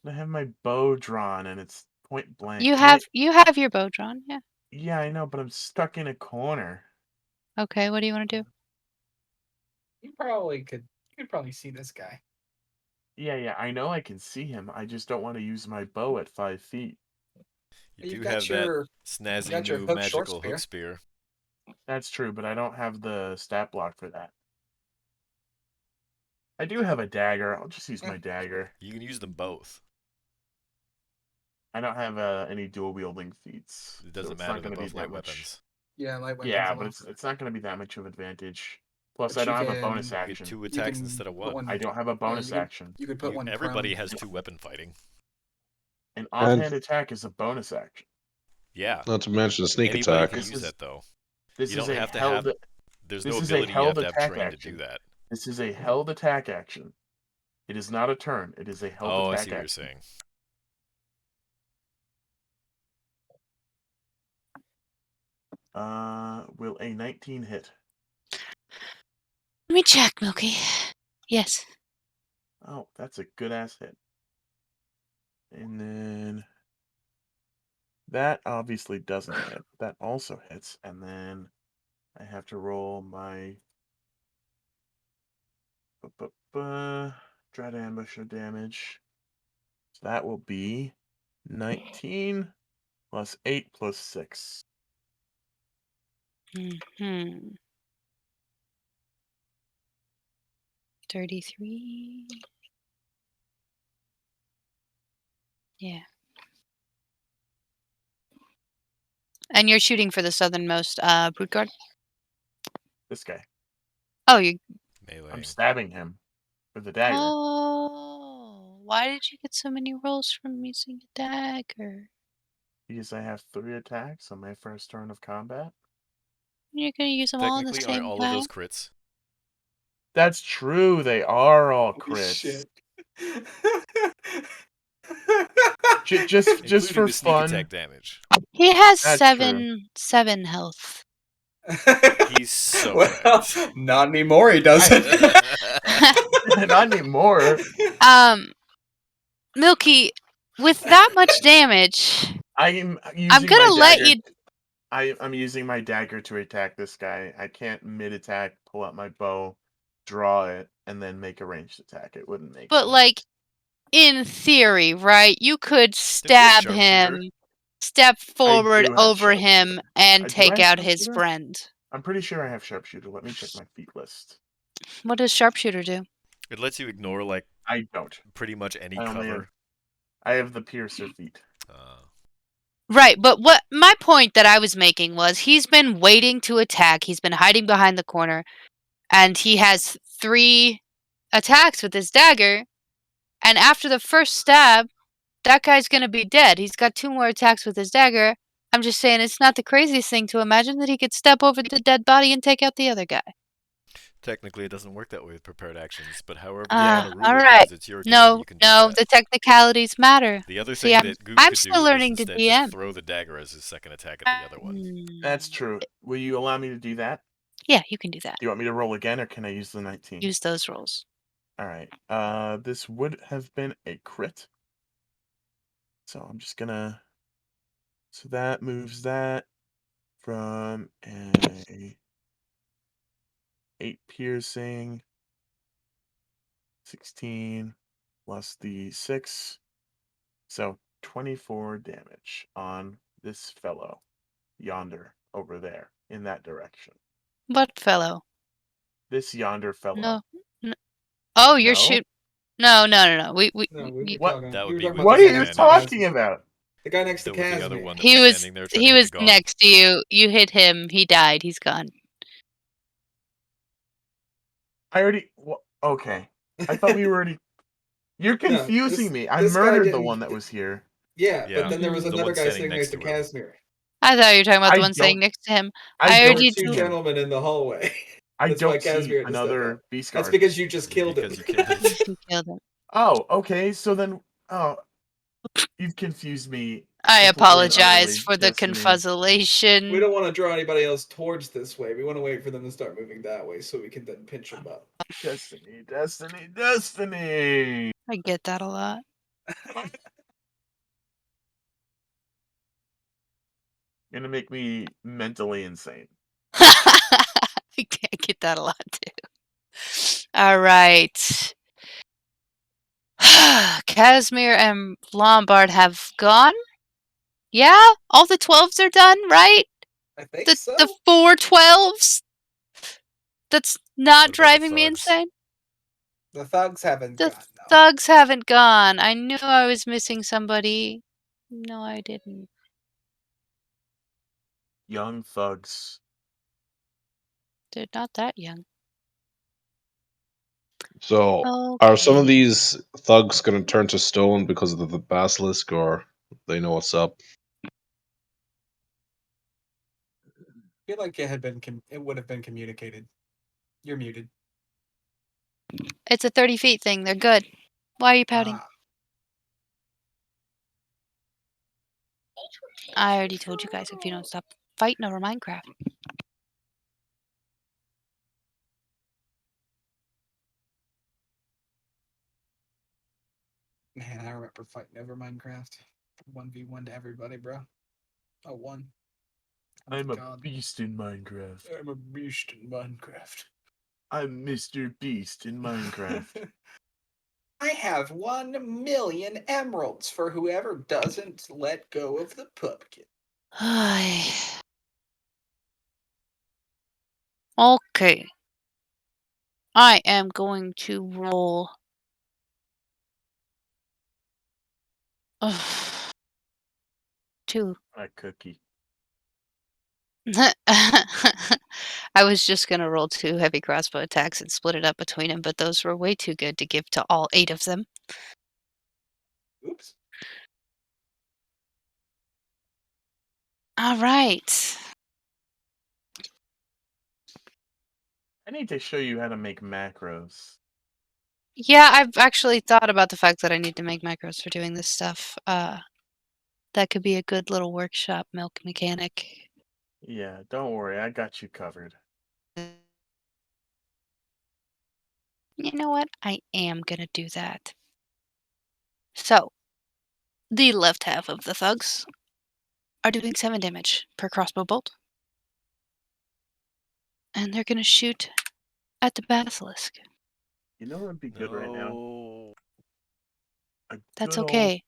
I have my bow drawn and it's point blank. You Wait, have your bow drawn, yeah. yeah, I know, but I'm stuck in a corner. Okay, what do you want to do? You could probably see this guy. Yeah, I know I can see him. I just don't want to use my bow at 5 feet. You You've do got have your- that snazzy got your new hook short magical hook spear. That's true, but I don't have the stat block for that. I do have a dagger. I'll just use my dagger. You can use them both. I don't have any dual wielding feats. It so doesn't it's matter, not they're going to be both that light much. weapons. Yeah, light weapons. Yeah, a but lot. it's not going to be that much of advantage. Plus, But I don't you have a bonus can- You get action. 2 You attacks can instead of put 1. I don't have a bonus action. You could put one. Everybody prone. has 2 weapon fighting. An offhand attack is a bonus action. Yeah. Not to mention sneak Anybody attack. can This use is- that, though. This You is don't a have to held. have... There's This no is a ability you have held to have attack trained to action. do that. This is a held attack action. It is not a turn. It is a held Oh, I attack see what you're action. saying. Will a 19 hit? Let me check, Milky. Yes. Oh, that's a good ass hit. And then that obviously doesn't hit. That also hits. And then I have to roll my dread ambusher damage. So that will be 19 plus 8 plus 6. Hmm. 33. Yeah. And you're shooting for the southernmost brute guard? This guy. Oh, you. Melee. I'm stabbing him with the dagger. Oh, why did you get so many rolls from using a dagger? Because I have 3 attacks on my first turn of combat. You're gonna use them all in the Technically, same aren't all of those round? crits? That's true. They are all Holy crits. shit. Just Including for the sneak fun. attack damage. He has That's true. seven health. He's so well, wrecked. not anymore. He doesn't. Not anymore. Milky, with that much damage, I'm using I'm gonna my let dagger. you. I'm using my dagger to attack this guy. I can't mid-attack pull out my bow, draw it, and then make a ranged attack. It wouldn't make But sense. like, in theory, right? You could There's no stab sharpshooter. him, step forward do have over him, sharpshooter. and Do I take have out his sharpshooter? friend. I'm pretty sure I have sharpshooter. Let me check my feat list. What does sharpshooter do? It lets you ignore, like, I don't. pretty much any I only cover. I have the piercer feat. Right, but what my point that I was making was he's been waiting to attack. He's been hiding behind the corner, and he has 3 attacks with his dagger. And after the first stab, that guy's gonna be dead. He's got 2 more attacks with his dagger. I'm just saying it's not the craziest thing to imagine that he could step over the dead body and take out the other guy. Technically, it doesn't work that way with prepared actions, but however you Yeah. want to rule All it, right. because it's your game, No, you can do no, that. the technicalities matter. The other See, thing that Goop I'm could still do is learning to instead just DM. throw the dagger as his second attack at the other one. That's true. Will you allow me to do that? Yeah, you can do that. Do you want me to roll again, or can I use the 19? Use those rolls. All right. This would have been a crit. So I'm just gonna. So that moves that from a 8 piercing, 16 plus the 6. So 24 damage on this fellow yonder over there in that direction. What fellow? This yonder fellow. No. no. Oh, you're No? shoot. No. No. We No, we were you- What? talking. That we would were be talking with about What the are guy you next to talking Casimir. about? The guy next to That was the other Casimir. one that he was was standing there trying to he hit was the gong. next to you. You hit him. He died. He's gone. I already. Okay. I thought we were already. You're No, confusing me. I this guy murdered the didn't. one that was here. Yeah, Yeah, but then there was Mm-mm. the another one guy standing sitting next next to to him. Casimir. I thought you were talking about I the one sitting don't. next to him. I There don't were already two see told. him. gentlemen in the hallway. I That's why don't see Casimir had to step another out. beast That's guard. because you just killed Because him. you killed him. Yes, you killed him. Oh, okay. So then, you've confused me. I Completely and apologize utterly, for the Destiny. We confuzzlation. don't want to draw anybody else towards this way. We want to wait for them to start moving that way so we can then pinch them up. Destiny, Destiny, Destiny. I get that a lot. You're gonna make me mentally insane. I get that a lot too. All right. Casimir and Lombard have gone. Yeah, all the 12s are done, right? I think The so. the 4 12s. That's not What about the driving me thugs? insane. The thugs haven't The gone. No. thugs haven't gone. I knew I was missing somebody. No, I didn't. Young thugs. They're not that young. So, are some of Okay. these thugs going to turn to stone because of the basilisk, or they know what's up? I feel like it would have been communicated. You're muted. It's a 30 feet thing. They're good. Why are you pouting? Ah, I already told you guys if you don't stop fighting over Minecraft. man, I remember fighting over Minecraft. 1v1 to everybody, bro. Oh, one. I'm a God. beast in Minecraft. I'm a beast in Minecraft. I'm Mr. Beast in Minecraft. I have 1,000,000 emeralds for whoever doesn't let go of the pumpkin. Okay. I am going to roll. Two. A cookie. I was just gonna roll 2 heavy crossbow attacks and split it up between them, but those were way too good to give to all 8 of them. Oops. All right. I need to show you how to make macros. Yeah, I've actually thought about the fact that I need to make macros for doing this stuff. That could be a good little workshop milk mechanic. Yeah, don't worry, I got you covered. You know what? I am gonna do that. So, the left half of the thugs are doing 7 damage per crossbow bolt. And they're gonna shoot at the basilisk. You know what would be good right now? No. A That's good old, okay.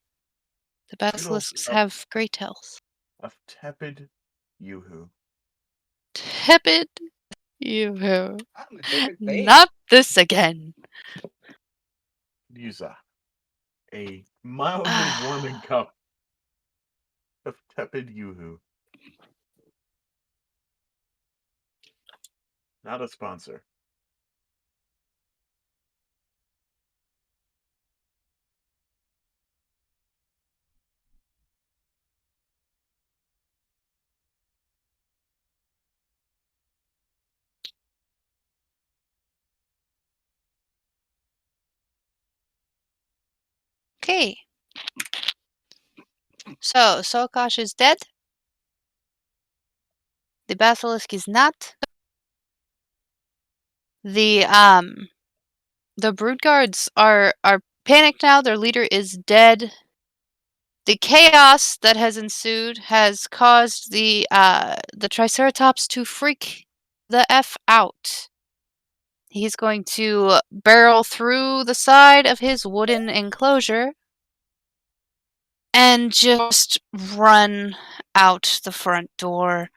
The good old basilisks cup have great health. of tepid yoo-hoo. Tepid. You I'm a tepid babe. not this again. Use a mildly warming cup of tepid yoo-hoo. Not a sponsor. Okay. So, Sokosh is dead. The basilisk is not. The brood guards are panicked now. Their leader is dead. The chaos that has ensued has caused the Triceratops to freak the F out. He's going to barrel through the side of his wooden enclosure and just run out the front door,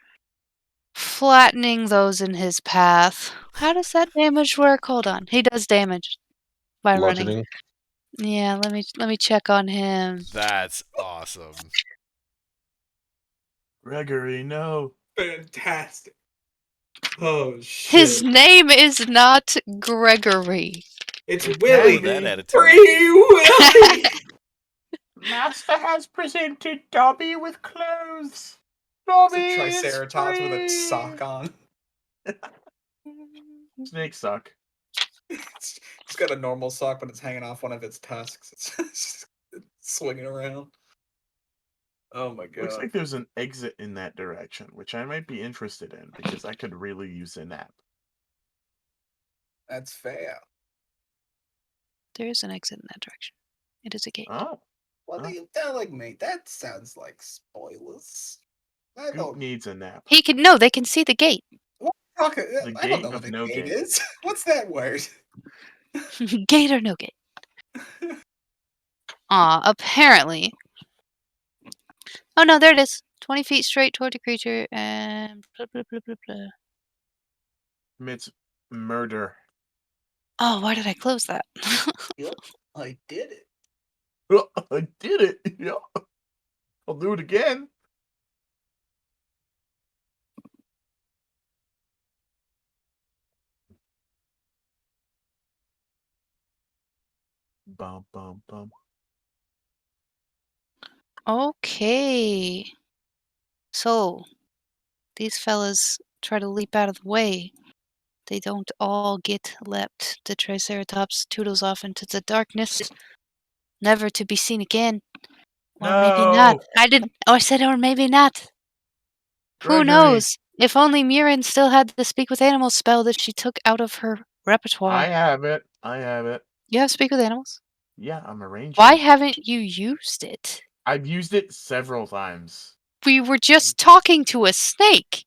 flattening those in his path. How does that damage work? Hold on. He does damage by running. Bludgeoning. Yeah, let me check on him. That's awesome. Gregory, no. Fantastic. Oh shit. His name is not Gregory. It's It Willie. can With that be. attitude. Free Willie. Master has presented Dobby with clothes. It's Dobby a is Triceratops with a free. sock on. Snake sock. It's got a normal sock, but it's hanging off one of its tusks. It's just swinging around. Oh my god. Looks like there's an exit in that direction, which I might be interested in because I could really use a nap. That's fair. There is an exit in that direction. It is a gate. Oh, What are you telling me? That sounds like spoilers. I Goop don't. needs a nap. They can see the gate. Talk, The I don't gate know of what a no gate gate. is. What's that word? Gate or no gate. Apparently. Oh no, there it is. 20 feet straight toward the creature and blah, blah, blah, blah, blah. Commits murder. Oh, why did I close that? Yep, I did it. I did it. Yeah. I'll do it again. Bum bum bum. Okay. So, these fellas try to leap out of the way. They don't all get leapt. The Triceratops toodles off into the darkness, never to be seen again. Or maybe not. No. I didn't. Oh, I said, or maybe not. Who Gregory. knows? If only Murin still had the Speak with Animals spell that she took out of her repertoire. I have it. I have it. You have Speak with Animals? Yeah, I'm arranging. Why haven't you used it? I've used it several times. We were just talking to a snake.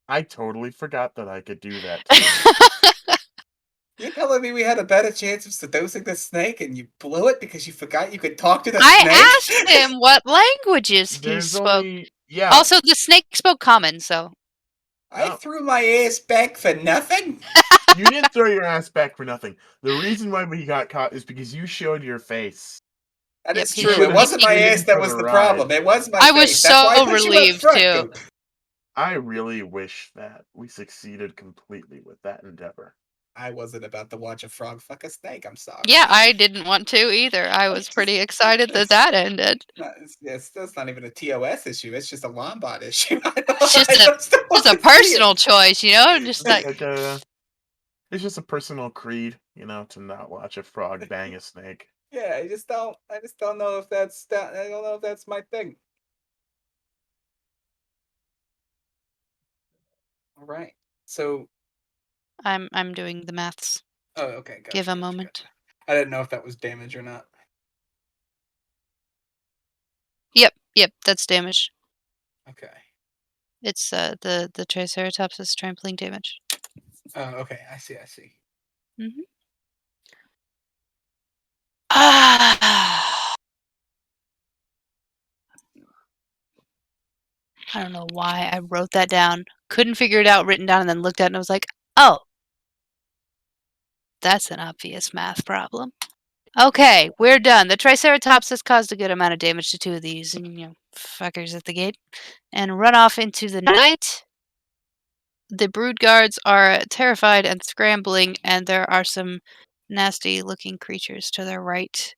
I totally forgot that I could do that too. You're telling me we had a better chance of seducing the snake and you blew it because you forgot you could talk to the snake? I asked him what languages he There's spoke. only yeah. Also, the snake spoke common, so. I No. threw my ass back for nothing? You didn't throw your ass back for nothing. The reason why we got caught is because you showed your face. That Yep, is he true. did. It wasn't my He ass didn't that for was the the ride. problem. It was my I was face. That's why I so put you up relieved, front, too. Goop. I really wish that we succeeded completely with that endeavor. I wasn't about to watch a frog fuck a snake. I'm sorry. Yeah, I didn't want to either. I was pretty excited that ended. That's not even a TOS issue. It's just a Lombard issue. It's just a personal choice, you know? Just like, It's just a personal creed, to not watch a frog bang a snake. Yeah, I just don't know if that's that. I don't know if that's my thing. All right. So. I'm doing the maths. Oh, okay. Gotcha, Give a gotcha, moment. gotcha. I didn't know if that was damage or not. Yep, that's damage. Okay. It's the Triceratops' trampling damage. Oh, okay. I see. Mm-hmm. Ah! I don't know why I wrote that down. Couldn't figure it out written down and then looked at it and I was like, oh. That's an obvious math problem. Okay, we're done. The Triceratops has caused a good amount of damage to two of these fuckers at the gate. And run off into the night. The brood guards are terrified and scrambling, and there are some nasty looking creatures to their right.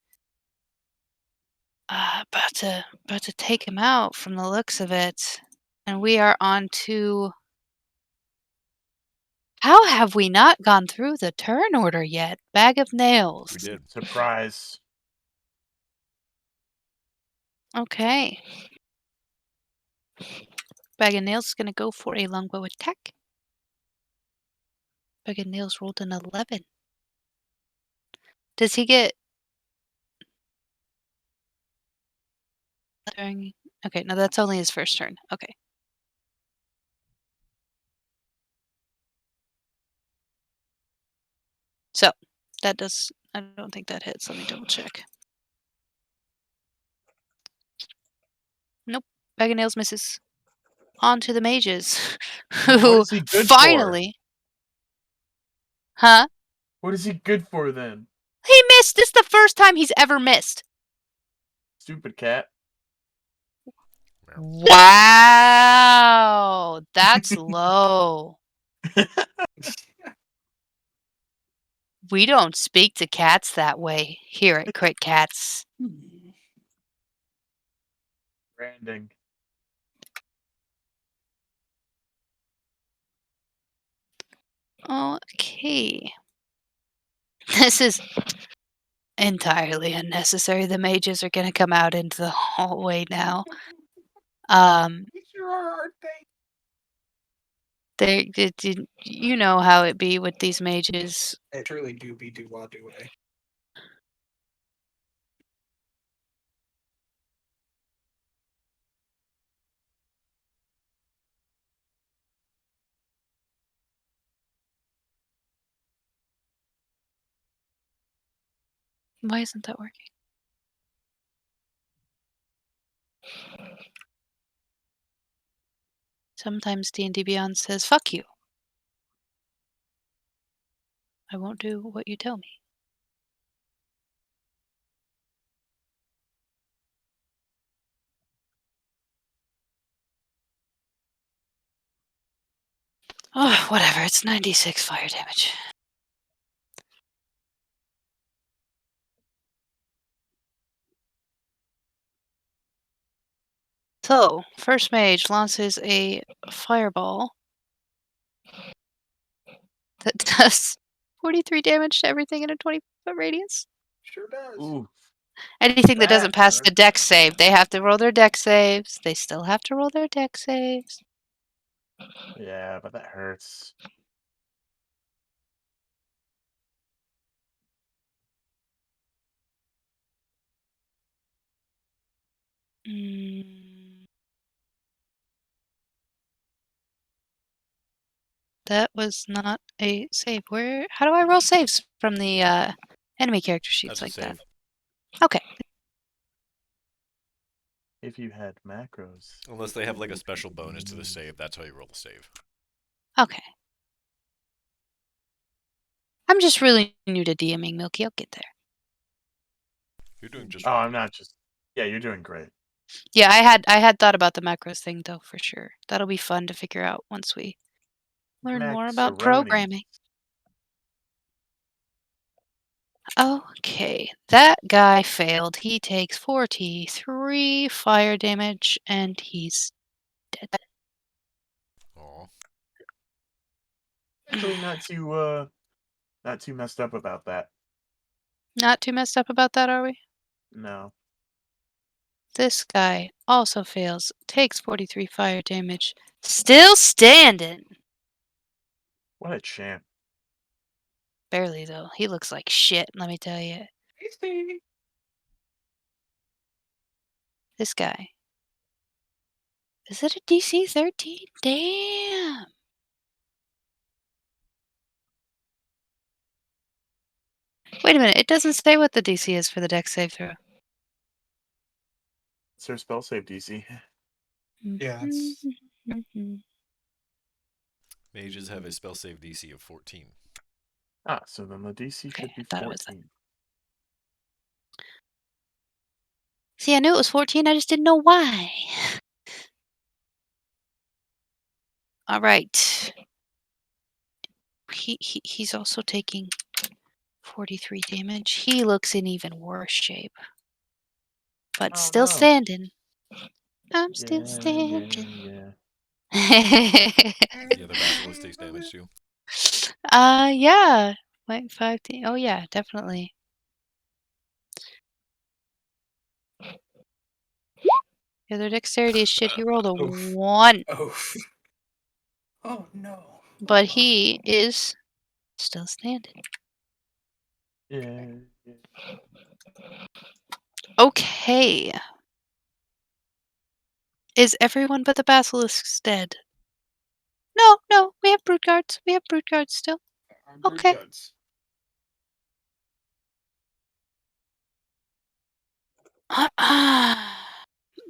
About to take him out from the looks of it. And we are on to... How have we not gone through the turn order yet? Bag of nails. We did. Surprise. Okay. Bag of Nails is going to go for a longbow attack. Bag of Nails rolled an 11. Does he get... Okay, no, that's only his first turn. Okay. So, that does... I don't think that hits. Let me double check. Nope. Bag of Nails misses. On to the mages. What Who is he good for? finally... Huh? What is he good for then? He missed! This is the first time he's ever missed. Stupid cat. Wow! That's low. We don't speak to cats that way here at Crit Cats. Branding. Okay. This is entirely unnecessary. The mages are going to come out into the hallway now. Sure aren't You know how it be with these mages. It truly do be do way. Why isn't that working? Sometimes D&D Beyond says, fuck you. I won't do what you tell me. Oh, whatever. It's 96 fire damage. So, first mage launches a fireball that does 43 damage to everything in a 20-foot radius. Sure does. Ooh. Anything that That doesn't pass the hurts. dex save, they have to roll their dex saves. They still have to roll their dex saves. Yeah, but that hurts. That was not a save. How do I roll saves from the enemy character sheets That's a like that? save. Okay. If you had macros. Unless they have like a special bonus to the save, that's how you roll the save. Okay. I'm just really new to DMing, Milky. I'll get there. You're doing just Oh, fine. I'm not just. Yeah, you're doing great. Yeah, I had thought about the macros thing though, for sure. That'll be fun to figure out once we learn more about Macaroni. programming. Okay, that guy failed. He takes 43 fire damage and he's dead. Aw. Actually, not too messed up about that. Not too messed up about that, are we? No. This guy also fails, takes 43 fire damage, still standing. What a champ. Barely though. He looks like shit, let me tell you. This guy. Is it a DC 13? Damn. Wait a minute, it doesn't say what the DC is for the dex save throw. It's her spell save DC. Yeah, it's Mages have a spell save DC of 14. Ah, so then the DC Okay, should be I thought it was 14. See, I knew it was 14, I just didn't know why. Alright. He's also taking 43 damage. He looks in even worse shape. But Oh, still no. standing. I'm still Yeah, standing. yeah. The other basilisk takes damage too. Yeah. Like 15. Oh yeah, definitely. Yeah, their dexterity is shit. He rolled a Oof. 1. Oof. Oh no. But he is still standing. Yeah. Okay. Is everyone but the basilisks dead? No, we have brood guards. We have brood guards still. Okay.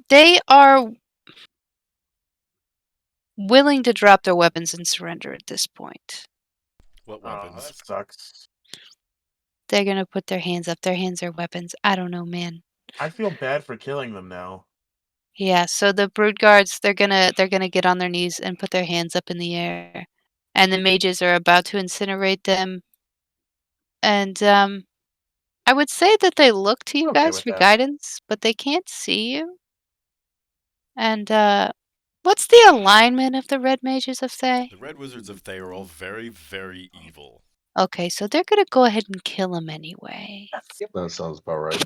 They are willing to drop their weapons and surrender at this point. What Oh, weapons? that sucks. They're gonna put their hands up. Their hands are weapons. I don't know, man. I feel bad for killing them now. Yeah, so the brood guards, they're gonna get on their knees and put their hands up in the air. And the mages are about to incinerate them. And I would say that they look to you Okay guys with for that. guidance, but they can't see you. And what's the alignment of the red mages of Thay? The Red Wizards of Thay are all very, very evil. Okay, so they're gonna go ahead and kill him anyway. That sounds about right.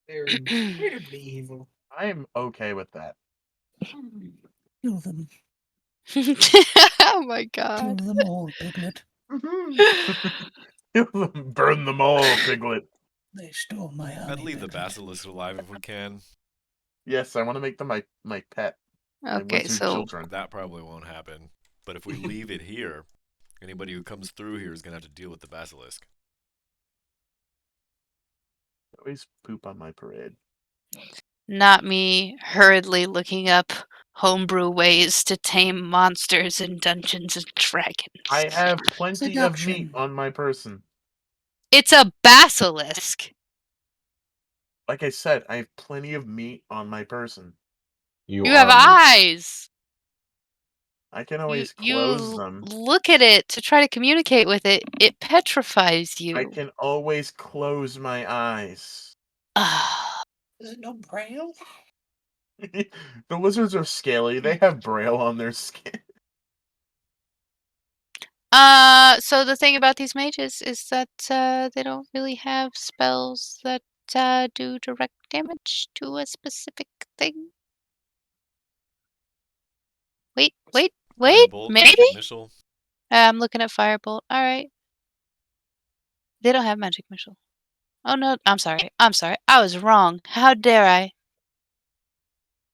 They're incredibly evil. I am okay with that. Kill them. Oh my god. Kill them all, Piglet. Burn them all, Piglet. They stole my honey. I'd leave the Piglet. basilisk alive if we can. Yes, I want to make them my pet. My Okay, wizard so children. That probably won't happen. But if we leave it here, anybody who comes through here is going to have to deal with the basilisk. Always poop on my parade. not me hurriedly looking up homebrew ways to tame monsters in Dungeons and Dragons. I have plenty of meat Seduction. on my person. It's a basilisk. Like I said, I have plenty of meat on my person. You have are meat. eyes. I can You always you close them. look at it to try to communicate with it. It petrifies you. I can always close my eyes. Ah. Is it no braille? The lizards are scaly. They have braille on their skin. So the thing about these mages is that they don't really have spells that do direct damage to a specific thing. Wait, Firebolt, maybe? magic missile. I'm looking at Firebolt. All right. They don't have magic missile. Oh no, I'm sorry. I was wrong. How dare I?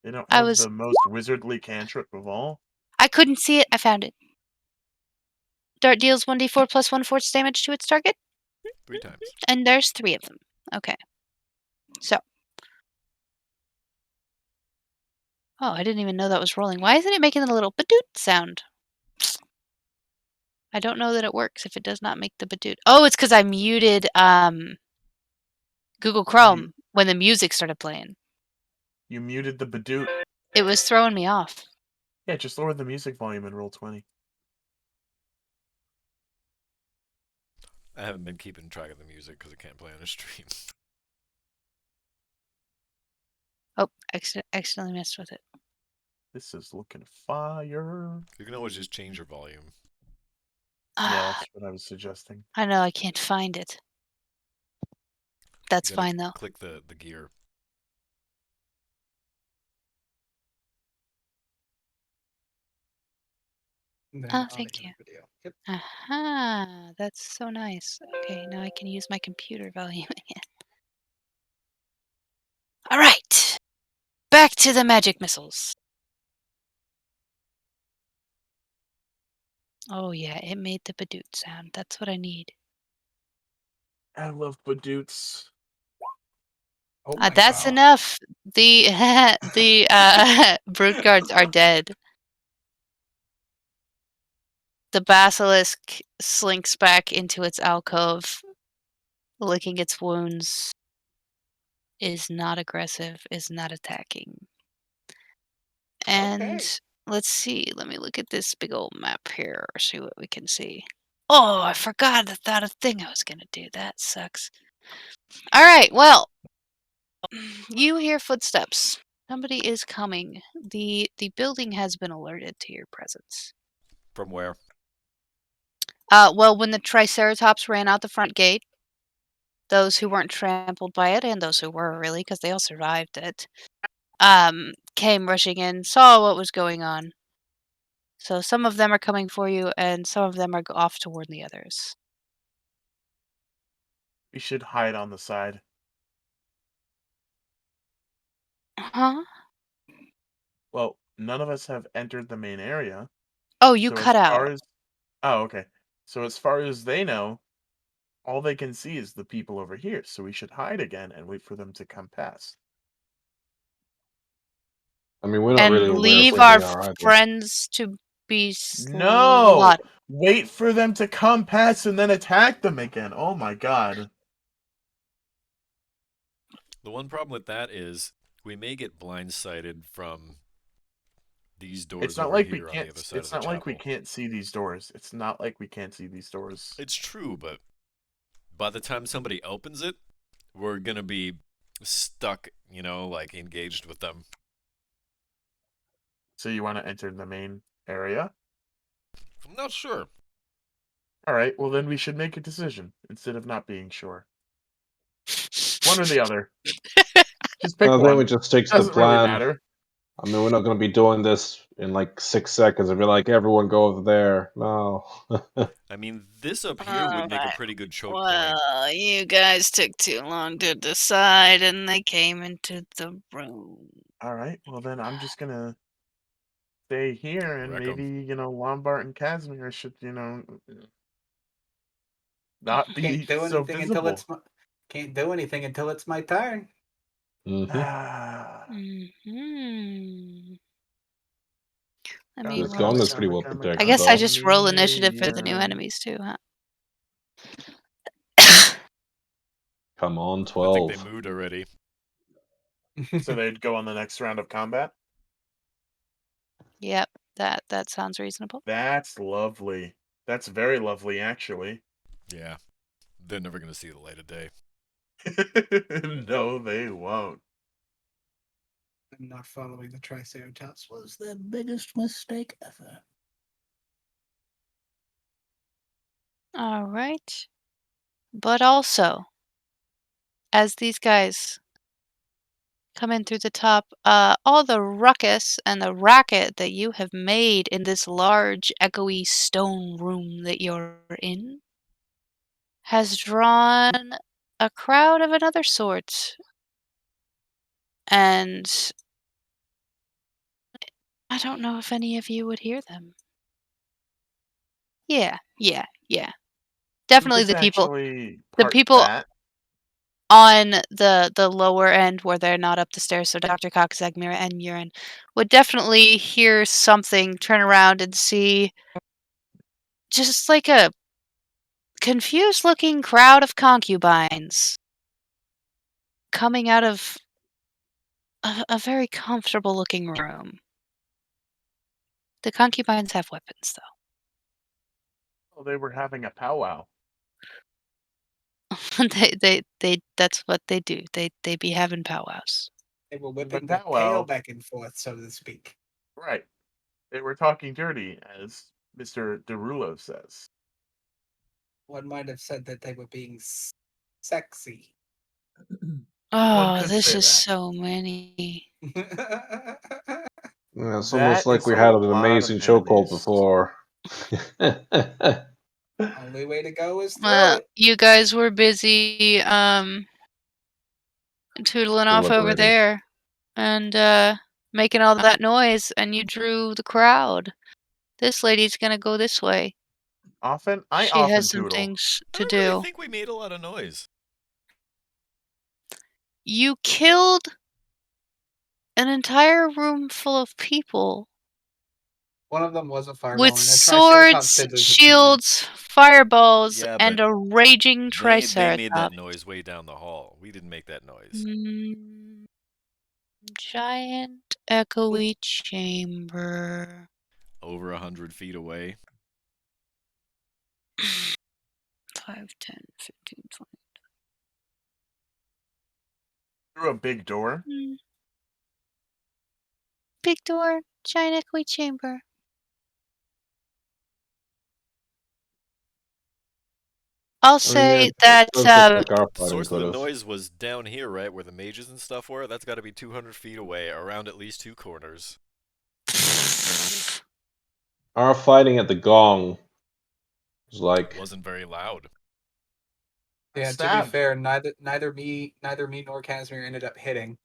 They don't I have was the most wizardly cantrip of all. I couldn't see it. I found it. Dart deals 1d4 plus 1 force damage to its target, 3 times. and there's 3 of them. Okay. So. Oh, I didn't even know that was rolling. Why isn't it making the little badoot sound? I don't know that it works if it does not make the badoot. Oh, it's because I muted Google Chrome when the music started playing. You muted the badoot. It was throwing me off. Yeah, just lower the music volume and roll 20. I haven't been keeping track of the music because I can't play on a stream. Oh, accidentally messed with it. This is looking fire. You can always just change your volume. Yeah, that's what I was suggesting. I know, I can't find it. That's You gotta fine, though. Click the gear. Oh, thank you. Yep. Aha, that's so nice. Okay, now I can use my computer volume again. All right, back to the magic missiles. Oh yeah, it made the badoot sound. That's what I need. I love badoots. Oh my That's God. enough. The the brute guards are dead. The basilisk slinks back into its alcove, licking its wounds. Is not aggressive. Is not attacking. And Okay. let's see. Let me look at this big old map here. See what we can see. Oh, I forgot a thing I was gonna do. That sucks. All right. Well, you hear footsteps. Somebody is coming. The building has been alerted to your presence. From where? Well, when the Triceratops ran out the front gate, those who weren't trampled by it, and those who were really, because they all survived it, came rushing in, saw what was going on. So some of them are coming for you, and some of them are off to warn the others. We should hide on the side. Huh? Well, none of us have entered the main area. Oh, you So as cut far out. as Oh, okay. So as far as they know, all they can see is the people over here. So we should hide again and wait for them to come past. I mean, we're not And really aware of leave where our they are either. friends to be No! slaughtered. Wait for them to come past and then attack them again. Oh my god. The one problem with that is we may get blindsided from these doors over here on the other side of It's the not like we chapel. can't see these doors. It's not like we can't see these doors. It's true, but by the time somebody opens it, we're gonna be stuck, like engaged with them. So you want to enter the main area? I'm not sure. All right, well then we should make a decision instead of not being sure. One or the other. Just pick I think we one. just stick to the Doesn't really plan. matter. I mean, we're not going to be doing this in like 6 seconds and be like, everyone go over there. No. I mean, this up here would make a Alright. pretty good choke point. Well, you guys took too long to decide, and they came into the room. All right, well then I'm just gonna stay here and Wreck 'em. maybe Lombard and Casimir should not Can't be do so anything until visible. it's my can't do anything until it's my turn. Hmm. Hmm. Let me This roll gong is some. pretty well I protected, guess I though. just roll initiative for the new enemies too, huh? Come on, I think they 12. moved already. So they'd go on the next round of combat. Yep, that sounds reasonable. That's lovely. That's very lovely, actually. Yeah, they're never gonna see the light of day. No, they won't. And not following the Triceratops was the biggest mistake ever. All right. But also, as these guys come in through the top, all the ruckus and the racket that you have made in this large, echoey stone room that you're in has drawn a crowd of another sort. And I don't know if any of you would hear them. Yeah. Goop Definitely is the people actually the part people bat. on the lower end where they're not up the stairs, so Dr. Cox, Zagmira, and Urine would definitely hear something, turn around and see just like a confused looking crowd of concubines coming out of a very comfortable looking room. The concubines have weapons Oh, they were having a powwow. though. They that's what they do. They be having powwows. They were And by whipping their tail powwow, back and forth, so to speak. right. They were talking dirty, as Mr. Derulo says. One might have said that they were being sexy. One Oh, could this say is that. so many. Yeah, it's almost That like is we a had an lot of amazing chokehold enemies. before. Only way to go is through Well, it. you guys were busy tootling off over Deliberating. there and making all that noise, and you drew the crowd. This lady's gonna go this way. I She often has some tootle. things I to don't really do. think we made a lot of noise. You killed an entire room full of people One of them was a fireball, with and a Triceratops swords, did lose its mind. shields, fireballs, Yeah, and but a raging they made that triceratops. noise way down the hall. We didn't make that noise. Giant echoey chamber. Over 100 feet away. 5, 10, 15, 20. Through a big door. Big door, giant echoey chamber. I'll I mean, say it that does look like our The fighting source of could the have. noise was down here, right, where the mages and stuff were. That's got to be 200 feet away, around at least 2 corners. Our fighting at the gong was It like. wasn't very loud. Yeah, to be Stabbed. fair, neither me nor Casimir ended up hitting.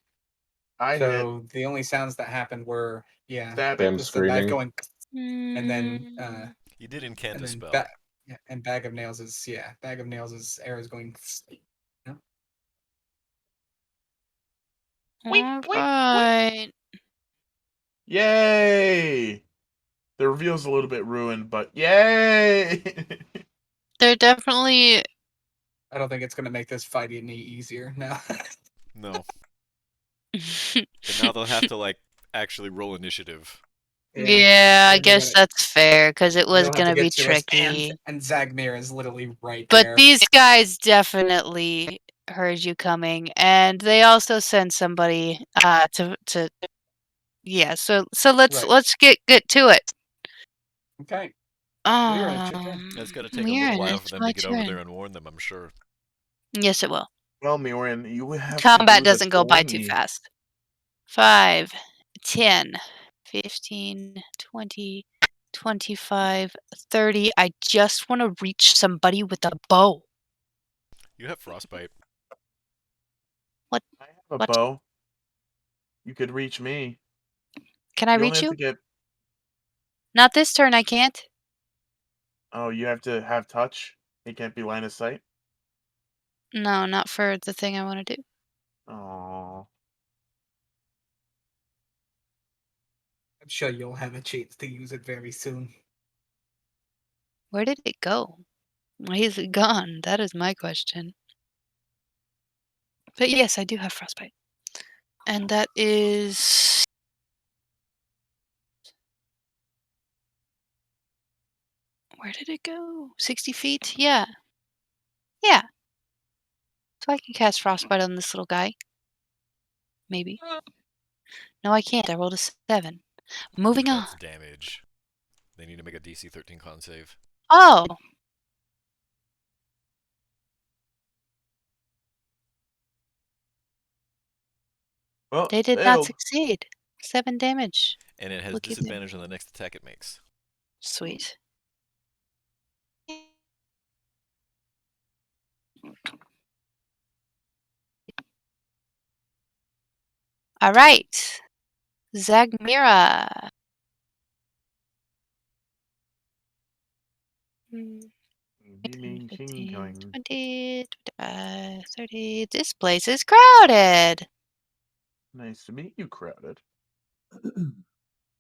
I hit. So the only sounds that happened were Stabbing. Them just the knife screaming. going, and then You did incant and a then spell. and Bag of Nails is arrows going. You Alright. Yay! The reveal's a little bit ruined, but yay! They're definitely. I don't think it's gonna make this fight any easier now. No. But now they'll have to, like, actually roll initiative. Yeah, I They're guess gonna- that's fair, because it was they'll have to gonna be get to us, tricky. and Zagmir is literally right But there. these guys definitely heard you coming, and they also sent somebody to yeah. So let's Right. let's get to it. Okay. Mira, it's your turn. It's got to take a Mira, little while for it's them my to get over turn. there and warn them, I'm sure. Yes, it will. Well, Miriam, you have Combat to do doesn't go by too fast. 5, 10, 15, 20, 25, 30. I just want to reach somebody with a bow. You have frostbite. I have a What? bow. You could reach me. Can I You only reach have you? to get. Not this turn, I can't. Oh, you have to have touch. It can't be line of sight. No, not for the thing I want to do. Oh, I'm sure you'll have a chance to use it very soon. Where did it go? Why is it gone? That is my question. But yes, I do have frostbite. And that is. Where did it go? 60 feet? Yeah. Yeah. So I can cast frostbite on this little guy. Maybe. No, I can't. I rolled a 7. Moving on. That's damage. They need to make a DC 13 con save. Oh! well, They did not failed. succeed. 7 damage. And it has Look at them. disadvantage on the next attack it makes. Sweet. All right. Zagmira. Hmm, Mean 15, King Kong. 20, 25, 30. This place is crowded. Nice to meet you, crowded.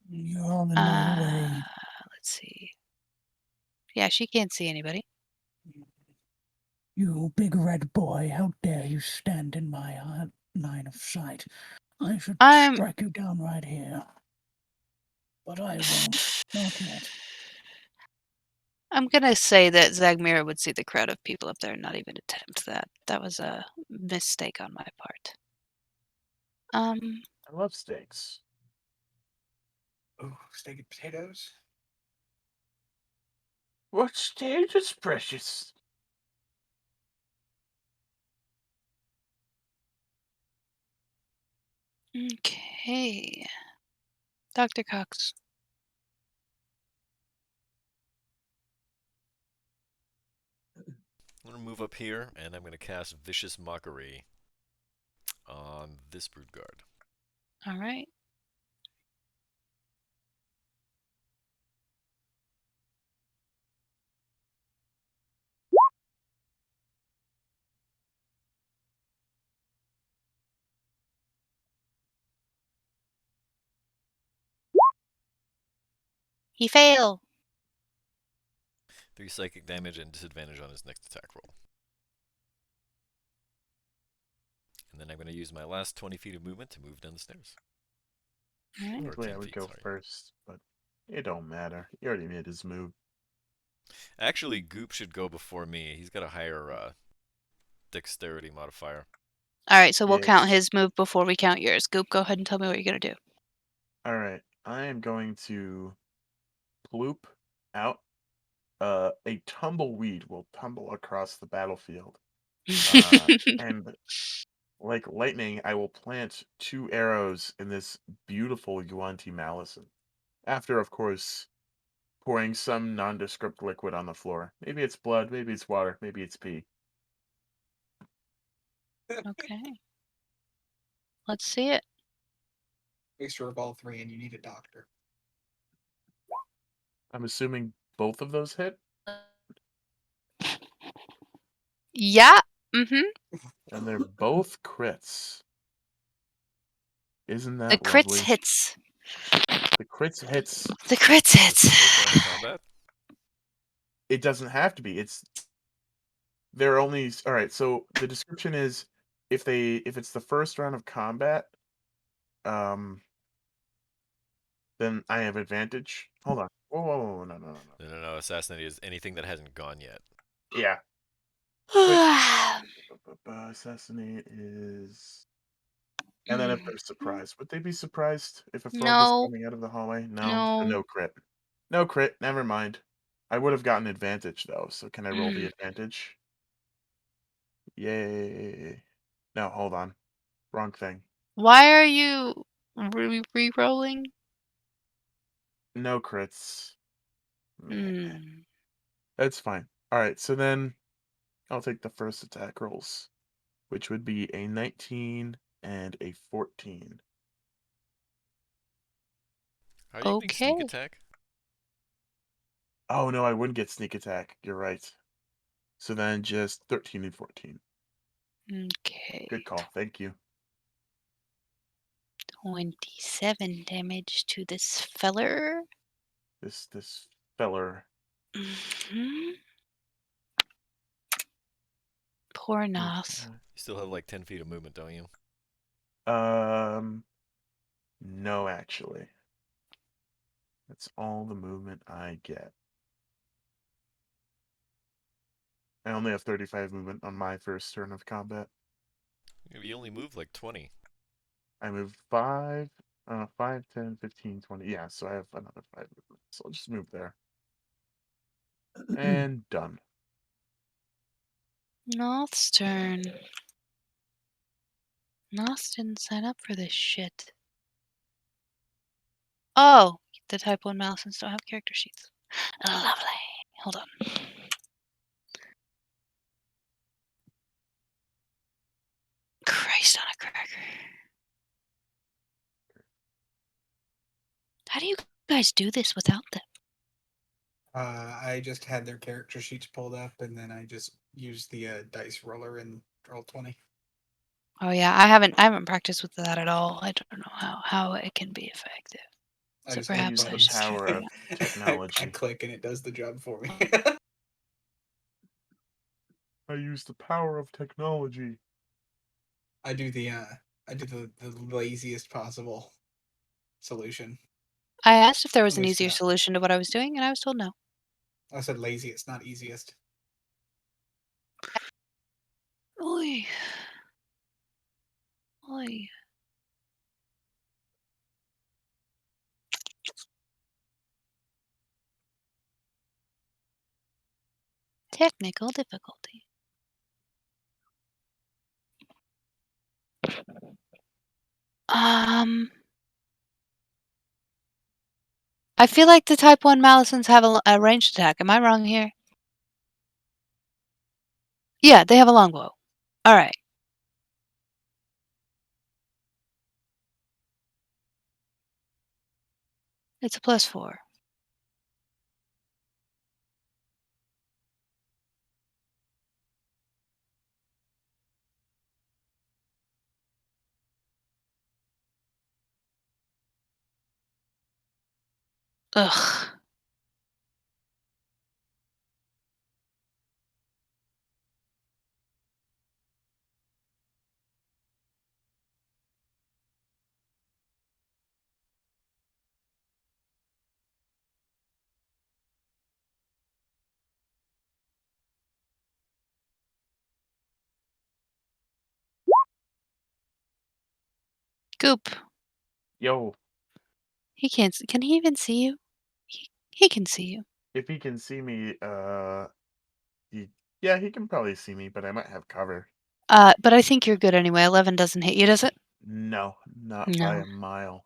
You're all in my way. Let's see. Yeah, she can't see anybody. You big red boy, how dare you stand in my line of sight? I should I'm- strike you down right here. But I won't. Not yet. I'm gonna say that Zagmira would see the crowd of people up there and not even attempt that. That was a mistake on my part. I love steaks. Oh, steak and potatoes. What stage is precious? Okay. Dr. Cox. I'm going to move up here, and I'm going to cast Vicious Mockery on this Brood Guard. All right. He failed. 3 psychic damage and disadvantage on his next attack roll. And then I'm going to use my last 20 feet of movement to move down the stairs. All right. Usually I 10 would feet, go sorry. first, but it don't matter. He already made his move. Actually, Goop should go before me. He's got a higher dexterity modifier. All right, so we'll count Yes. his move before we count yours. Goop, go ahead and tell me what you're going to do. All right, I am going to ploop out a tumbleweed will tumble across the battlefield. And like lightning, I will plant 2 arrows in this beautiful Yuan-Ti Malison. After, of course, pouring some nondescript liquid on the floor. Maybe it's blood, maybe it's water, maybe it's pee. Okay. Let's see it. Mixture of all three, and you need a doctor. I'm assuming both of those hit, Yeah. Mm-hmm. and they're both crits. Isn't The that crits lovely? hits. The crits hits. The crits Is hits. it first round of combat? It doesn't have to be. They're only all right. So the description is if it's the first round of combat, um, then I have advantage. Hold on. Whoa, no, no, no, no. No. Assassinate is anything that hasn't gone yet. Yeah. Wait. Assassinate is. And then if they're surprised, would they be surprised if a frog was No. coming out of the hallway? No. No. So no crit. No crit. Never mind. I would have gotten advantage though. So can I roll the advantage? Yay. No, hold on. Wrong thing. Why are you re-rolling? No crits. Meh. Hmm. That's fine. All right, so then I'll take the first attack rolls, which would be a 19 and a 14. Are you getting sneak Okay. attack? Oh no, I wouldn't get sneak attack. You're right. So then just 13 and 14. Okay. Good call. Thank you. 27 damage to this feller. This feller. Hmm. Poor Nos. You still have like 10 feet of movement, don't you? No, actually. That's all the movement I get. I only have 35 movement on my first turn of combat. You only move like 20. I move 5, 5, 10, 15, 20. Yeah, so I have another 5 movement. So I'll just move there. And done. Noth's turn. Nos didn't sign up for this shit. Oh, the Type 1 Malisons don't have character sheets. Lovely. Hold on. Christ on a cracker. How do you guys do this without them? I just had their character sheets pulled up, and then I just used the dice roller and roll 20. Oh yeah, I haven't practiced with that at all. I don't know how it can be effective. I So just hit perhaps I the should. power of I technology. click and it does the job for me. I use the power of technology. I do the laziest possible solution. I asked if there was At an least easier solution to what I was doing, and I was told no. I said laziest, not easiest. Oy. Oy. Technical difficulty. I feel like the Type 1 Malisons have a ranged attack. Am I wrong here? Yeah, they have a longbow. Alright. It's a +4. Ugh. Goop. Yo, He can't. Can he even see you? He can see you. if he can see me, yeah, he can probably see me, but I might have cover. But I think you're good anyway. 11 doesn't hit you, does it? No, not by No. a mile.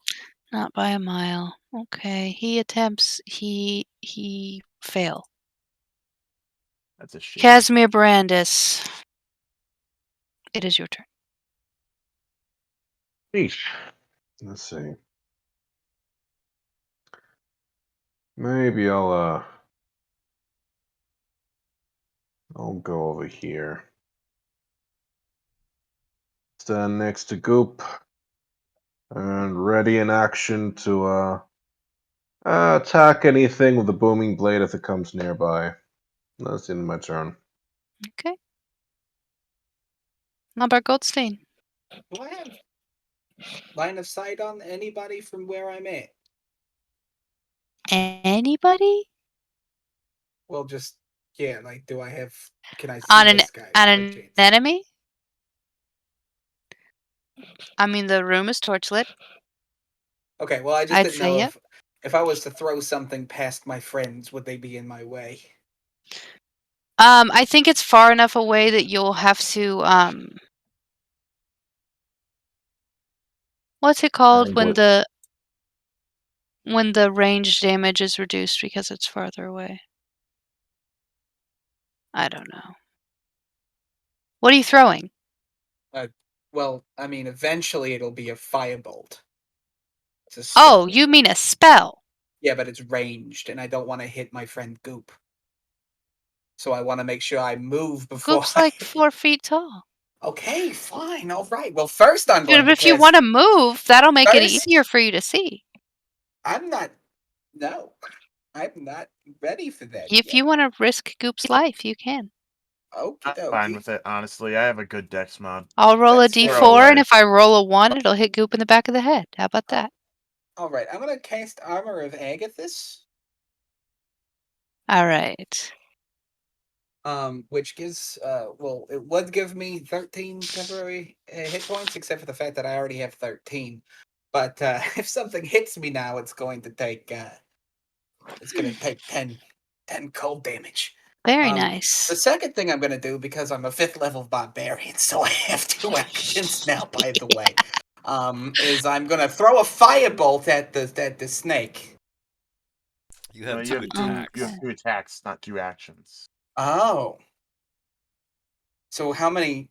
Not by a mile. Okay. He attempts. He fail. That's a shame. Casimir Brandis. It is your turn. Eesh. Let's see. Maybe I'll go over here. Stand next to Goop. And ready in action to attack anything with the booming blade if it comes nearby. That's the end of my turn. Okay. Lombard Goldstein. Do I have line of sight on anybody from where I'm at? Anybody? Well, just yeah. Like, do I have? Can I see On an this guy on by an chance? enemy? I mean, the room is torchlit. Okay. Well, I just I'd didn't say know yep. if I was to throw something past my friends, would they be in my way? I think it's far enough away that you'll have to what's it called when Ambush. the range damage is reduced because it's farther away? I don't know. What are you throwing? Well, I mean, eventually it'll be a firebolt. It's a Oh, spell. you mean a spell. Yeah, but it's ranged, and I don't want to hit my friend Goop. So I want to make sure I move before Goop's I. like 4 feet tall. Okay, fine, all right. Well, first I'm Dude, going but to if you cast. want to move, that'll make it First, easier for you to see. I'm not. No, I'm not ready for that If yet. you want to risk Goop's life, you can. Okie I'm fine dokie. with it, honestly. I have a good dex mod. I'll roll a That's fair Throw d4, enough. and away. if I roll a 1, it'll hit Goop in the back of the head. How about that? All right, I'm gonna cast Armor of Agathis, All right. which gives well, it would give me 13 temporary hit points, except for the fact that I already have 13. But if something hits me now, it's going to take 10 cold damage. Very The nice. second thing I'm gonna do, because I'm a 5th level barbarian, so I have 2 actions now. By the way, is I'm gonna throw a firebolt at the snake. You No, have you two have two. You have attacks. 2 attacks, not 2 actions. Oh, so how many?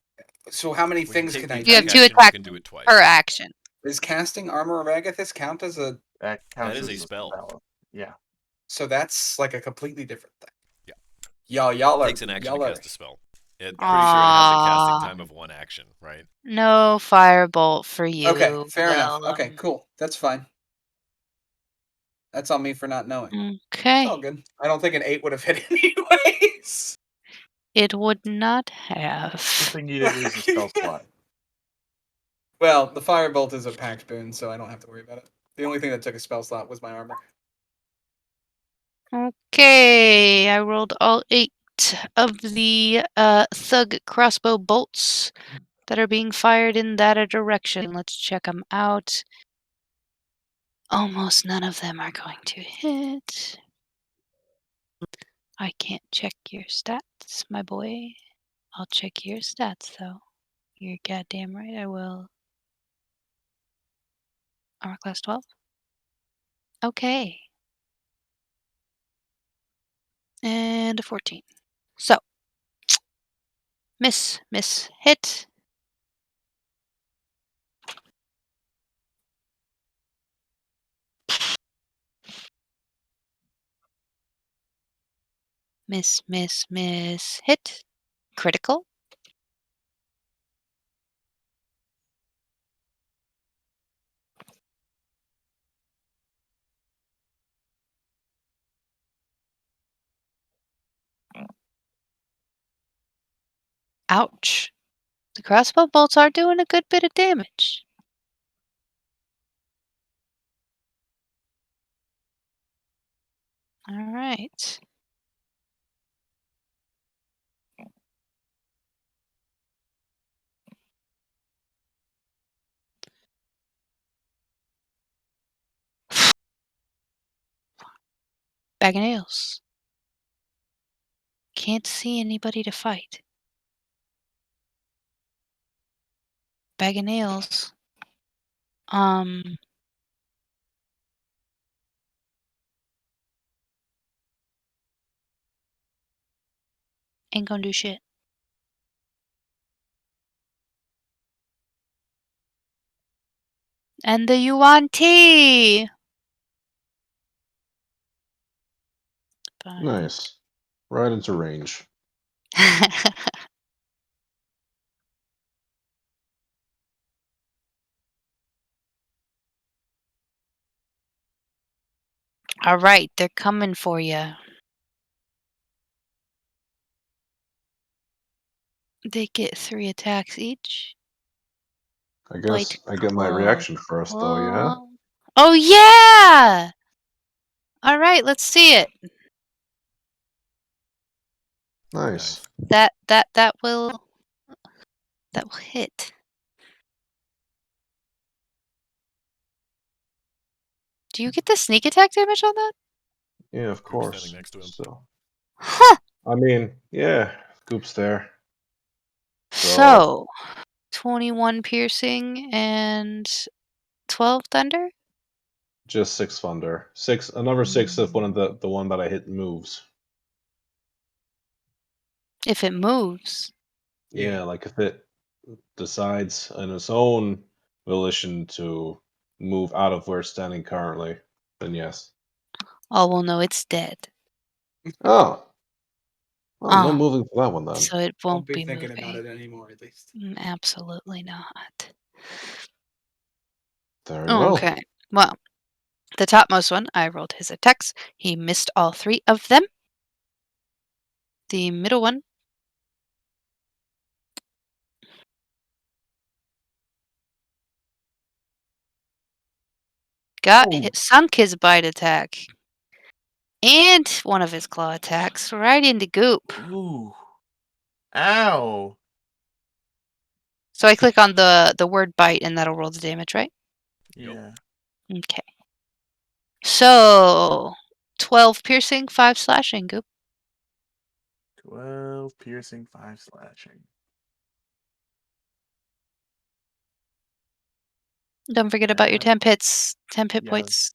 So how many When you things take can the I You have attack do? 2 action, you attacks can do it per twice. action. Does casting Armor of Agathis count as a? That That counts is as a spell. Yeah. So that's like a completely different thing. Yeah. Y'all It are takes an action to y'all are. cast a spell. Pretty sure it has a casting Aww. time of 1 action, right? No firebolt for Okay, you. fair enough. Okay, cool. That's fine. That's on me for not knowing. It's all Okay. good. I don't think an 8 would have hit anyways. It would not Good have. thing you didn't use the spell slot. Well, the firebolt is a packed boon, so I don't have to worry about it. The only thing that took a spell slot was my armor. Okay, I rolled all 8 of the thug crossbow bolts that are being fired in that direction. Let's check them out. Almost none of them are going to hit. I can't check your stats, my boy. I'll check your stats, though. You're goddamn right I will. Armor class 12? Okay. And a 14. So, miss, hit. Miss, hit. Critical. Ouch. The crossbow bolts are doing a good bit of damage. Alright. Bag of nails. Can't see anybody to fight. Bag of nails. Ain't gonna do shit. And the yuan tea. Fine. Nice. Right into range. All right, they're coming for you. They get 3 attacks each. I Bite, guess I get my claw, reaction first, though, yeah? claw. Oh yeah! All right, let's see it. Nice. That will hit. Do you get the sneak attack damage on that? Yeah, of Goop's course. standing next to him. So, Huh. I mean, yeah, Goop's there. So 21 piercing and 12 thunder? Just 6 thunder. Another 6 if one of the one that I hit moves. If it moves. Yeah, like if it decides on its own volition to move out of where it's standing currently, then yes. Oh well no, it's dead. Oh. Well, no Um moving for that one then. so it Won't won't be be thinking moving. about it anymore, at least. Absolutely not. Very well. Okay. Well, the topmost one, I rolled his attacks. He missed all 3 of them. The middle one sunk his bite attack. And one of his claw attacks right into Goop. Ooh. Ow. So I click on the word bite and that'll roll the damage, right? Yep. Yeah. Okay. So 12 piercing, 5 slashing, Goop. 12 piercing, 5 slashing. Don't forget about your 10 hits, 10 hit Yeah. points.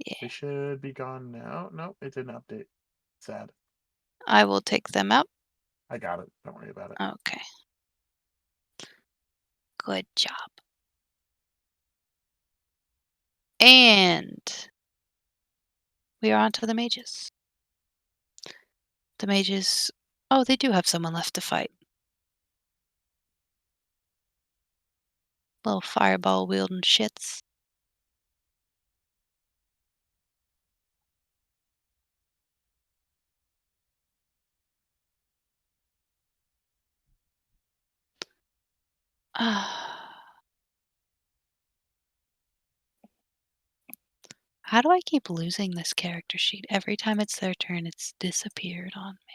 Yeah. They should be gone now. Nope, it didn't update. Sad. I will take them out. I got it. Don't worry about it. Okay. Good job. And we are on to the mages. The mages. Oh, they do have someone left to fight. Little fireball wielding shits. How do I keep losing this character sheet? Every time it's their turn, it's disappeared on me.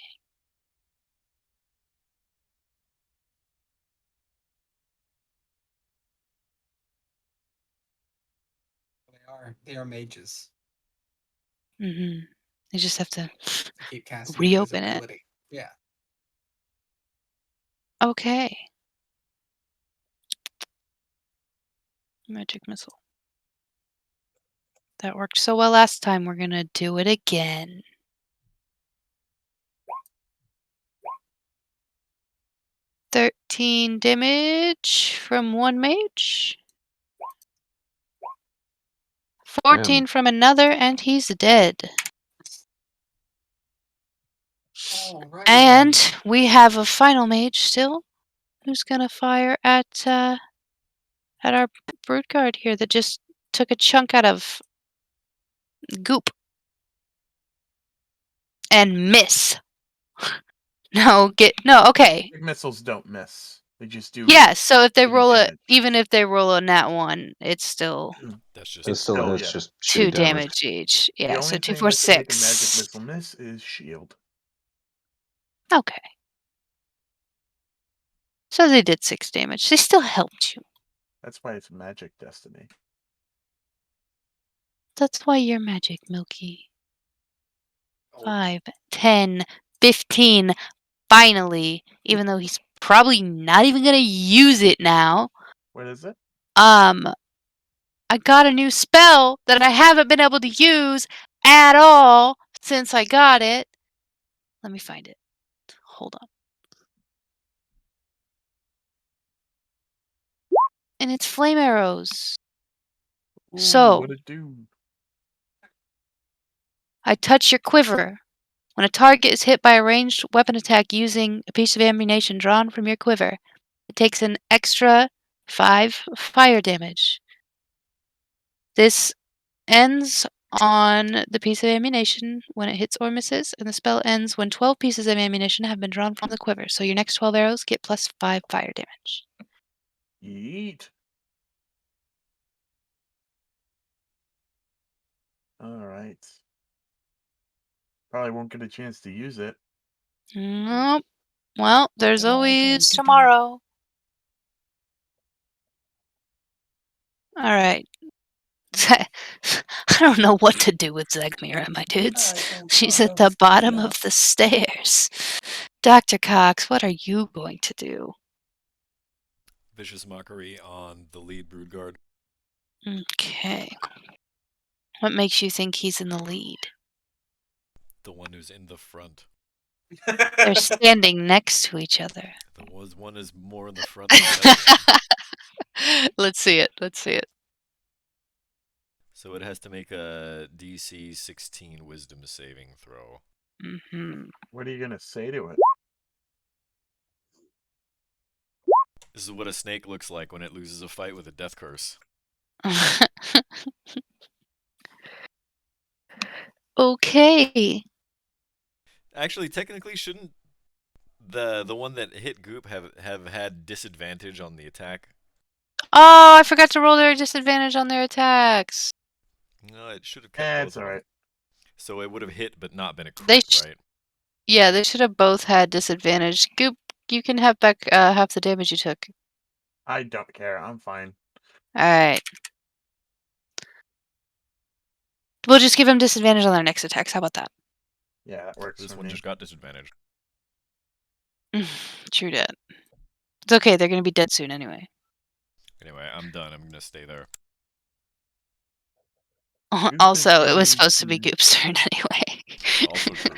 They are mages. Mm-hmm. I just have to To keep casting reopen it. invisibility. Yeah. Okay. Magic missile. That worked so well last time, we're gonna do it again. $13 damage from one mage. 14 Damn. from another, and he's dead. Alrighty And then. we have a final mage still, who's gonna fire at our brood guard here that just took a chunk out of Goop. And miss. Okay. Big missiles don't miss. They just do. Yeah, so if they shitty roll damage. even if they roll a nat 1, it's still That's just It still hits yeah. just 2 shitty damage. damage each. The Yeah, only so 2, thing 4, that can make a magic 6. missile miss is shield. Okay. So they did 6 damage. They still helped you. That's why it's magic destiny. That's why you're magic, Milky. 5, 10, 15, finally, even though he's probably not even gonna use it now, What is it? I got a new spell that I haven't been able to use at all since I got it. Let me find it. Hold on. And it's flame arrows. Ooh, So, what it do? I touch your quiver. When a target is hit by a ranged weapon attack using a piece of ammunition drawn from your quiver, it takes an extra 5 fire damage. This ends on the piece of ammunition when it hits or misses, and the spell ends when 12 pieces of ammunition have been drawn from the quiver. So your next 12 arrows get plus 5 fire damage. Yeet. Alright. Probably won't get a chance to use it. Nope. Well, there's am I going always to do? tomorrow. All right. I don't know what to do with Zegmira, my dudes. She's at the bottom of the stairs. Dr. Cox, what are you going to do? Vicious mockery on the lead brood guard. Okay. What makes you think he's in the lead? The one who's in the front. They're standing next to each other. The one is more in the front than the other. Let's see it. Let's see it. So it has to make a DC 16 Wisdom saving throw. Mm-hmm. What are you gonna say to it? This is what a snake looks like when it loses a fight with a death curse. Okay. Actually, technically, shouldn't the one that hit Goop have had disadvantage on the attack? Oh, I forgot to roll their disadvantage on their attacks. No, it should have kept both It's of them. alright. So it would have hit, but not been a They crit, right? Yeah, they should have both had disadvantage. Goop, you can have back half the damage you took. I don't care. I'm fine. Alright. We'll just give him disadvantage on their next attacks. How about that? Yeah, that works This for one me. just got disadvantage. True dat. It's okay, they're gonna be dead soon anyway. Anyway, I'm done. I'm gonna stay there. Goop is Also, it was going supposed to be to- Goop's turn anyway. Also true.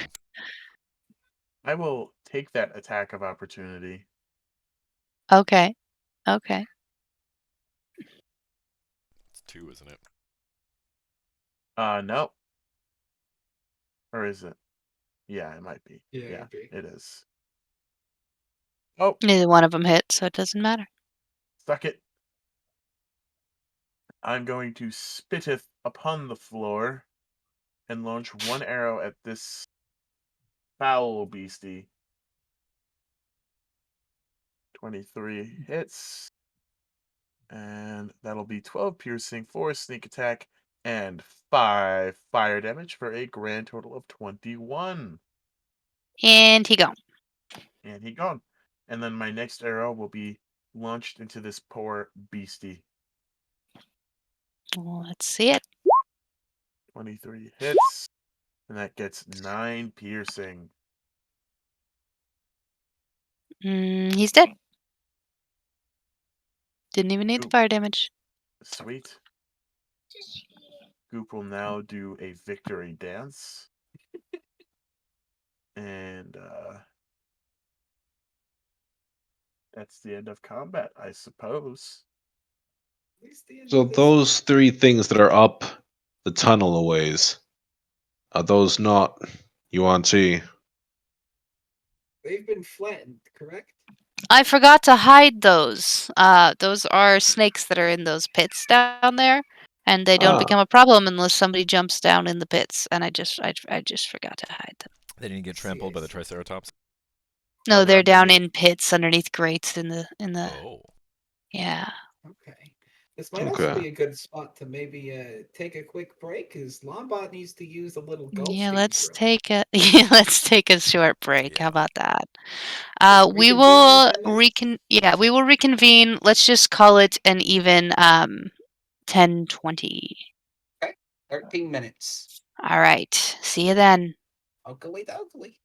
I will take that attack of opportunity. Okay. Okay. It's 2, isn't it? No. Or is it? Yeah, it might be. Yeah, Yeah, it'd be. it is. Oh, Neither one of them hit, so it doesn't matter. suck it. I'm going to spitteth upon the floor and launch one arrow at this foul beastie. 23 hits. And that'll be 12 piercing, 4 sneak attack, and 5 fire damage for a grand total of 21. And he gone. And he gone. And then my next arrow will be launched into this poor beastie. Let's see it. 23 hits. And that gets 9 piercing. He's dead. Didn't even need the Ooh. fire damage. Sweet. Goop will now do a victory dance. And that's the end of combat, I suppose. So those three things that are up the tunnel a ways, are those not UNT? They've been flattened, correct? I forgot to hide those. Those are snakes that are in those pits down there, and they don't Ah. become a problem unless somebody jumps down in the pits. And I just forgot to hide them. They didn't get trampled by the Triceratops. No, Oh, they're they're down underneath. in pits underneath grates in the Oh. yeah. Okay. This might also Okay. be a good spot to maybe take a quick break, because Lombot needs to use a little Yeah, ghosting let's drill. take a let's take a short break. How Yeah. about that? Let's We reconvene in will 10 minutes. we will reconvene. Let's just call it an even 10:20. Okay. 13 minutes. All right. See you then. Ugly dougly.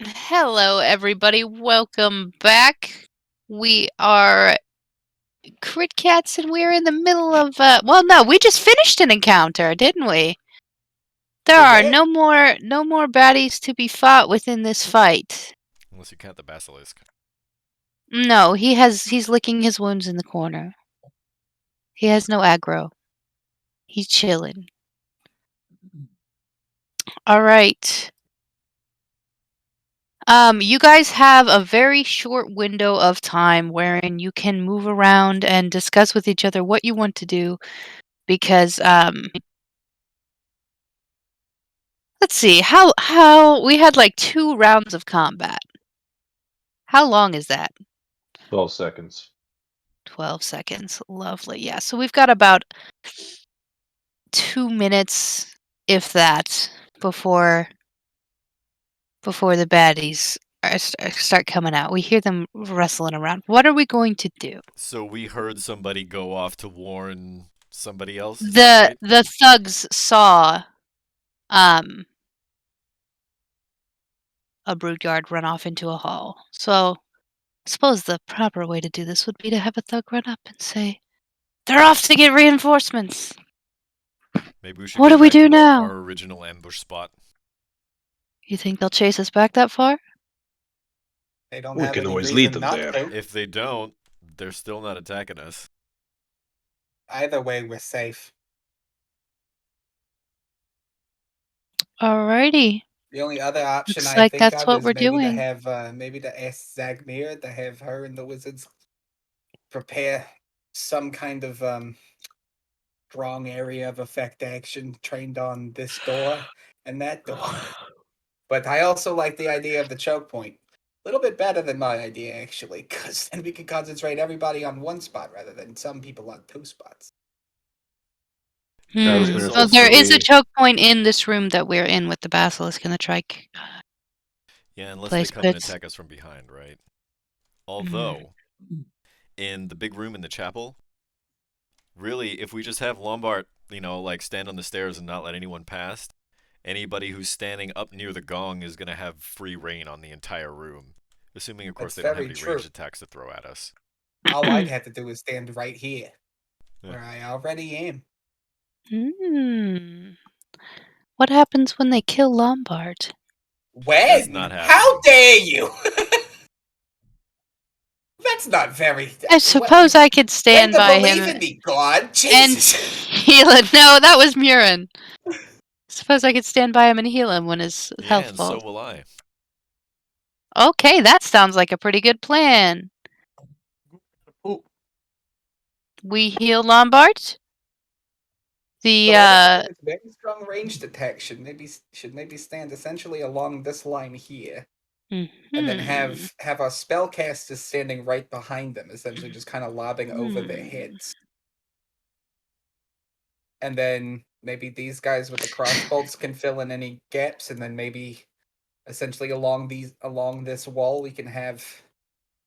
Hello, everybody. Welcome back. We are Crit Cats, and we're in the middle of. Well, no, we just finished an encounter, didn't we? There We are did? no more baddies to be fought within this fight. Unless you count the basilisk. No, he's licking his wounds in the corner. He has no aggro. He's chilling. All right. You guys have a very short window of time wherein you can move around and discuss with each other what you want to do because let's see. How we had like 2 rounds of combat. How long is that? 12 seconds. 12 seconds. Lovely. Yeah. So we've got about 2 minutes if that before the baddies start coming out. We hear them wrestling around. What are we going to do? So we heard somebody go off to warn somebody else. Is that right? The thugs saw a brood guard run off into a hall. So I suppose the proper way to do this would be to have a thug run up and say, "They're off to get reinforcements." Maybe we should What go do we back do to now? our original ambush spot. You think they'll chase us back that far? They don't We have can any always reason lead them not there. to. If they don't, they're still not attacking us. Either way, we're safe. Alrighty. The only other option Looks I like think that's of what is we're maybe to doing. have maybe to ask Zagmir to have her and the wizards prepare some kind of strong area of effect action trained on this door and that door. But I also like the idea of the choke point. A little bit better than my idea, actually, because then we can concentrate everybody on one spot rather than some people on 2 spots. That Hmm. is There's So there also is a also- choke point in this room that we're in with the basilisk and the trike. yeah, unless Place they come and bits. attack us from behind, right? Although, in the big room in the chapel, really, if we just have Lombard, like stand on the stairs and not let anyone pass, anybody who's standing up near the gong is gonna have free reign on the entire room. Assuming, of course, That's they don't have very any true. ranged attacks to throw at us. All I'd have to do is stand right here, Yeah. where I already am. Hmm. What happens when they kill Lombard? That's When? not How happening. dare you? That's not very. I suppose I could When stand to by believe him in me, God? and Jesus. heal him. No, that was Murin. Suppose I could stand by him and heal him when his Yeah, health and so falls. will I. Okay, that sounds like a pretty good plan. Oh, We heal Lombard. The So anyone with very strong range detection should maybe stand essentially along this line here, and then mhm. have our spellcasters standing right behind them, essentially just kind of lobbing over their heads. And then maybe these guys with the crossbolts can fill in any gaps, and then maybe essentially along this wall we can have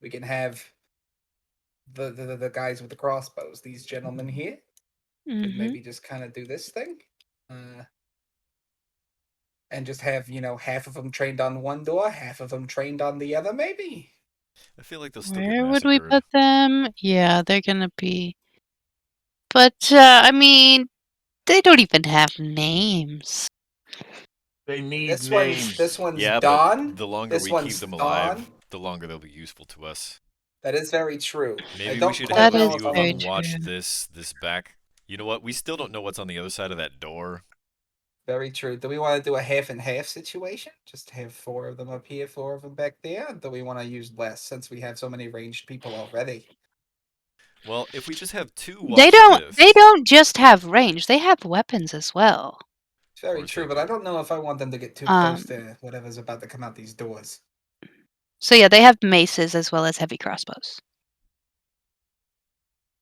the guys with the crossbows, these gentlemen here, could Mhm. maybe just kind of do this thing. And just have, half of them trained on one door, half of them trained on the other, maybe. I feel like they'll still get Where would we massacred. put them? Yeah, they're gonna be. But I mean, they don't even have names. they need This names. one's Yeah, but Dawn. the longer This we one's keep them alive, Dawn. the longer they'll be useful to us. That is very true. I Maybe we don't should quite have That a is know if few I of very want them to. watch true. this back. You know what? We still don't know what's on the other side of that door. Very true. Do we want to do a half and half situation? Just have 4 of them up here, 4 of them back there? Or do we want to use less since we have so many ranged people already? Well, if we just have 2 They watch don't. this, They don't just have range. They have weapons as well. It's very course true, they but I do. don't know if I want them to get too close Um. to whatever's about to come out these doors. So yeah, they have maces as well as heavy crossbows.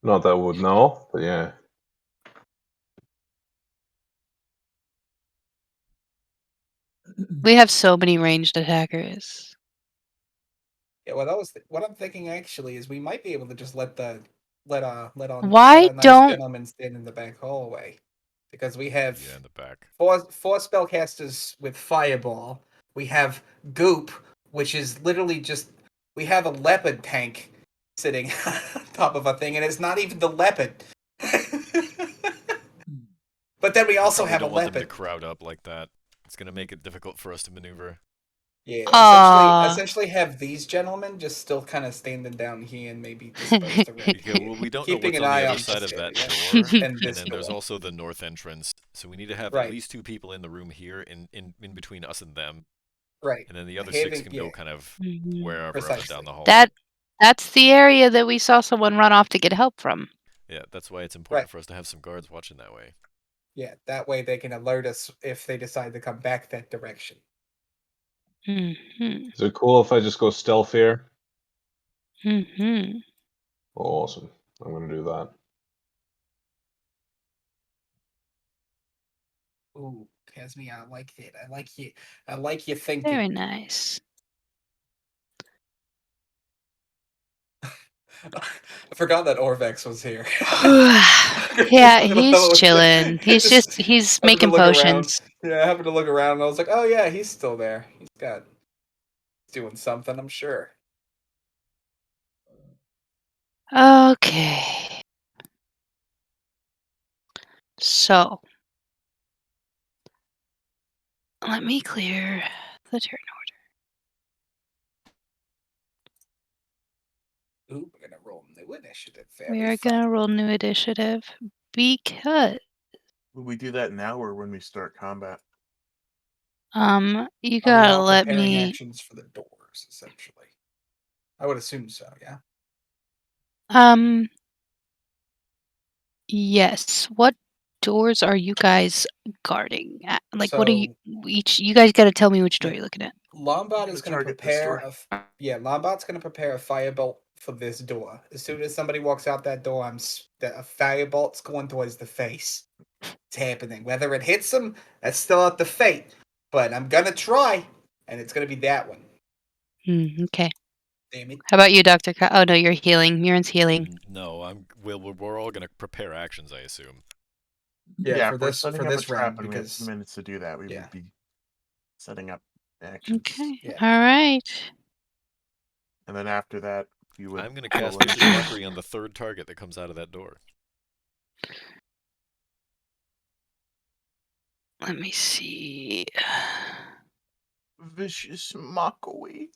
Not that I would know, but yeah. We have so many ranged attackers. Yeah, what I'm thinking actually is we might be able to just let Why our nice don't gentlemen stand in the back hallway, because we Yeah, have in the back. four spellcasters with fireball. We have Goop which is literally just we have a leopard tank sitting on top of a thing, and it's not even the leopard. But then we also Probably have a don't want them to leopard. crowd up like that. It's gonna make it difficult for us to maneuver. Yeah, Aw. essentially have these gentlemen just still kind of standing down here and maybe disperse the rest. Okay, well, we don't know Keeping what's an on the eye other on side this of that area. door, And this then there's door. also the north entrance. So we need to have Right. at least 2 people in the room here, in between us and them, Right. and then the other Having- 6 can go kind of Mhm. wherever up and Precisely. down the hall. That's the area that we saw someone run off to get help from. Yeah, that's why it's important Right. for us to have some guards watching that way. Yeah, that way they can alert us if they decide to come back that direction. Mm-hmm. Is it cool if I just go stealth here? Mm-hmm. Awesome. I'm gonna do that. Ooh, Casmi, I like it. I like you. I like you thinking. Very nice. I forgot that Orvex was here. Yeah, I don't know he's what- chilling. He's he's happened to making look around. potions. Yeah, I happened to look around and I was like, oh yeah, he's still there. He's doing something, I'm sure. Okay. So let me clear the turn Ooh, we're gonna roll new initiative. order. We Very are fun. gonna roll new initiative because Will we do that now or when we start combat? you Are we gotta all let preparing me. actions for the doors, essentially? I would assume so, yeah. Yes. What doors are you guys guarding? Like, what are you So- each? You guys got to tell me which door Yeah. you're looking at. Lombard gonna is going to target this prepare door. Lombard's going to prepare a firebolt for this door. As soon as somebody walks out that door, a firebolt's going towards the face. It's happening. Whether it hits them, that's still up to fate. But I'm gonna try, and it's gonna be that one. Okay. Damn it. How about you, Doctor? Oh no, you're healing. Murin's healing. No, we're all gonna prepare actions, I assume. Yeah, if we're setting up this a trap round and we have because 2 minutes to do that, we Yeah. would be setting up actions. Okay. Yeah. All right. And then after that, we would I'm gonna roll cast Vicious initiative. Mockery on the 3rd target that comes out of that door. Let me see. Vicious mockery.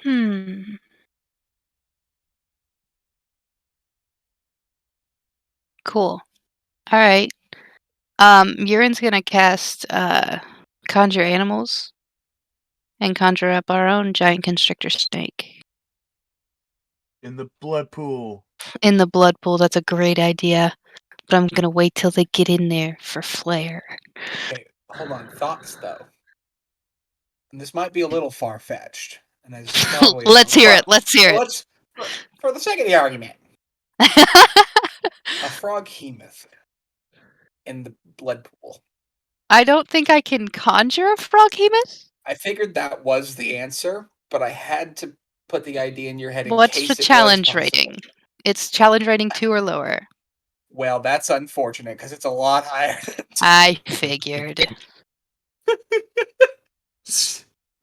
Hmm. Cool. All right. Murin's gonna cast conjure animals and conjure up our own giant constrictor snake In the blood pool. in the blood pool. That's a great idea. But I'm gonna wait till they get in there for flair. Okay, hold on. Thoughts though. And this might be a little far fetched. And as you probably Let's know, hear but it. Let's hear it. for the sake of the argument, a frog hemeth in the blood pool. I don't think I can conjure a froghemoth. I figured that was the answer, but I had to put the idea in your head in What's case the it was challenge possible. rating? It's challenge rating 2 or lower. Well, that's unfortunate because it's a lot higher. I figured.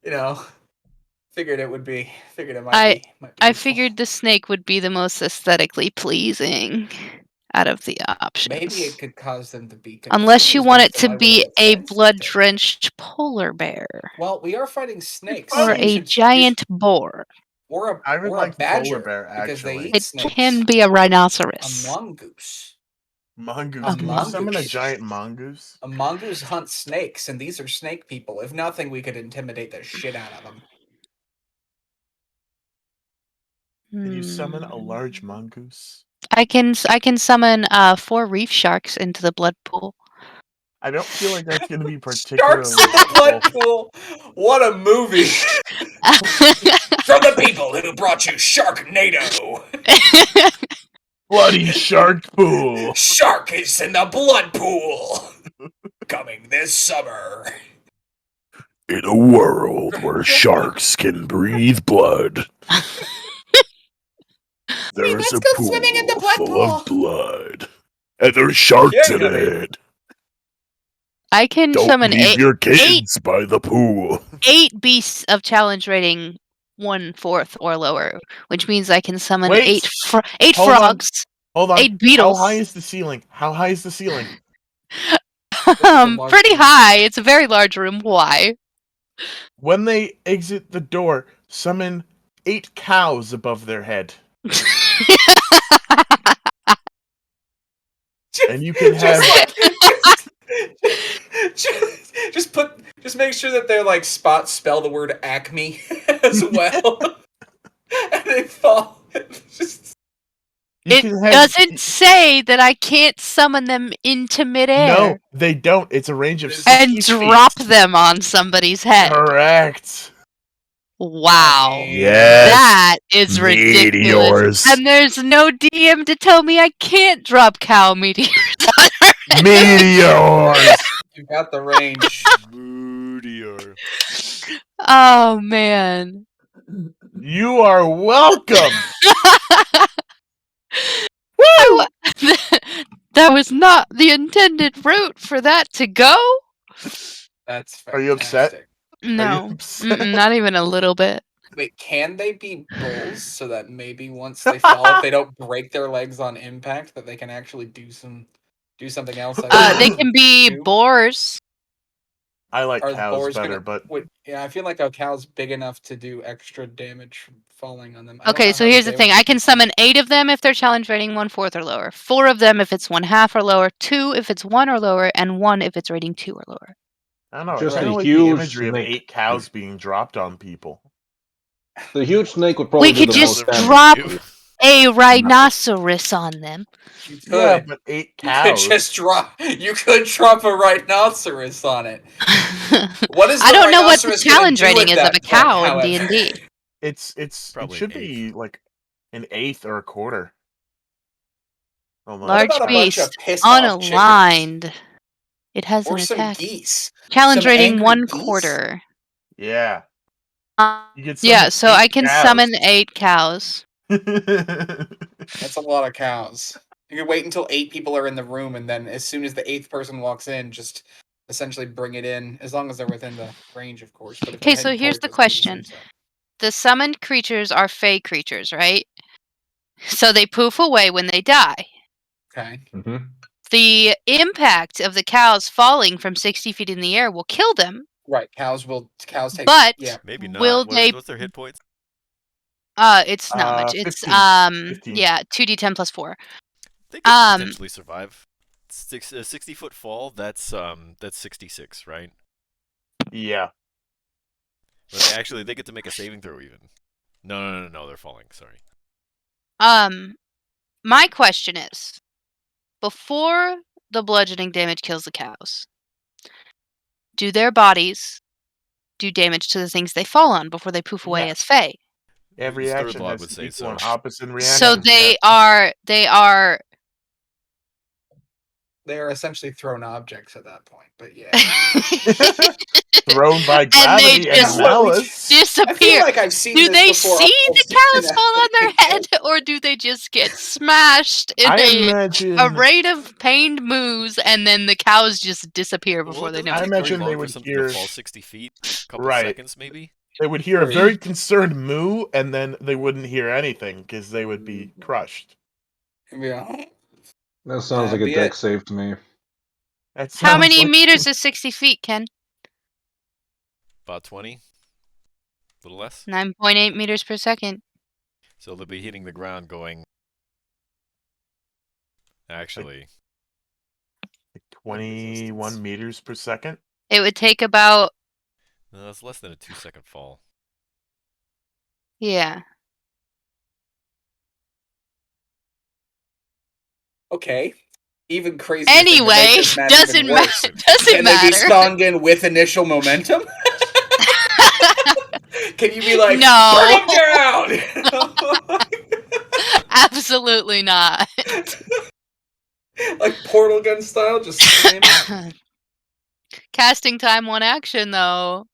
You know, figured it would be. Figured it might I be. Might be I useful. figured the snake would be the most aesthetically pleasing out of the options. Maybe it could cause them to be Unless you confused want as it to to why we're be little a sensitive. blood-drenched polar bear Well, we are fighting snakes. or so funny. you a should- giant boar. or I would a like the polar badger bear, because they actually. eat It snakes. can be a A rhinoceros. mongoose. Mongoose. A Can we summon a mongoose. giant mongoose? A mongoose hunts snakes, and these are snake people. If nothing, we could intimidate the shit out of them. Can you summon a Hmm. large mongoose? I can summon 4 reef sharks into the blood pool. I don't feel like that's going to be Sharks particularly in the blood helpful. pool. What a movie! From the people who brought you Sharknado. Bloody shark pool. Shark is in the blood pool. Coming this summer. In a world where sharks can breathe blood. There is let's a go pool swimming in the blood full pool. of blood. And there's sharks in honey. it. I can Don't summon leave eight your kittens by the pool. beasts of challenge rating 1/4 or lower, which means I can summon Wait, eight hold on. frogs, Hold on. 8 How beetles. high is the ceiling? How high is the ceiling? large Pretty room. high. It's a very large room. Why? When they exit the door, summon 8 cows above their head. And you can have just make sure that their like spots spell the word Acme as well. And they fall. It doesn't say that I can't summon them into midair. No, they don't. It's a range of 60 and feet. drop them on somebody's head. Correct. Wow. Yes. That is ridiculous. Meteors. And there's no DM to tell me I can't drop cow meteors. Meteors. You got the range. Meteor. Oh man. You are welcome. Woo! That was not the intended route for that to go. That's fantastic. Are you upset? No, upset? not even a little bit. Wait, can they be bulls so that maybe once they fall, if they don't break their legs on impact, that they can actually do something else? They can be too? boars. I like Are cows boars better, gonna? but Yeah, I feel like a cow's big enough to do extra damage from falling on them. I don't Okay, know so how here's the thing. damage I can summon 8 of them if they're challenge rating 1/4 or lower. 4 of them if it's 1/2 or lower. 2 if it's 1 or lower, and 1 if it's rating 2 or lower. I don't know. Just I kind a of like the huge imagery of snake. 8 cows being dropped on people. The huge snake would probably We do could the just most damage. drop a rhinoceros on them. You could. Yeah, but 8 You could cows. just drop. You could drop a rhinoceros on it. What is the I don't know what the rhinoceros gonna challenge do rating at is of that a point, cow in however? D&D. It Probably should an be like an eighth or a quarter. Hold on. What Large about a bunch of beast, pissed off chickens? unaligned. It has Or an some attack. geese? Challenge Some rating angry 1/4. Yeah. You get Yeah, summon so 8 I can cows. summon 8 cows. That's a lot of cows. You can wait until 8 people are in the room, and then as soon as the 8th person walks in, just essentially bring it in, as long as they're within the range, of course. But if they're Okay, so heading here's towards the us, do the question. same thing. The summoned creatures are fey creatures, right? So they poof away when they die. Okay. Mm-hmm. The impact of the cows falling from 60 feet in the air will kill them, Right. Cows take. but Yeah. Maybe not. will they? What's their hit points? It's not much. It's 15. 15. yeah, 2d10 plus 4. They could potentially survive. 60-foot fall. That's 66, right? Yeah. But they get to make a saving throw even. No, they're falling. Sorry. My question is, before the bludgeoning damage kills the cows, do their bodies do damage to the things they fall on before they poof away as Yes. fey? Every Third action log has would an say equal so. and opposite reaction. So they are They're essentially thrown objects at that point, but yeah. Thrown by and they gravity just and malice. I disappear. feel like I've seen Do this they before. see the cows fall on their head, or do they just get smashed in I a imagine rate of pained moos, and then the cows just disappear Well, before it they doesn't know I take it? very imagine they long for would something hear to fall 60 feet. A couple Right. seconds, maybe. they would hear a Right. very concerned moo, and then they wouldn't hear anything because they would be crushed. Yeah. That sounds like a Be deck it. save to me. That How sounds many like- meters is 60 feet, Ken? About 20. A little less. 9.8 meters per second. So they'll be hitting the ground going. Actually, 21 meters per second. It would take about, no, that's less than a 2-second fall. yeah. Okay. Even crazier. Anyway, thing to make this math doesn't even worse. matter. Doesn't Can they be matter. spawned in with initial momentum? Can you be like, No. bring them down? Absolutely not. Like portal gun style, just slamming. Casting time 1 action, though.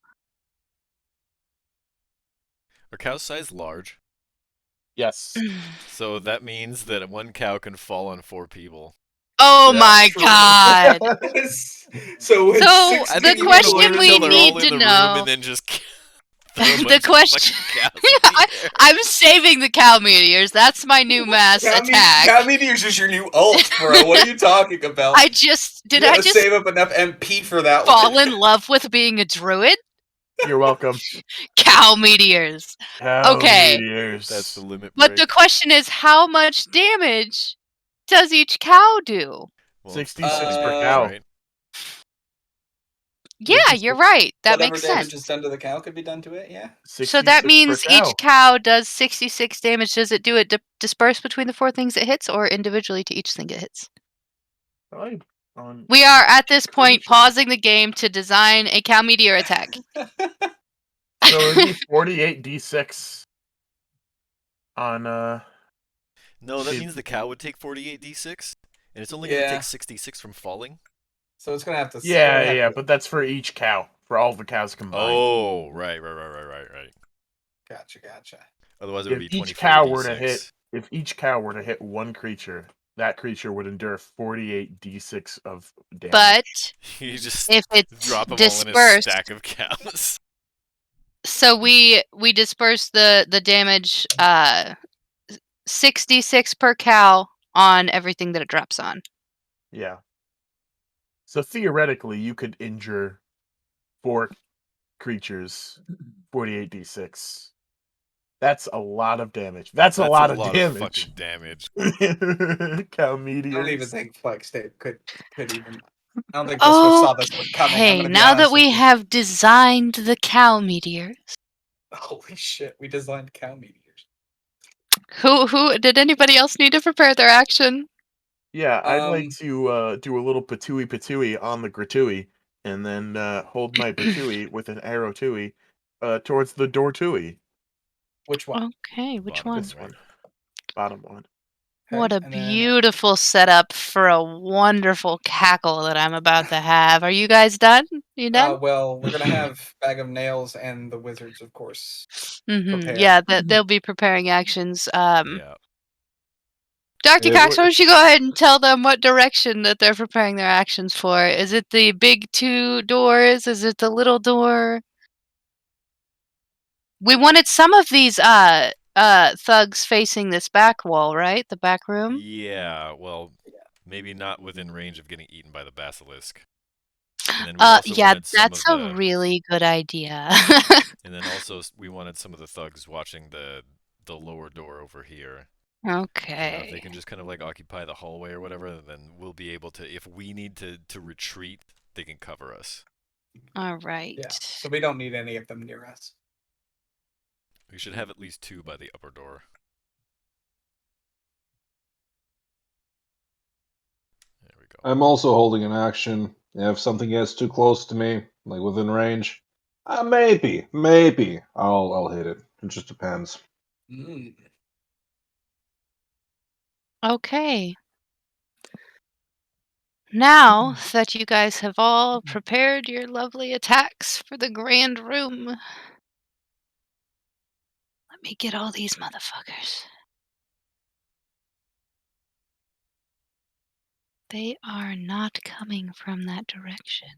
Are cows size large? Yes. So that means that one cow can fall on 4 people. Oh Yeah, my true. god. So when So, 60 the You wanna people question wait are we until they're need all to in the room know- and then just throw a The bunch of question- fucking cows in the air. I'm saving the cow meteors. That's my new mass attack. Cow meteors is your new ult, bro. What are you talking about? I just you gotta save up enough MP for that fall one. in love with being a druid? You're welcome. Cow meteors. Cow Okay. meteors. That's the limit But break. the question is, how much damage does each cow do? Well, it's 66 per volume, cow. right? Yeah, you're right. That Whatever makes damage sense. is done to the cow could be done to it, yeah. So that means each cow does 66 damage. Does it do it disperse between the 4 things it hits or individually to each thing it hits? We are at this point pausing the game to design a cow meteor attack. So it'd be 48d6 on No, that means the cow would take 48d6, and it's only going to Yeah. take 66 from falling. So it's gonna have to. Yeah, but that's for each cow, for all the cows combined. Oh, right. Gotcha. Otherwise, it would be If each 24 cow d6. were to hit, if each cow were to hit one creature, that creature would endure 48d6 of damage. But You just if it's drop them all in a dispersed, stack of cows. so we disperse the damage 66 per cow on everything that it drops on. Yeah. So theoretically, you could injure 4 creatures, 48d6. That's a lot of damage. That's a lot of damage. Fucking damage. Cow I meteors. don't even think Flex Tape could even. I don't think this one saw this one coming. I'm Okay, gonna be now that honest we with you. have designed the cow meteors, Holy shit, we designed cow meteors. who did anybody else need to prepare their action? Yeah, I'd like to do a little patooey on the gratooey, and then hold my patooey with an arrow tooey towards the door tooey. Which one? Okay, which one? This one. Bottom one. What a and then- beautiful setup for a wonderful cackle that I'm about to have. Are you guys done? You done? Well, we're gonna have Bag of Nails and the Wizards, of course. Prepared. Yeah, they'll be preparing actions. Yeah. Dr. Yeah, Cox, why don't you go ahead and tell them what direction that they're preparing their actions for? Is it the big 2 doors? Is it the little door? We wanted some of these thugs facing this back wall, right? The back room? Yeah, well, maybe not within range of getting eaten by the basilisk. And then we also Yeah, wanted some that's of a the, really good idea. and then also we wanted some of the thugs watching the lower door over here. Okay. If they can just kind of like occupy the hallway or whatever, then we'll be able to, if we need to retreat, they can cover us. All right. Yeah. So we don't need any of them near us. We should have at least 2 by the upper door. There we go. I'm also holding an action. If something gets too close to me, like within range, maybe I'll hit it. It just depends. Okay. Now that you guys have all prepared your lovely attacks for the grand room, let me get all these motherfuckers. They are not coming from that direction.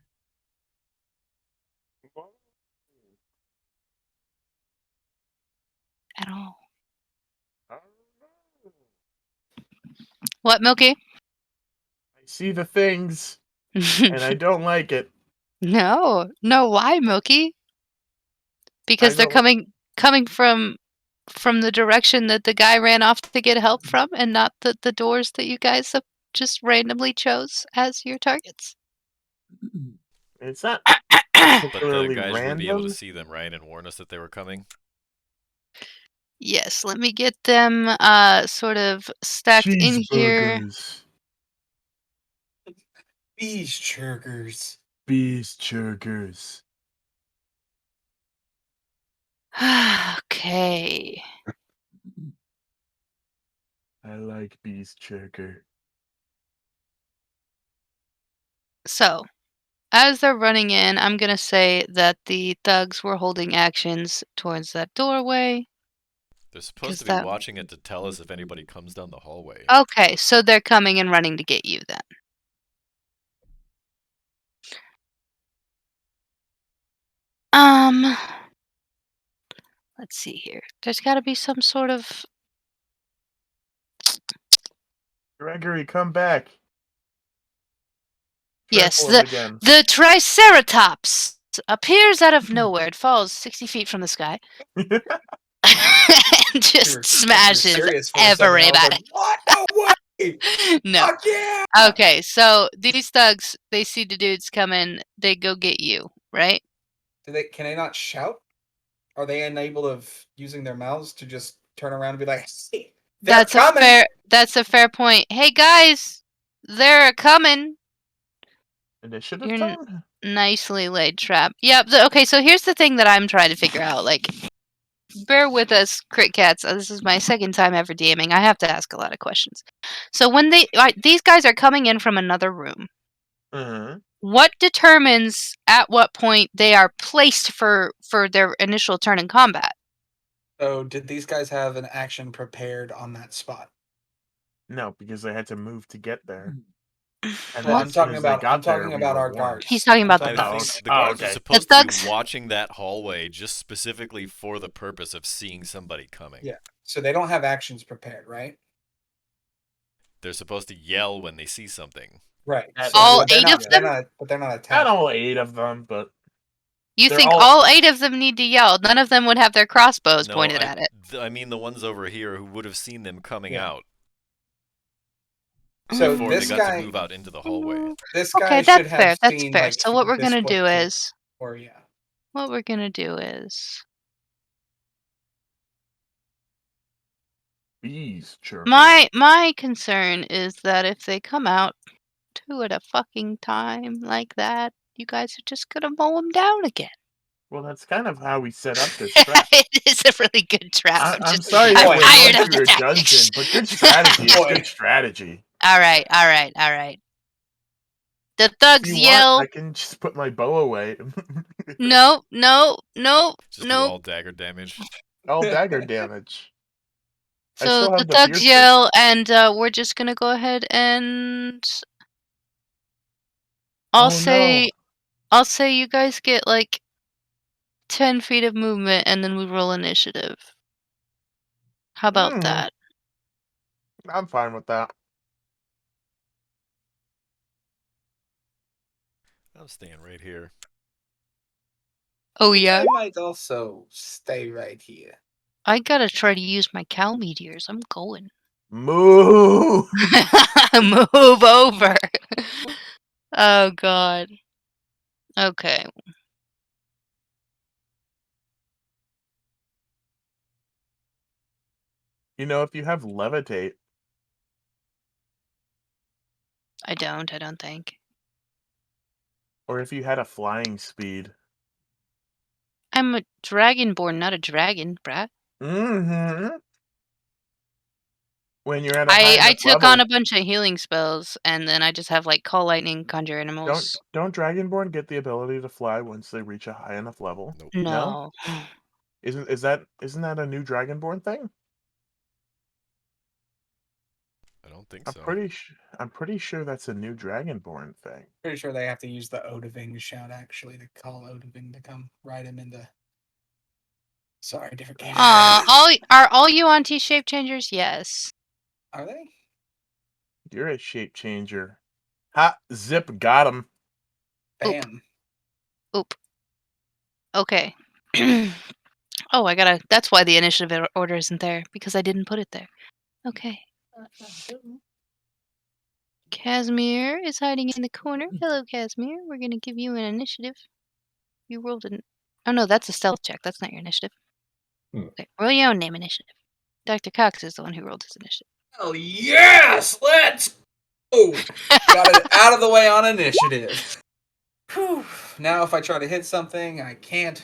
At all. What, Milky? I see the things, and I don't like it. No, why, Milky? Because I they're don't- coming from the direction that the guy ran off to get help from, and not the doors that you guys have just randomly chose as your targets. It's not But the particularly guys would be able to random. see them, right, and warn us that they were coming. Yes, let me get them sort of stacked in here. Cheeseburgers. Beefburgers. Okay. I like beefburger. So, as they're running in, I'm gonna say that the thugs were holding actions towards that doorway. They're supposed 'Cause to be that- watching it to tell us if anybody comes down the hallway. Okay, so they're coming and running to get you then. Let's see here. There's got to be some sort of Gregory, come back. yes. Trample him again. The Triceratops appears out of nowhere. It falls 60 feet from the sky and You just were smashes serious for a second. I was everybody. like, what? No way! No. Fuck yeah! Okay, so these thugs, they see the dudes coming, they go get you, right? Can they not shout? Are they unable of using their mouths to just turn around and be like, hey, they're coming? That's a fair point. Hey guys, they're coming. Initiative You're time? nicely laid trap. Yep. Okay, so here's the thing that I'm trying to figure out. Like, bear with us, Crit Cats. This is my second time ever DMing. I have to ask a lot of questions. So when these guys are coming in from another room, Mm-hmm. what determines at what point they are placed for their initial turn in combat? So, did these guys have an action prepared on that spot? No, because they had to move to get there. And Well, then I'm as soon talking as they about got there, we were our warned. guards. He's talking about the I'm I talking think thugs. the guards okay. are supposed The to thugs- be watching that hallway just specifically for the purpose of seeing somebody coming. Yeah. So they don't have actions prepared, right? They're supposed to yell when they see something. Right. At So, All but they're 8 not, of they're them? not, but they're not Not attacking. all 8 of them, but You they're think all 8 of them need to yell? None of them would have their crossbows pointed at it. I mean the ones over here who would have seen them coming Yeah. out So before this they got guy, to move out into the hallway. this guy Okay, should that's have fair. That's seen fair. like So what we're this gonna do footprint, is or yeah. bees chirping. my concern is that if they come out 2 at a fucking time like that, you guys are just gonna mow them down again. Well, that's kind of how we set up this trap. It is a really good trap. I'm sorry that Boy, we're tired going of through the a dungeon, tactics. but good strategy is Boy. good strategy. All right. The If thugs you yell, want, I can just put my bow away. no. Just do all dagger damage. All dagger damage. I So still the have the thugs piercer. yell, and we're just gonna go ahead and I'll say you guys get like 10 feet of movement, and then we roll initiative. How about Mhm. that? I'm fine with that. I'm staying right here. Oh yeah, I might also stay right here. I gotta try to use my cow meteors. I'm going. Move. Move over. Oh god. Okay. You know, if you have levitate, I don't think. or if you had a flying speed. I'm a dragonborn, not a dragon, brat. Mm-hmm. When you're at a high I enough took level, on a bunch of healing spells, and then I just have like call lightning, conjure animals. don't dragonborn get the ability to fly once they reach a high enough level? Nope. No. Isn't that a new dragonborn thing? I don't think I'm so. pretty sure that's a new dragonborn thing. Pretty sure they have to use the Odaving shout actually to call Odaving to come ride him into. Sorry, different game. Are all you auntie shape changers? Yes. Are they? You're a shape changer. Ha! Zip got him. Bam. Oop. Okay. Oh, that's why the initiative order isn't there, because I didn't put it there. Okay. Casimir is hiding in the corner. Hello, Casimir. We're gonna give you an initiative. You rolled an. Oh no, that's a stealth check. That's not your initiative. Okay, roll your own name initiative. Dr. Cox is the one who rolled his initiative. Oh yes! Let's go! Got it out of the way on initiative. Whew. Now if I try to hit something, I can't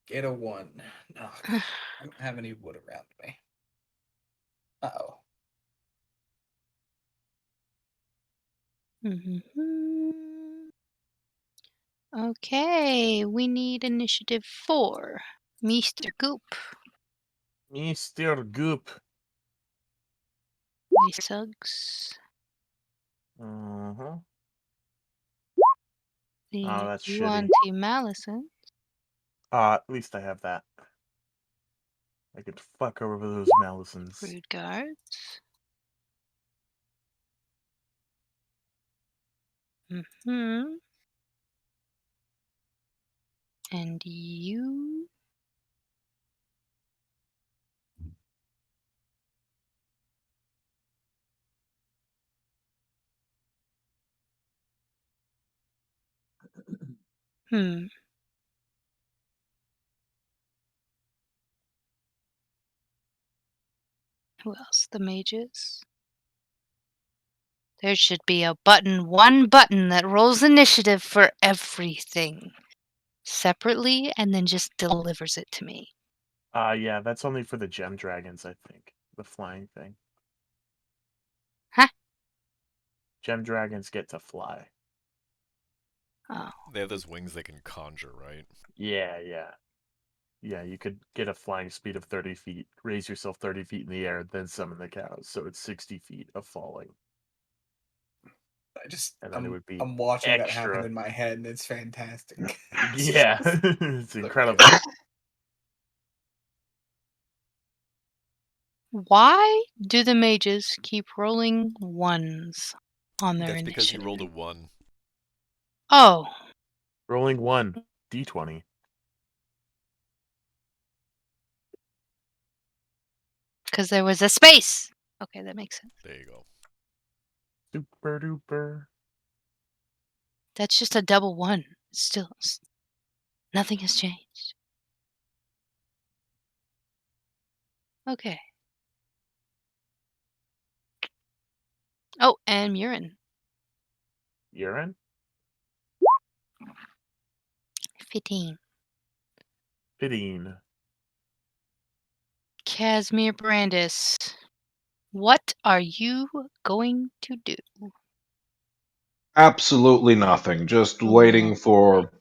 get a 1. No, I don't have any wood around me. Uh-oh. Okay, we need initiative 4. Mr. Goop. Mr. Goop. The Suggs. Uh-huh. The Oh, that's shitty. Anti-Malison. At least I have that. I could fuck over those Malisons. Rude Guards. Mm-hmm. And you... Hmm. Who else? The mages. There should be a button, one button that rolls initiative for everything separately and then just delivers it to me. Yeah, that's only for the gem dragons, I think. The flying thing. Huh? Gem dragons get to fly. Oh. They have those wings they can conjure, right? Yeah. Yeah, you could get a flying speed of 30 feet, raise yourself 30 feet in the air, then summon the cows. So it's 60 feet of falling. And then it would be I'm watching that happen extra. in my head, and it's fantastic. Yeah, it's So incredible. Why do the mages keep rolling ones on their That's because you initiative? rolled a 1. Oh, Rolling 1, d20. because there was a space. Okay, that makes sense. There you go. Super duper. That's just a double one. Still, nothing has changed. Okay. Oh, and Murin. Urine? 15. 15. Casimir Brandis. What are you going to do? Absolutely nothing. Just waiting for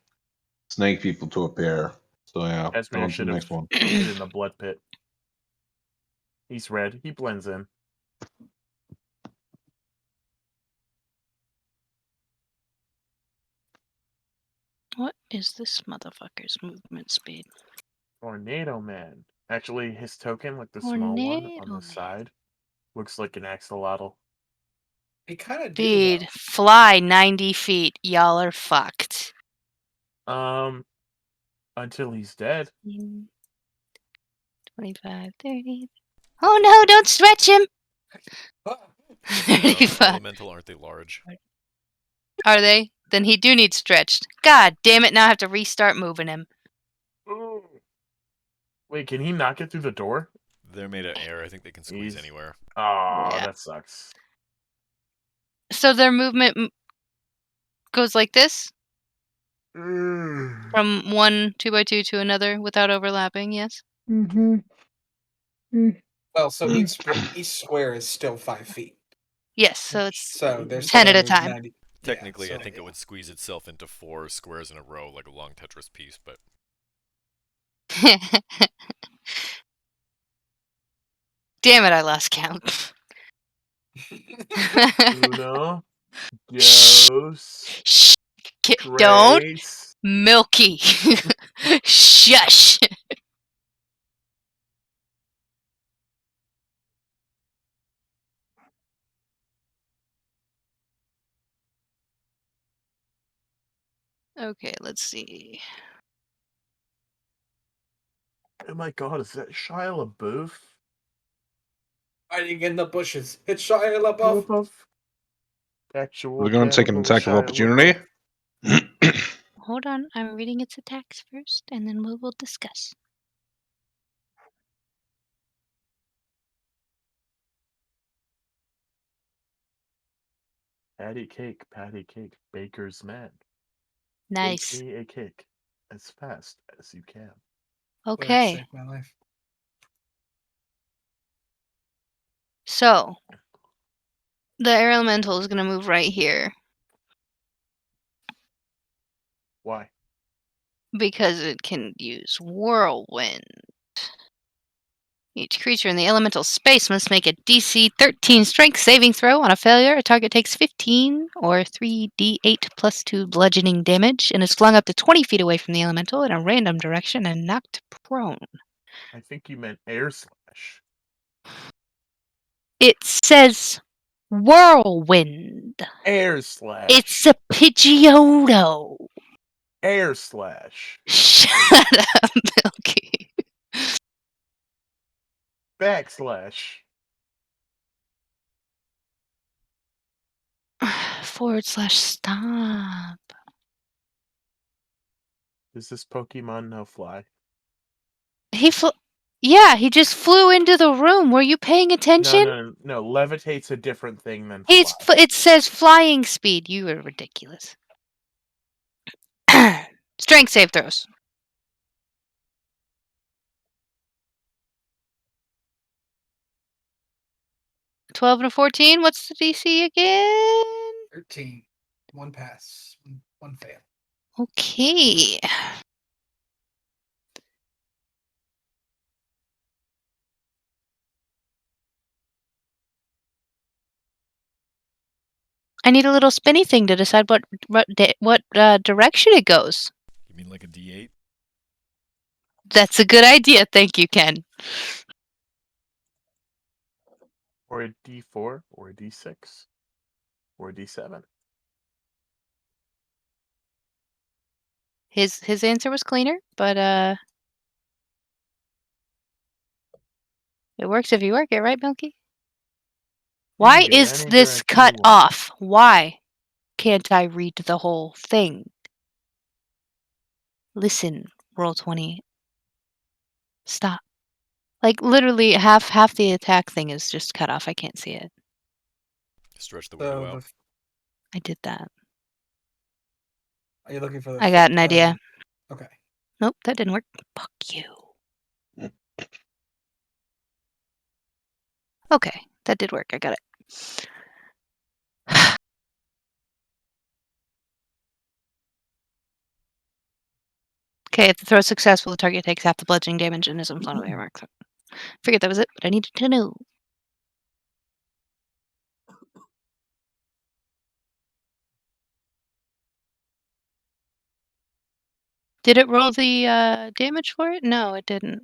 snake people to appear. So yeah, Casimir on to should the have next one. hid in the blood pit. He's red. He blends in. What is this motherfucker's movement speed? Tornado Man. Actually, his token, like the small one on Tornado the Man. side, looks like an axolotl. They kind of do. Speed. Fly 90 feet. Y'all are fucked. Until he's dead. 25, 30. Oh no, don't stretch him! Though. 35. Elemental, aren't they large? Are they? Then he do need stretched. God damn it, now I have to restart moving him. Ooh. Wait, can he not get through the door? They're made of air. I think they can squeeze He's- anywhere. Aw, Yeah. that sucks. So their movement goes like this? Mm. From one 2x2 to another without overlapping, yes? Well, so each square is still 5 feet. Yes, so it's So there's 10 at a time. Technically, yeah, I think it would squeeze itself into 4 squares in a row like a long Tetris piece, but Damn it, I lost count. Uno, dos, Shh. Don't tres. milky. Shush. Okay, let's see. Oh my god, is that Shia LaBeouf? hiding in the bushes. It's Shia LaBeouf. LaBeouf? Actual We're going to take an cannibal attack of Shia opportunity. LaBeouf. Hold on, I'm reading its attacks first, and then we will discuss. Patty cake, baker's man. Nice. Bake me a cake as fast as you can. Okay, Saved my life. so the air elemental is gonna move right here Why? because it can use whirlwind. Each creature in the elemental space must make a DC 13 strength saving throw. On a failure, a target takes 15 or 3d8 plus 2 bludgeoning damage and is flung up to 20 feet away from the elemental in a random direction and knocked prone. I think you meant air slash. It says whirlwind. Air slash. It's a Pidgeotto. Air slash. Shut up, Milky. Backslash. / stop. Does this Pokemon know fly? Yeah, he just flew into the room. Were you paying attention? No. Levitate's a different thing than He's fly. it says flying speed. You are ridiculous. Strength save throws. 12 and a 14. What's the DC again? 13. One pass. One fail. Okay. I need a little spinny thing to decide what direction it goes. You mean like a D8? That's a good idea. Thank you, Ken. Or a D4, or a D6, or a D7. His answer was cleaner, but it works if you work it, right, Milky? Why can go is any this direction cut you want. off? Why can't I read the whole thing? Listen, Roll20. Stop. Like literally half the attack thing is just cut off. I can't see it. Stretch the window So out. I did that. are you looking for the? I got an idea. Okay. Nope, that didn't work. Fuck you. Okay, that did work. I got it. Okay, if the throw is successful, the target takes half the bludgeoning damage and isn't flown away. Mark. Figured that was it, but I needed to know. Did it roll the damage for it? No, it didn't.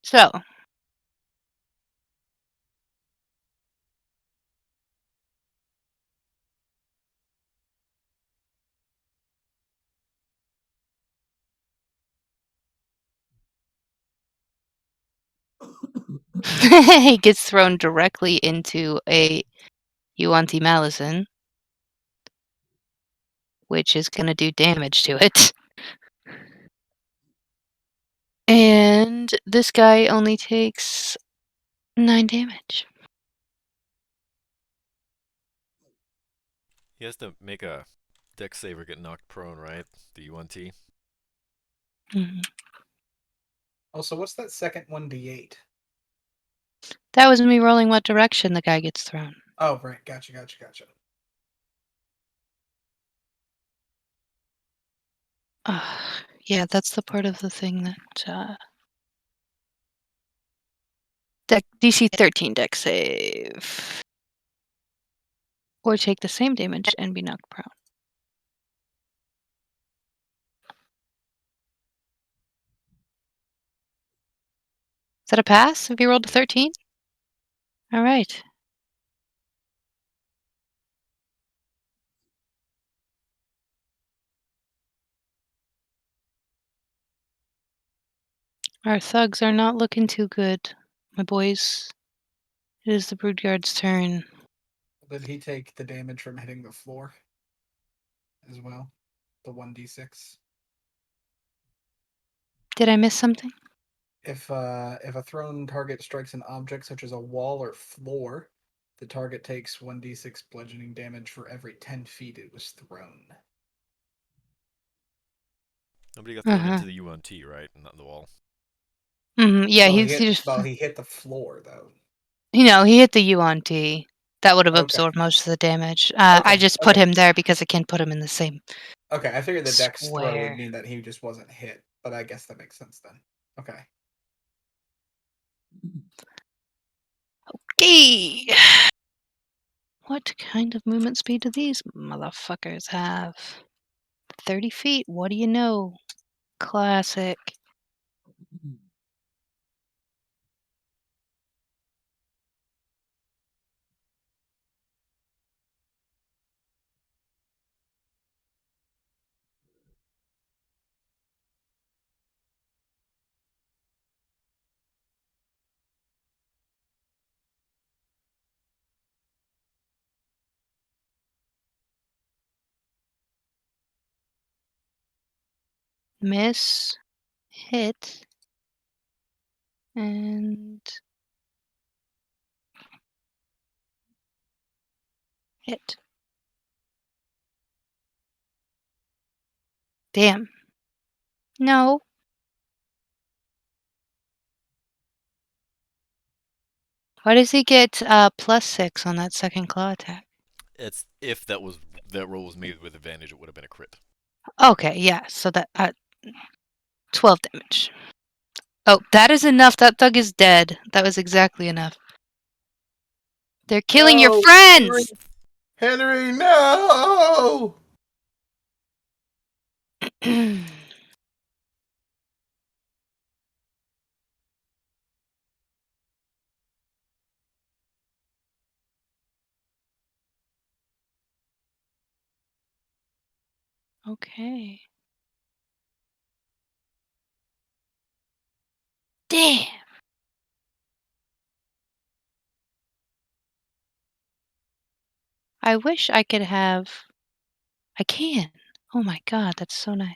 So. He gets thrown directly into a Yuanti Malison, which is going to do damage to it. And this guy only takes 9 damage. He has to make a dex save or get knocked prone, right? The UNT. Mm-hmm. Also, what's that second 1d8? That was me rolling what direction the guy gets thrown. Oh, right. Gotcha. Yeah, that's the part of the thing that DC 13 dex save. Or take the same damage and be knocked prone. Is that a pass if you rolled a 13? All right. Our thugs are not looking too good, my boys. It is the Broodguard's turn. Did he take the damage from hitting the floor as well? The 1d6? Did I miss something? If a thrown target strikes an object such as a wall or floor, the target takes 1d6 bludgeoning damage for every 10 feet it was thrown. Nobody got thrown into the UNT, right? Not the wall. Yeah, well, he just. Well, he hit the floor though. He hit the UNT. That would have Okay. absorbed most of the damage. I Okay, just put okay. him there because I can't put him in the same. Okay, I figured the dex throw Swear. would mean that he just wasn't hit, but I guess that makes sense then. Okay. Okay. What kind of movement speed do these motherfuckers have? 30 feet? What do you know? Classic. Miss. Hit. And hit. Damn. No. Why does he get +6 on that second claw attack? It's if that roll was made with advantage, it would have been a crit. Okay, yeah. So that 12 damage. Oh, that is enough. That thug is dead. That was exactly enough. They're killing your No, friends. Henry, no! Okay. Damn. I wish I could have. I can. Oh my god, that's so nice.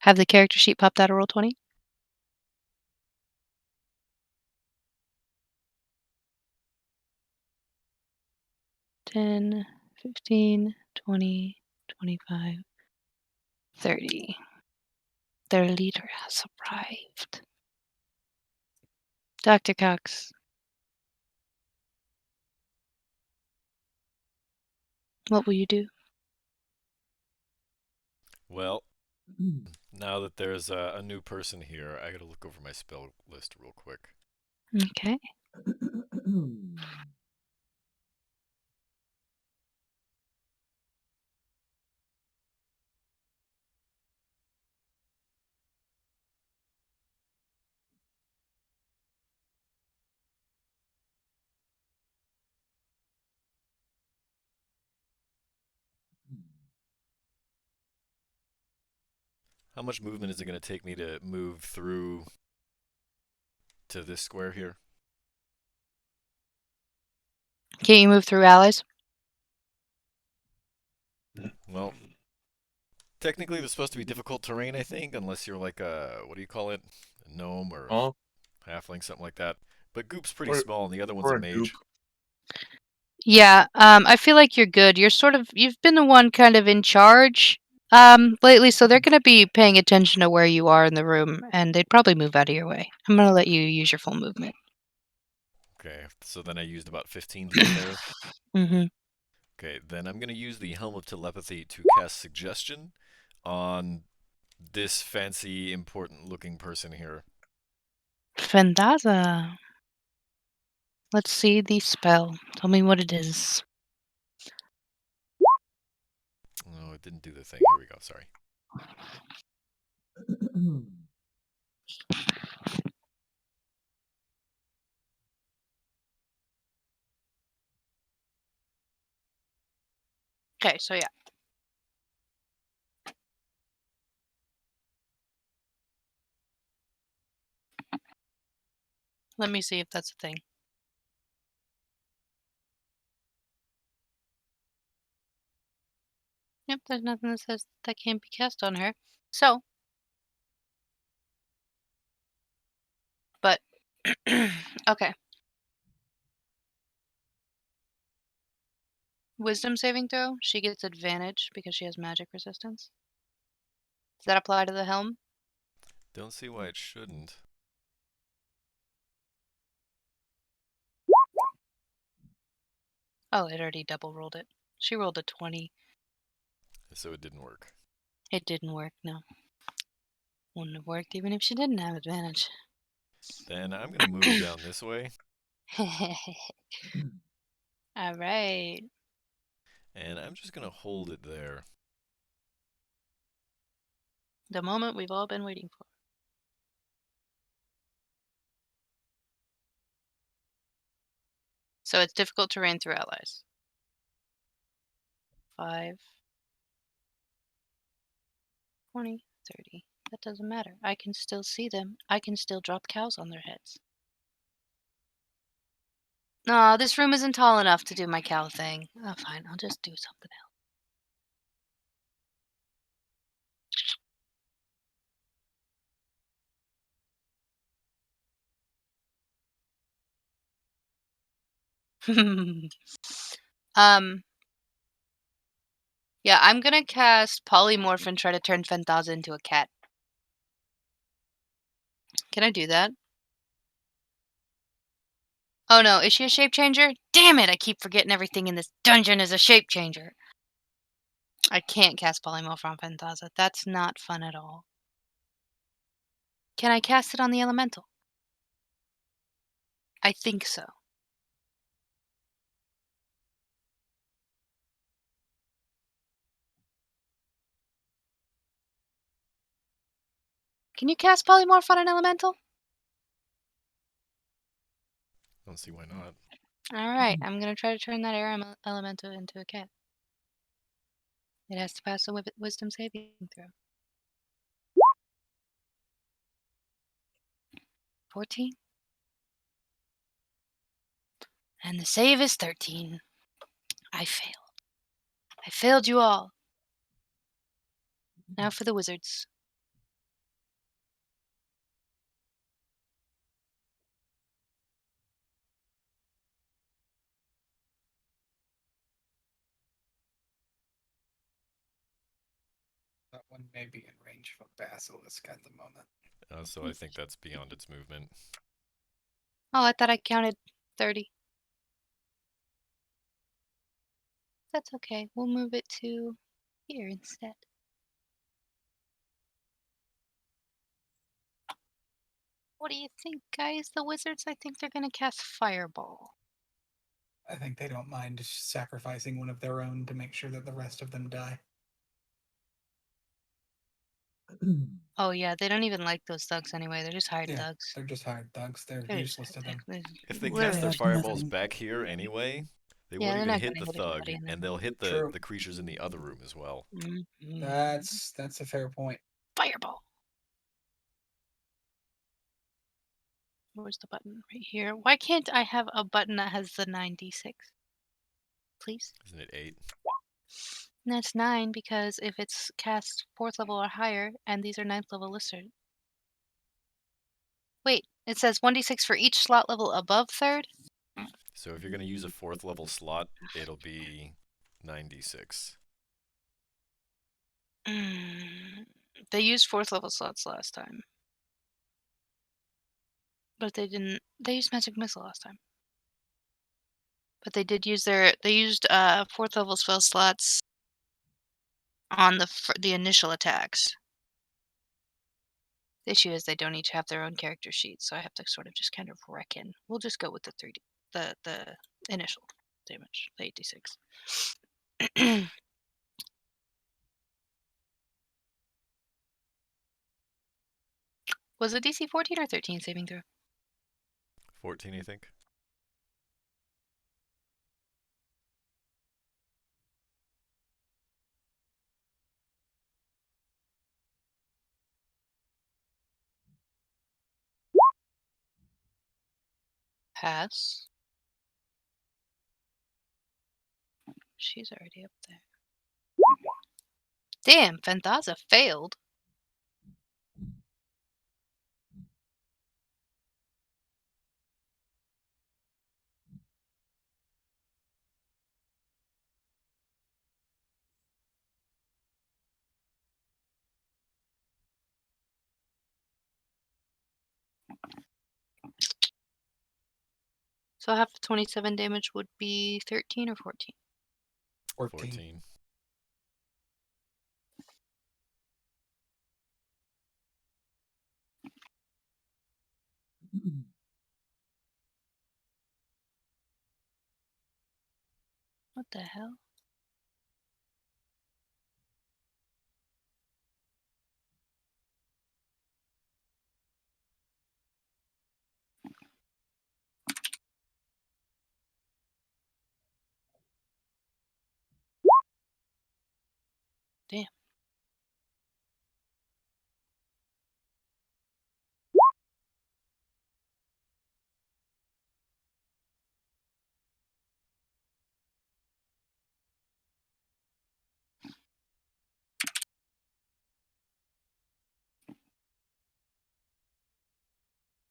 Have the character sheet popped out of Roll20? $10, $15, $20, $25, $30. Their leader has arrived. Dr. Cox. What will you do? Well, now that there's a new person here, I gotta look over my spell list real quick. Okay. How much movement is it gonna take me to move through to this square here? Can't you move through allies? Well, technically, there's supposed to be difficult terrain, I think, unless you're like a, what do you call it? A gnome or Oh, halfling, something like that. But Goop's pretty Or- small, and the other one's or a a mage. goop. Yeah, I feel like you're good. You've been the one kind of in charge lately, so they're gonna be paying attention to where you are in the room, and they'd probably move out of your way. I'm gonna let you use your full movement. Okay, so then I used about 15 to get there. Mm-hmm. Okay, then I'm gonna use the Helm of Telepathy to cast Suggestion on this fancy, important-looking person here. Fendaza. Let's see the spell. Tell me what it is. Oh, it didn't do the thing. Here we go. Sorry. Okay, so yeah. Let me see if that's a thing. Yep, there's nothing that says that can't be cast on her. So, but okay. Wisdom saving throw. She gets advantage because she has magic resistance. Does that apply to the helm? Don't see why it shouldn't. Oh, it already double rolled it. She rolled a 20. So it didn't work. It didn't work, no. Wouldn't have worked even if she didn't have advantage. Then I'm gonna move down this way, Alright. and I'm just gonna hold it there. The moment we've all been waiting for. So it's difficult terrain through allies. 5, 20, 30. That doesn't matter. I can still see them. I can still drop cows on their heads. No, this room isn't tall enough to do my cow thing. Oh, fine. I'll just do something else. Yeah, I'm gonna cast Polymorph and try to turn Fenthaza into a cat. Can I do that? Oh no, is she a shape changer? Damn it, I keep forgetting everything in this dungeon is a shape changer. I can't cast Polymorph on Fenthaza. That's not fun at all. Can I cast it on the elemental? I think so. Can you cast Polymorph on an elemental? Don't see why not. Alright, I'm gonna try to turn that air elemental into a cat. It has to pass a wisdom saving throw. 14. And the save is 13. I failed. I failed you all. Now for the wizards. That one may be in range of a basilisk at the moment. So I think that's beyond its movement. Oh, I thought I counted 30. That's okay. We'll move it to here instead. What do you think, guys? The wizards, I think they're gonna cast Fireball. I think they don't mind sacrificing one of their own to make sure that the rest of them die. Oh yeah, they don't even like those thugs anyway. They're just hired Yeah, thugs. they're just hired thugs. They're They're just useless to hired them. thugs. If they Literally cast their There's fireballs nothing. back here anyway, they Yeah, won't they're even not hit gonna the hit thug, anybody in there. and they'll hit True. the creatures in the other room as well. That's a fair point. Fireball. Where's the button? Right here. Why can't I have a button that has the 9d6? Please? Isn't it 8? That's 9 because if it's cast 4th level or higher, and these are 9th level listed. Wait, it says 1d6 for each slot level above 3rd? So if you're gonna use a 4th level slot, it'll be 96. They used 4th level slots last time. But they didn't. They used Magic Missile last time. But they did use they used 4th level spell slots on the initial attacks. The issue is they don't each have their own character sheets, so I have to sort of just kind of reckon. We'll just go with the 3D, the initial damage, the 8d6. Was it DC 14 or 13 saving throw? 14, I think. Pass. She's already up there. Damn, Fenthaza failed. So half of 27 damage would be 13 or 14. 14. What the hell? Damn.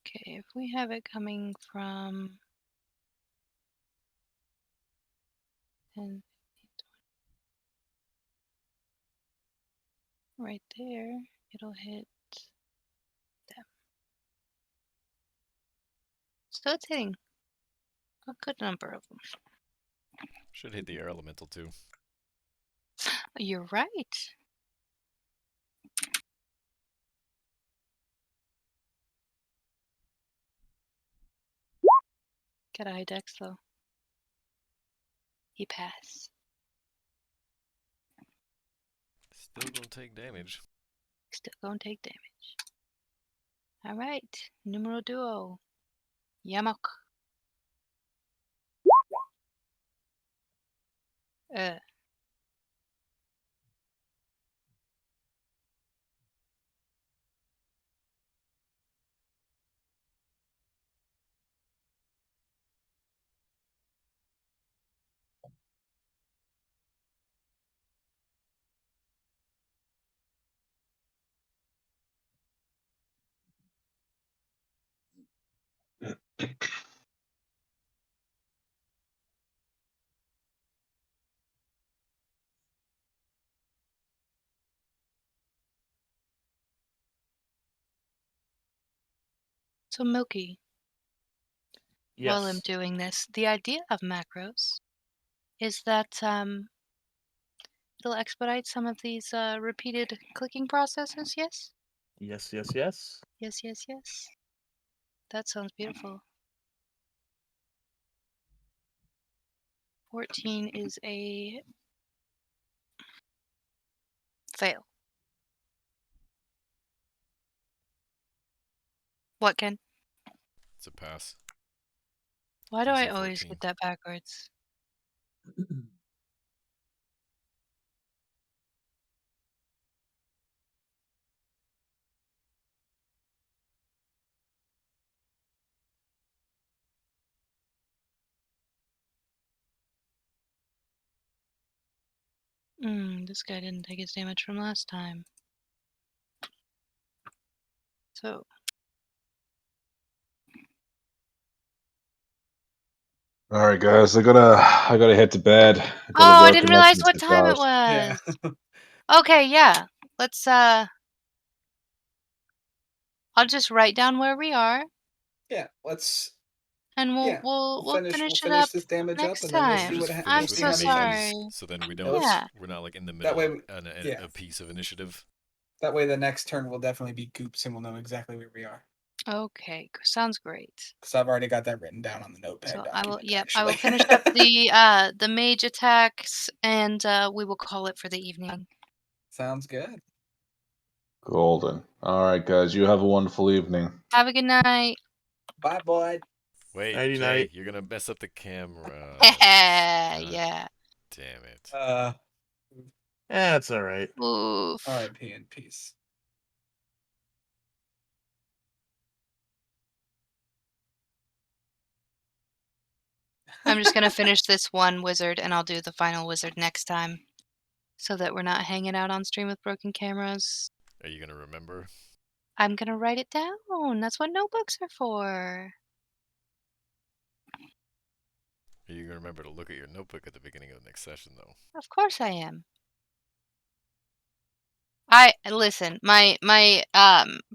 Okay, if we have it coming from... And right there, it'll hit them. So it's hitting a good number of them. Should hit the air elemental too. You're right. Got a high dex though. He passed. Still gonna take damage. Still gonna take damage. Alright, numero duo. Yamok. So Milky, while I'm Yes. doing this, the idea of macros is that it'll expedite some of these repeated clicking processes, yes? Yes, yes, yes. Yes, yes, yes. That sounds beautiful. 14 is a fail. What, Ken? It's a pass. Why do I DC always 14. get that backwards? This guy didn't take his damage from last time. So, All right, guys. I gotta head to bed. I gotta oh, I work didn't and not realize miss what the time it class. Yeah. was. Okay, yeah. Let's I'll just write down where we are, Yeah. Let's. and Yeah. we'll We'll finish it finish up this damage up, next and then we'll We'll see time. what just happens. I'm finish We'll with see the so how many mages, sorry. so then we Yeah, don't let's- Yeah. we're not like in the That middle way, of yeah. a piece of initiative. That way, the next turn will definitely be Goops, and we'll know exactly where we are. Okay, sounds great. Because I've already got that written down on the notepad So document. I will Actually. finish up the mage attacks, and we will call it for the evening. Sounds good. Golden. All right, guys. You have a wonderful evening. Have a good night. Bye, boy. Wait, Nighty Jay, night. you're gonna mess up the camera. Yeah. Damn it. That's all right. Oof. R.I.P. in peace. I'm just gonna finish this one wizard, and I'll do the final wizard next time, so that we're not hanging out on stream with broken cameras. Are you gonna remember? I'm gonna write it down. That's what notebooks are for. Are you gonna remember to look at your notebook at the beginning of the next session, though? Of course I am. Listen, my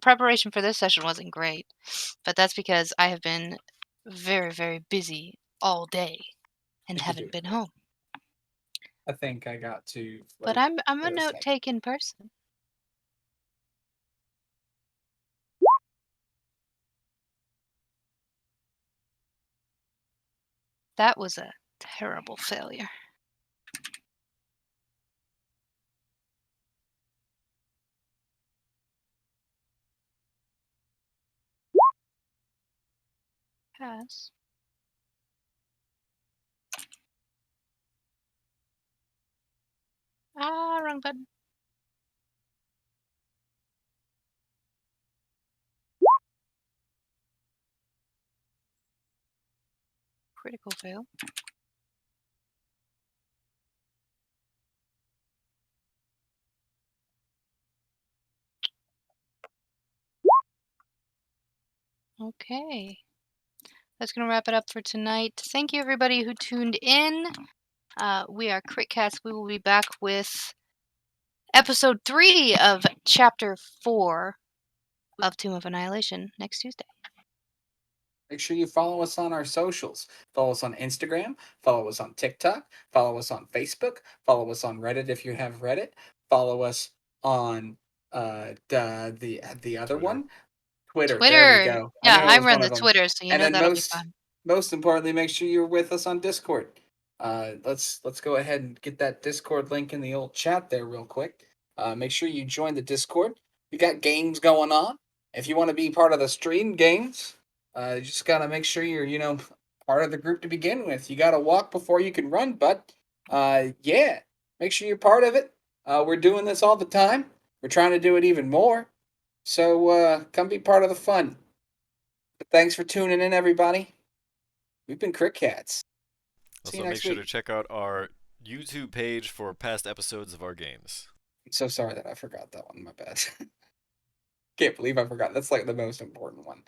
preparation for this session wasn't great, but that's because I have been very, very busy all day and I could do haven't it. been home. I think I got to. But like, I'm a wait a note sec. taking person. That was a terrible failure. Pass. Ah, wrong button. Critical fail. Okay. That's going to wrap it up for tonight. Thank you, everybody who tuned in. We are Crit Cats. We will be back with episode 3 of chapter 4 of Tomb of Annihilation next Tuesday. Make sure you follow us on our socials. Follow us on Instagram. Follow us on TikTok. Follow us on Facebook. Follow us on Reddit if you have Reddit. Follow us on the other Twitter. one, Twitter. There we Twitter. go. I Yeah, knew it I was run one the of them. Twitter, so you And know then that'll be fun. most importantly, make sure you're with us on Discord. Let's go ahead and get that Discord link in the old chat there real quick. Make sure you join the Discord. We got games going on. If you want to be part of the stream games, you just gotta make sure you're part of the group to begin with. You gotta walk before you can run, but yeah, make sure you're part of it. We're doing this all the time. We're trying to do it even more. So come be part of the fun. But thanks for tuning in, everybody. We've been Crit Cats. See you Also, make next sure week. to check out our YouTube page for past episodes of our games. I'm so sorry that I forgot that one. My bad. Can't believe I forgot. That's like the most important one.